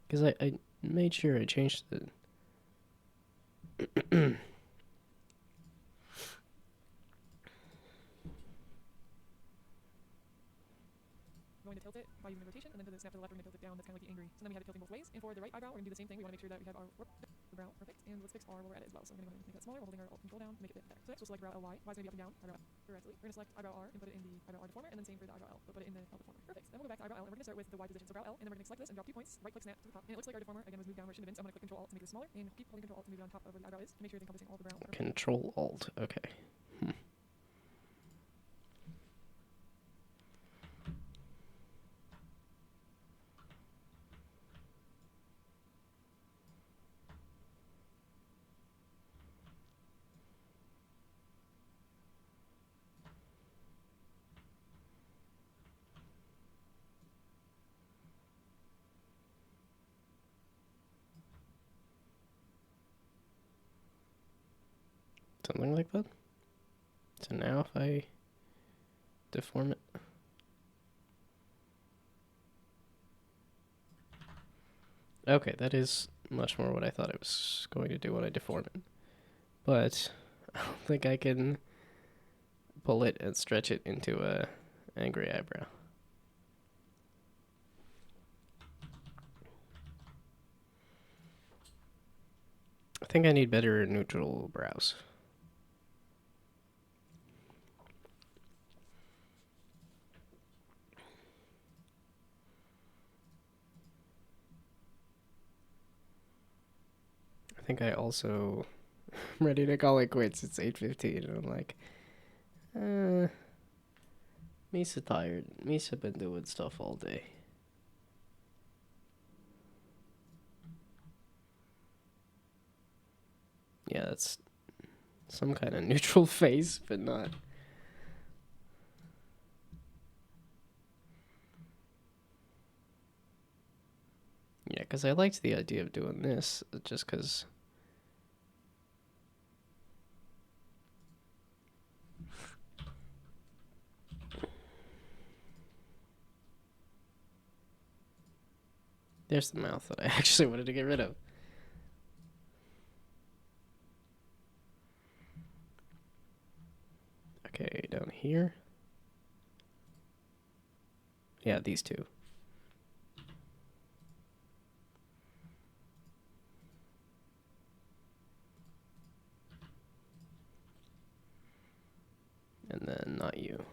Because I made sure I changed the... Going to tilt it by using the rotation, and then to the snap to the left, we're going to tilt it down. That's kind of like the angry. So then we have it tilting both ways. And for the right eyebrow, we're going to do the same thing. We want to make sure that we have our the brow perfect. And let's fix our lower edit as well. So I'm going to go ahead and make that smaller. We're holding our Alt Control down to make it better. So next we'll select brow LY. Y is going to be up and down. Eyebrow correctly. We're going to select eyebrow R and put it in the eyebrow R deformer, and then same for the eyebrow L, but put it in the L deformer. Perfect. Then we'll go back to eyebrow L, and we're going to start with the Y position. So brow L, and then we're going to select this and drop 2 points. Right click snap to the top, and it looks like our deformer again was moved down where it shouldn't have been. So I'm going to click Control Alt to make this smaller, and keep holding Control Alt to move it on top of where the eyebrow is to make sure it's encompassing all the brow. Control Alt, okay. Something like that. So now if I deform it... Okay, that is much more what I thought it was going to do when I deform it. But I don't think I can pull it and stretch it into a angry eyebrow. I think I need better neutral brows. I think I also... I'm ready to call it quits. It's 8:15 and I'm like... Misa tired. Misa been doing stuff all day. Yeah, that's some kind of neutral face, but not... Yeah, because I liked the idea of doing this, just because... There's the mouth that I actually wanted to get rid of. Okay, down here. Yeah, these two. And then not you.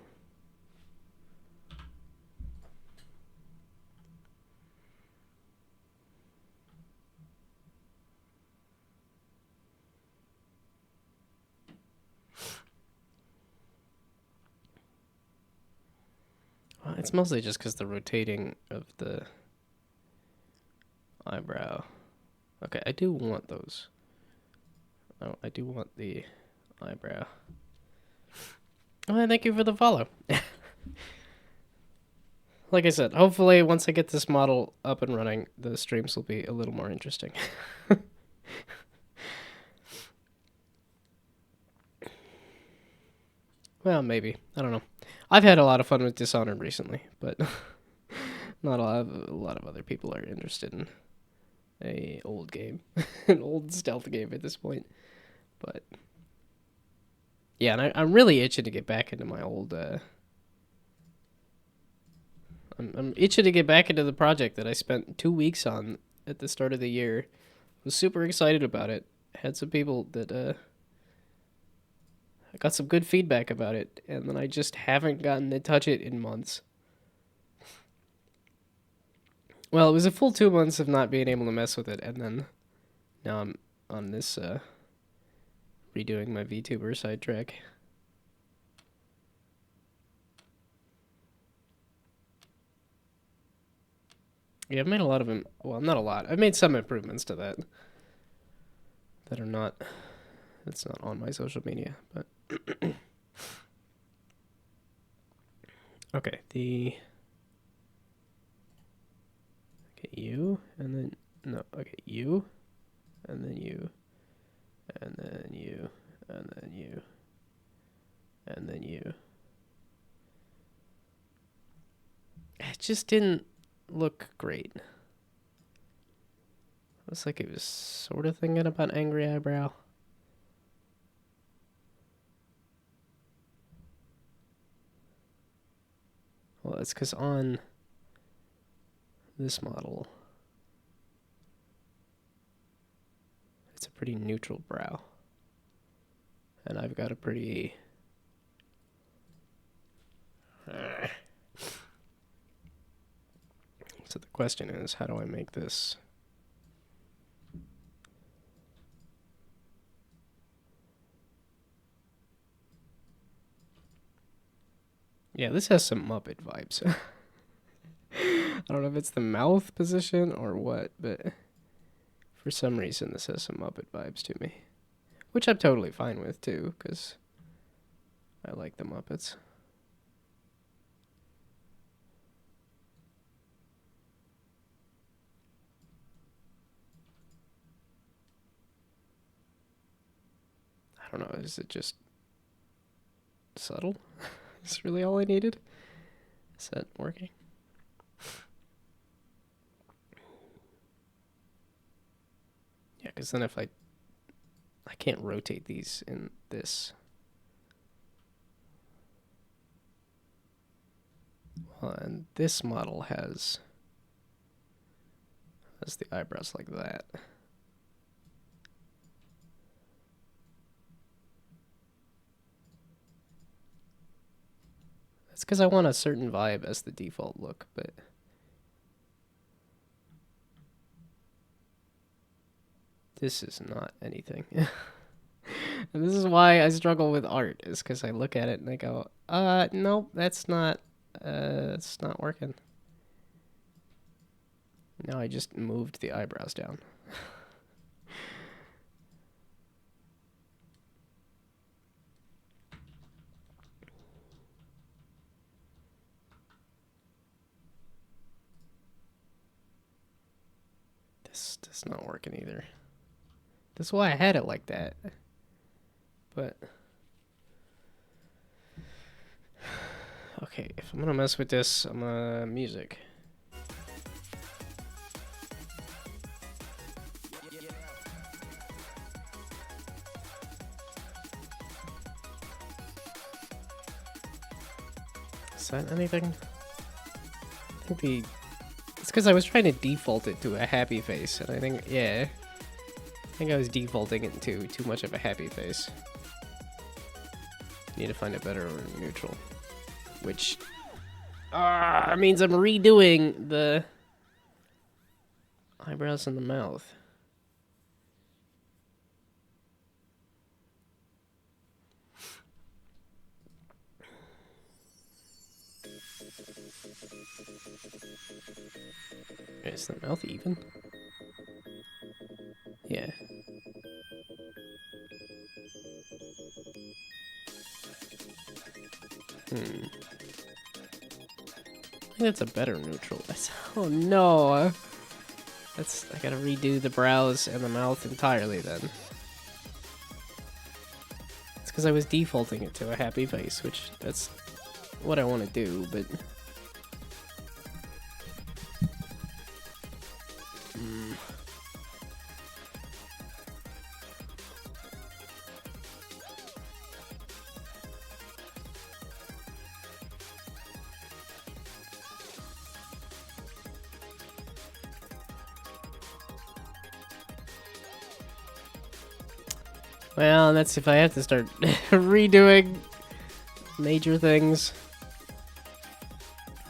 It's mostly just because the rotating of the eyebrow. Okay, I do want those. Oh, I do want the eyebrow. Oh, thank you for the follow. Like I said, hopefully once I get this model up and running, the streams will be a little more interesting. Well, maybe. I don't know. I've had a lot of fun with Dishonored recently, but not a lot of other people are interested in a old game, an old stealth game at this point. But yeah, and I'm really itching to get back into my old. I'm itching to get back into the project that I spent 2 weeks on at the start of the year. Was super excited about it. Had some people that I got some good feedback about it, and then I just haven't gotten to touch it in months. Well, it was a full 2 months of not being able to mess with it, and then now I'm on this redoing my VTuber sidetrack. Yeah, I've made a lot of them. Well, not a lot. I've made some improvements to that that are not. That's not on my social media, but okay. You and then no. Okay, you, and then you, and then you, and then you, and then you. It just didn't look great. It was like it was sort of thinking about angry eyebrow. Well, it's because on this model, it's a pretty neutral brow. And I've got a pretty... So the question is, how do I make this... Yeah, this has some Muppet vibes. I don't know if it's the mouth position or what, but for some reason this has some Muppet vibes to me. Which I'm totally fine with, too, because I like the Muppets. I don't know, is it just subtle? Is really all I needed? Is that working? Yeah, because then if I can't rotate these in this. Well, and this model has the eyebrows like that. That's because I want a certain vibe as the default look, but this is not anything. And this is why I struggle with art, is because I look at it and I go, nope, it's not working. Now I just moved the eyebrows down. This is not working either. That's why I had it like that. But okay, if I'm gonna mess with this, I'm gonna music. Is that anything? I think it's because I was trying to default it to a happy face, and I think, yeah, I think I was defaulting it to too much of a happy face. Need to find a better neutral, which means I'm redoing the eyebrows and the mouth. Is the mouth even? Yeah. I think that's a better neutral. Oh no! I gotta redo the brows and the mouth entirely then. It's because I was defaulting it to a happy face, which that's what I want to do, but... Well, that's if I have to start redoing major things.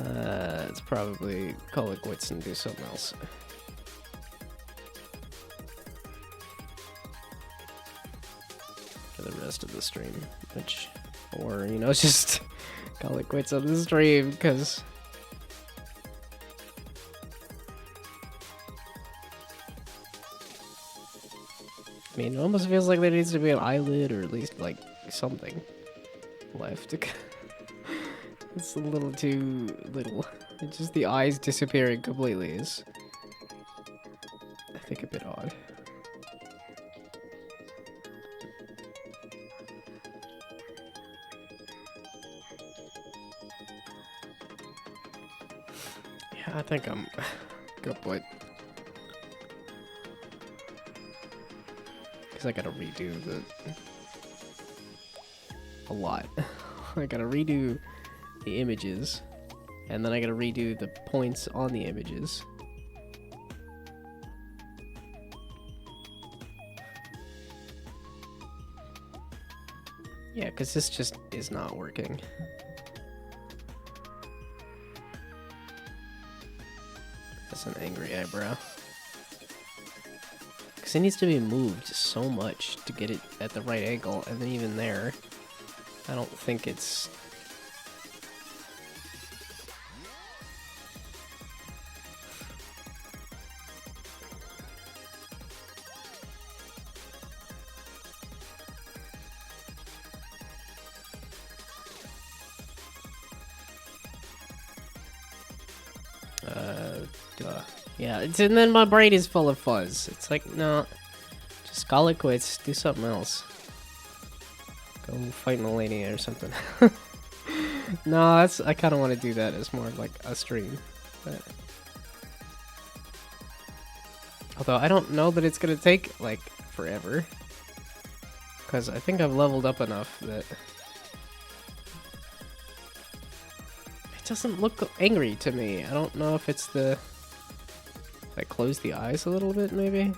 It's probably call it quits and do something else. For the rest of the stream, or, you know, just call it quits on the stream, because... I mean, it almost feels like there needs to be an eyelid, or at least, like, something left. It's a little too little. It's just the eyes disappearing completely is, I think, a bit odd. Yeah, I think I'm... Good point. Because I gotta redo a lot. I gotta redo the images, and then I gotta redo the points on the images. Yeah, because this just is not working. That's an angry eyebrow. Because it needs to be moved so much to get it at the right angle, and then even there, I don't think it's... Yeah, and then my brain is full of fuzz. It's like, no, just call it quits, do something else. Go fight a lady or something. No, I kind of want to do that as more of like a stream. But... Although I don't know that it's going to take like forever. Because I think I've leveled up enough that... It doesn't look angry to me. I don't know if it's the... I close the eyes a little bit, maybe?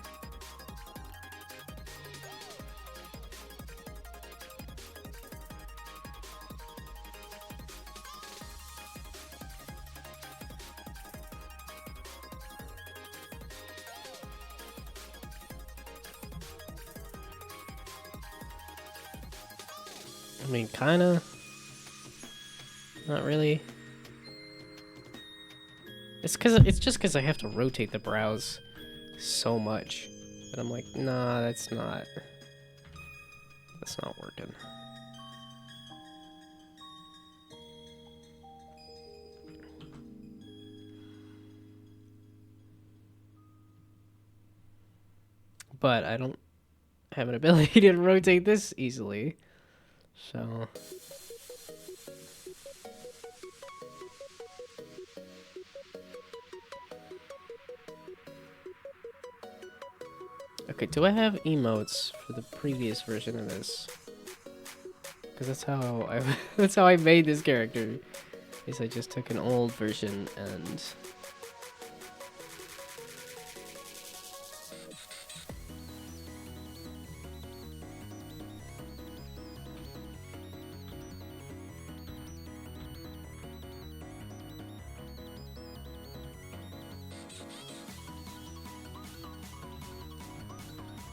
I mean, kinda. Not really. It's just because I have to rotate the brows so much that I'm like, nah, that's not working. But I don't have an ability to rotate this easily, so... Okay, do I have emotes for the previous version of this? Because that's how I made this character. Is I just took an old version and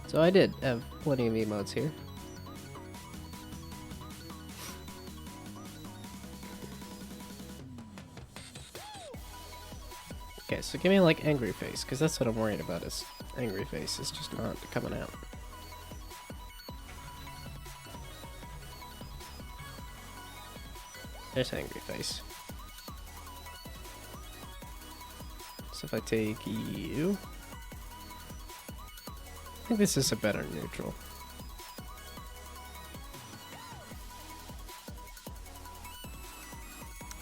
so I did have plenty of emotes here. Okay, so give me like angry face, because that's what I'm worried about is angry face is just not coming out. There's angry face. So if I take you... I think this is a better neutral.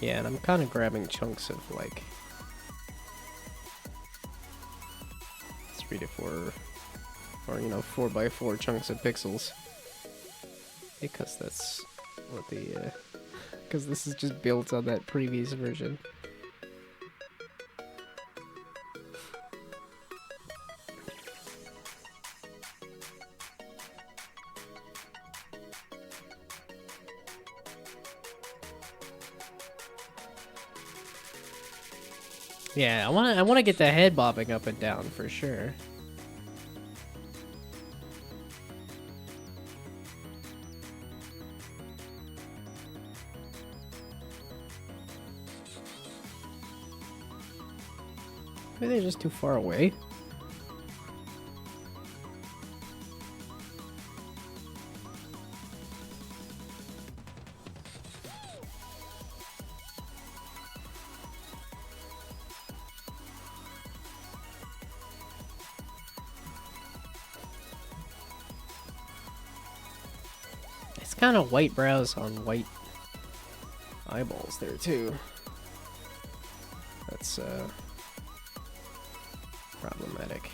Yeah, and I'm kind of grabbing chunks of like 3 to 4, or you know, 4x4 chunks of pixels, because that's what the because this is just built on that previous version. Yeah, I wanna get the head bobbing up and down for sure. Maybe they're just too far away. It's kind of white brows on white eyeballs there too. That's problematic.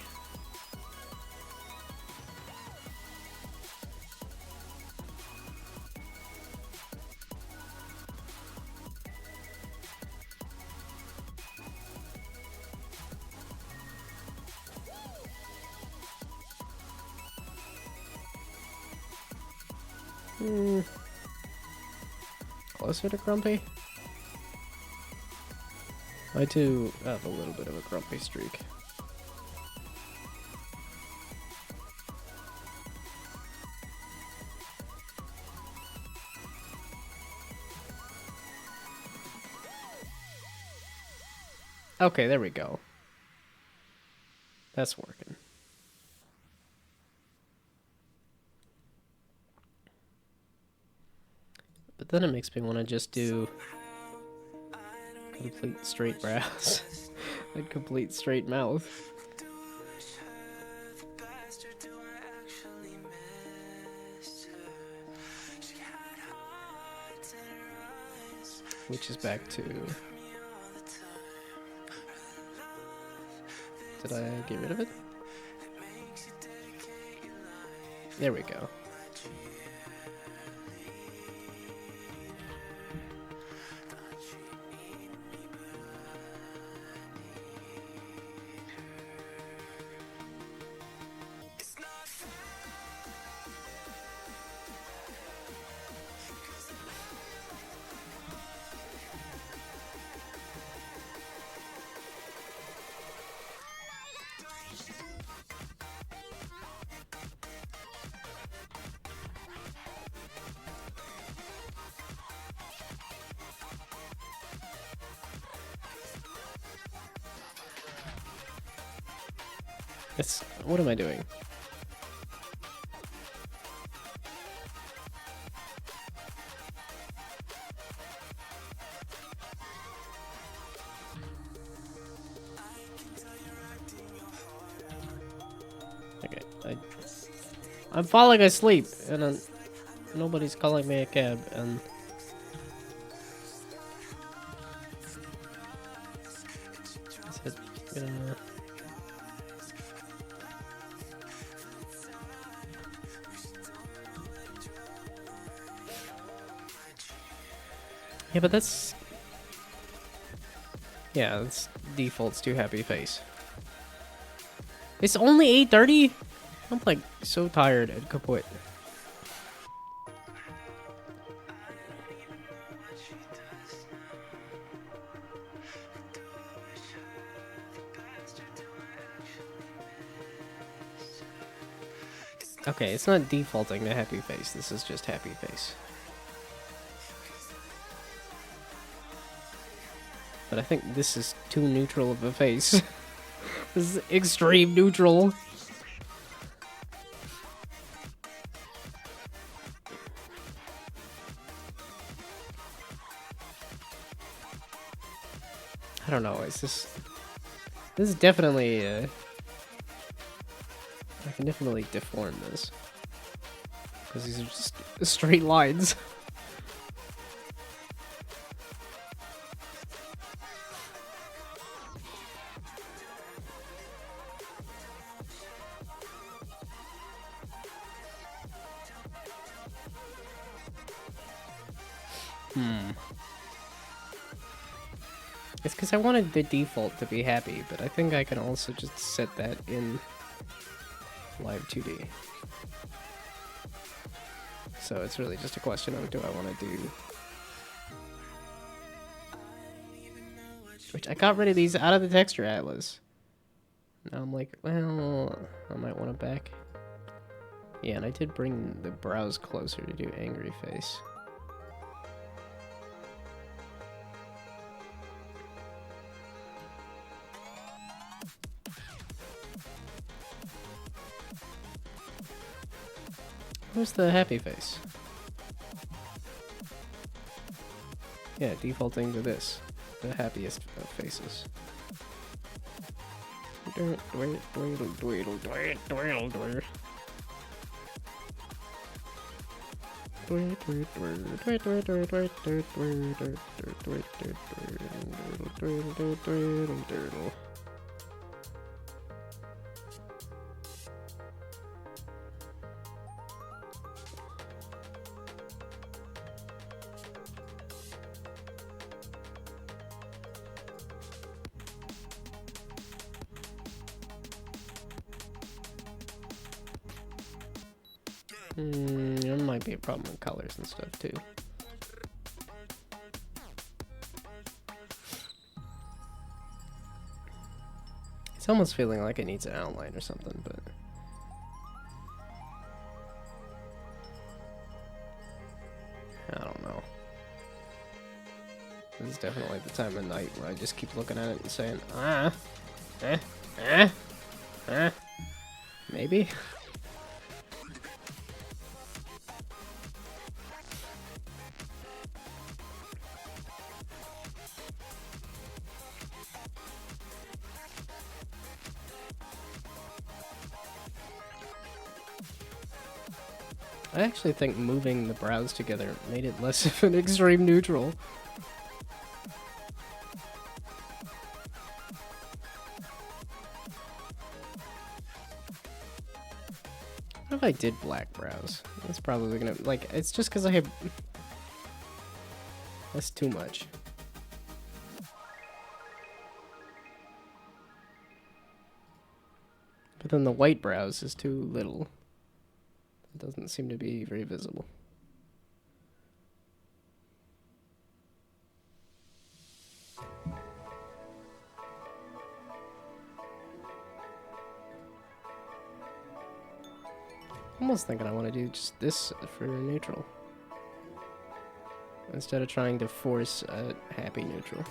Closer to grumpy? I do have a little bit of a grumpy streak. Okay, there we go. That's working. But then it makes me want to just do complete straight brows and complete straight mouth. Which is back to... Did I get rid of it? There we go. What am I doing? Okay, I'm falling asleep, and nobody's calling me a cab, and... Is it gonna... Yeah, but that's... Yeah, that's defaults to happy face. It's only 8:30? I'm like so tired and kaput. Okay, it's not defaulting to happy face. This is just happy face. But I think this is too neutral of a face. This is extreme neutral. I don't know, it's just... This is definitely, I can definitely deform this. Because these are just straight lines. It's because I wanted the default to be happy, but I think I can also just set that in Live 2D. So it's really just a question of, do I want to do... Which, I got rid of these out of the texture atlas. Now I'm like, well, I might want it back. Yeah, and I did bring the brows closer to do angry face. Where's the happy face? Yeah, defaulting to this. The happiest of faces. There might be a problem with colors and stuff too. It's almost feeling like it needs an outline or something, but I don't know. This is definitely the time of night where I just keep looking at it and saying, maybe? I actually think moving the brows together made it less of an extreme neutral. What if I did black brows? That's probably gonna, like, it's just because I have... That's too much. But then the white brows is too little. It doesn't seem to be very visible. I'm almost thinking I want to do just this for neutral. Instead of trying to force a happy neutral.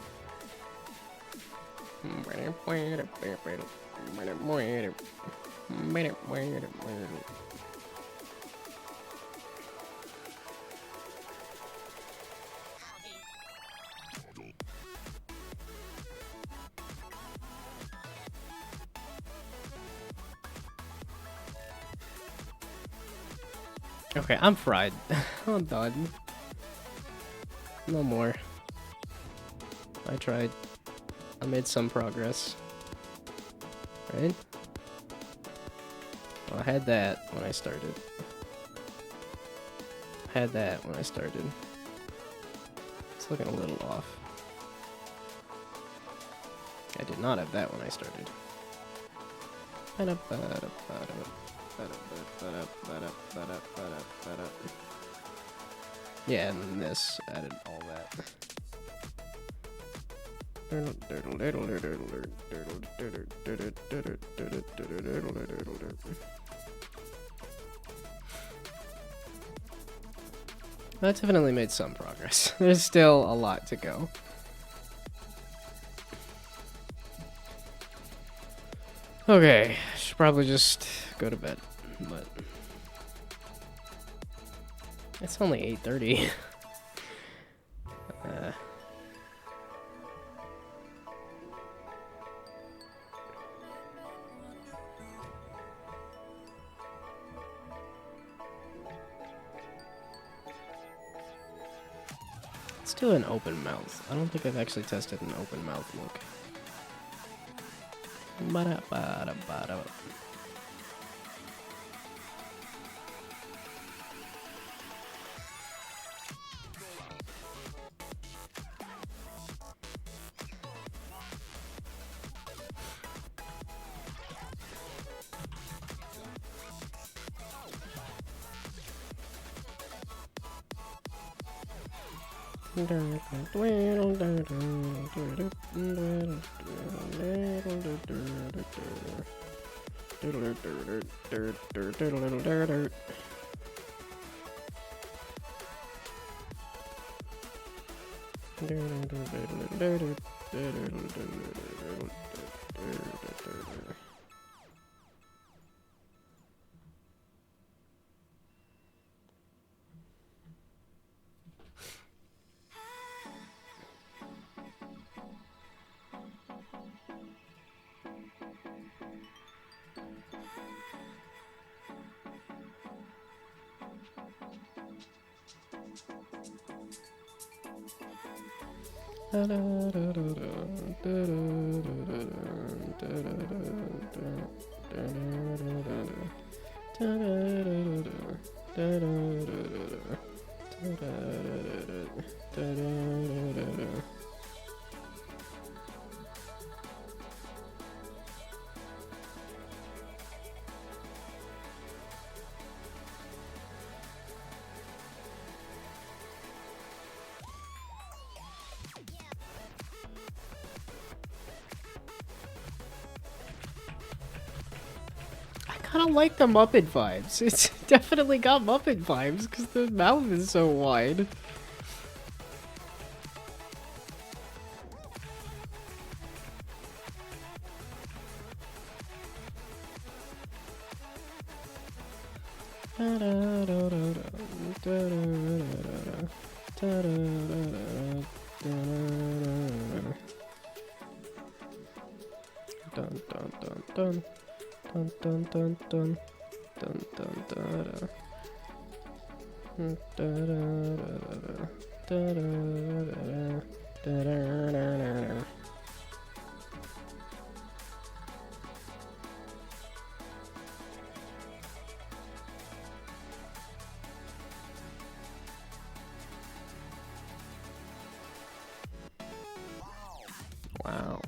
Okay, I'm fried. I'm done. No more. I tried. I made some progress. Right? Well, I had that when I started. Had that when I started. It's looking a little off. I did not have that when I started. Yeah, and then this added all that. That definitely made some progress. There's still a lot to go. Okay, should probably just go to bed, but it's only 8:30. Let's do an open mouth. I don't think I've actually tested an open mouth look. Ba-da-ba-da-ba-da. I kind of like the Muppet vibes. It's definitely got Muppet vibes because the mouth is so wide. Dun dun dun dun. Dun dun dun dun dun dun dun dun. Wow.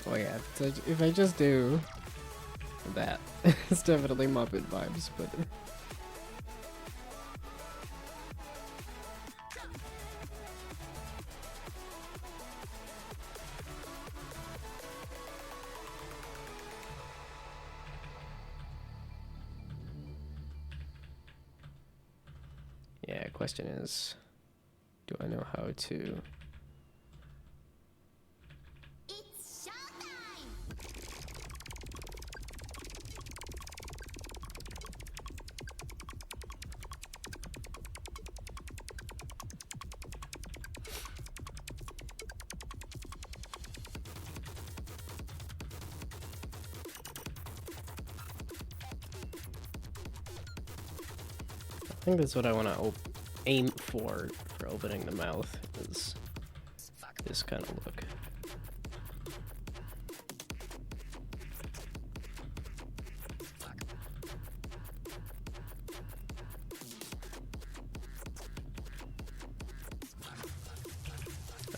Oh yeah, so if I just do that, it's definitely Muppet vibes, but yeah, question is, do I know how to? It's showtime! I think that's what I want to aim for opening the mouth, is this kind of look.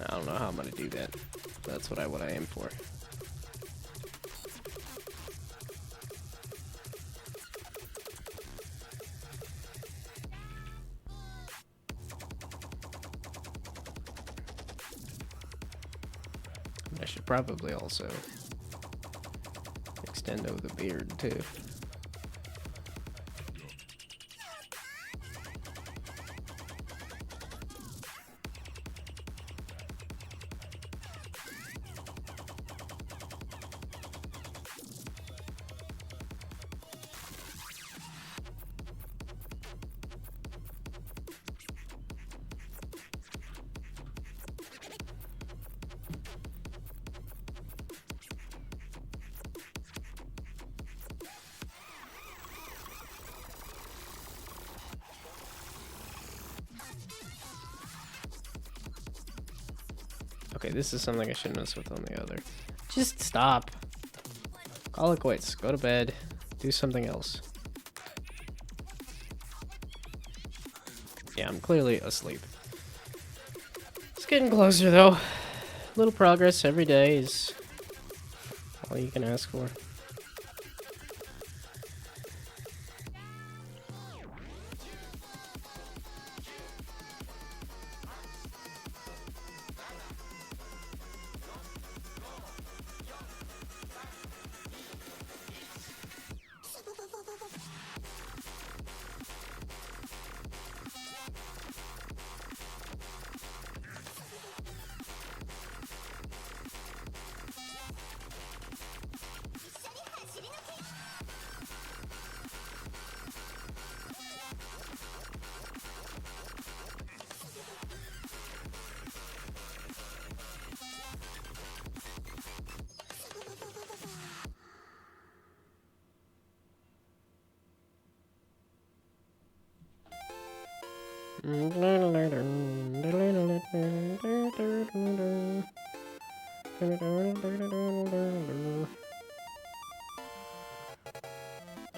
I don't know how I'm gonna do that. That's what I want to aim for. I should probably also extend over the beard too. Okay, this is something I should mess with on the other. Just stop. Call it quits. Go to bed. Do something else. Yeah, I'm clearly asleep. It's getting closer though. Little progress every day is all you can ask for.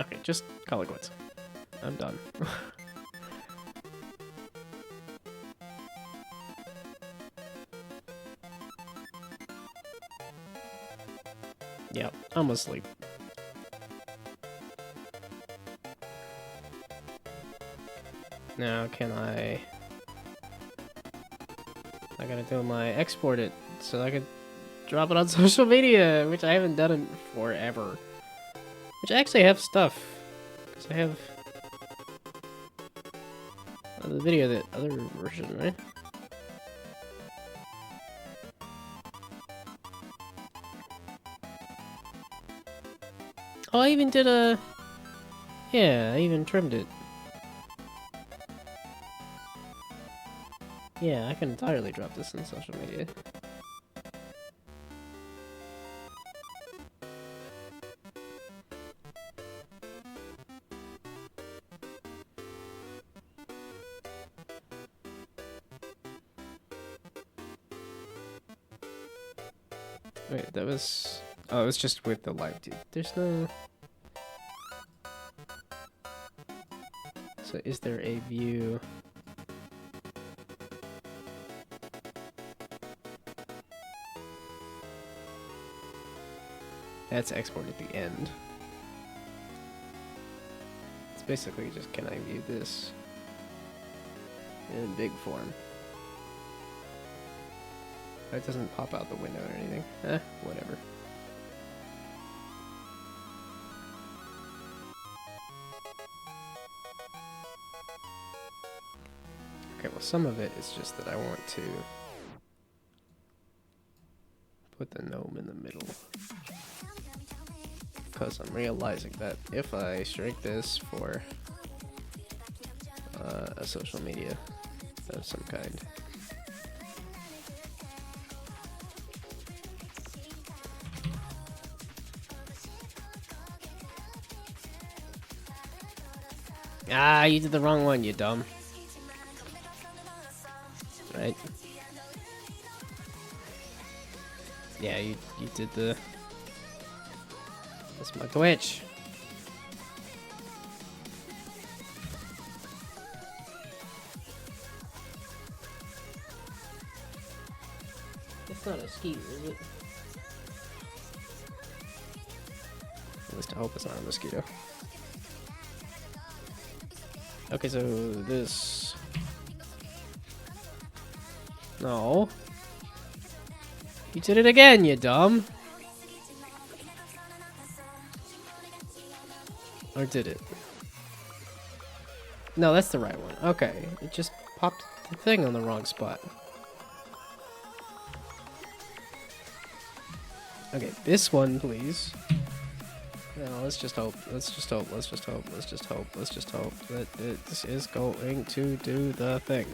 Okay, just call it quits. I'm done. Yep, I'm asleep. Now, can I gotta do my export it so I can drop it on social media, which I haven't done in forever. Which I actually have stuff, because I have the video, the other version, right? Oh, I even did a... Yeah, I even trimmed it. Yeah, I can entirely drop this in social media. Wait, that was... Oh, it was just with the live dude. There's no... So is there a view... That's export at the end. It's basically just, can I view this in big form? That doesn't pop out the window or anything. Whatever. Okay, well, some of it is just that I want to put the gnome in the middle. Because I'm realizing that if I shrink this for a social media of some kind, Ah, you did the wrong one, you dumb. Right? Yeah, you did the... That's my glitch. It's not a skeeter, is it? At least I hope it's not a mosquito. Okay, so this... No. You did it again, you dumb. Or did it? No, that's the right one. Okay, it just popped the thing on the wrong spot. Okay, this one, please. No, let's just hope. Let's just hope. Let's just hope. Let's just hope. Let's just hope that this is going to do the thing.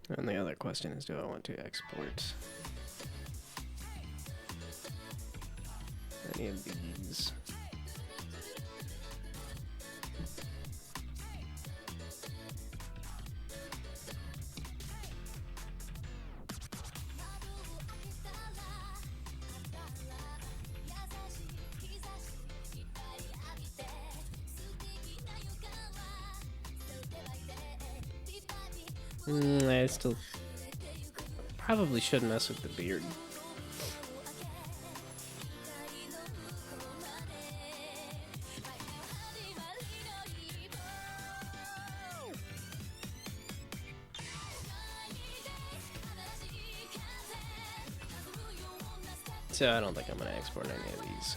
And the other question is, do I want to export any of these? I still probably should mess with the beard. So I don't think I'm going to export any of these.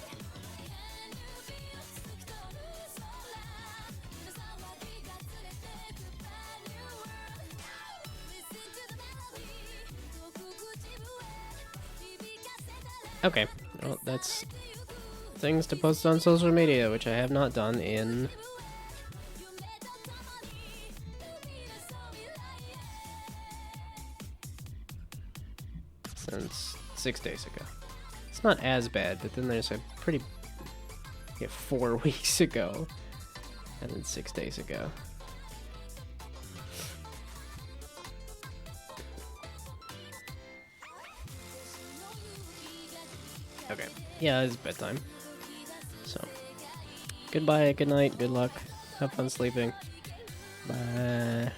Okay, well, that's things to post on social media, which I have not done in since 6 days ago. It's not as bad, but then there's a pretty 4 weeks ago, and then 6 days ago. Okay, yeah, it's bedtime. So, goodbye, good night, good luck, have fun sleeping. Bye.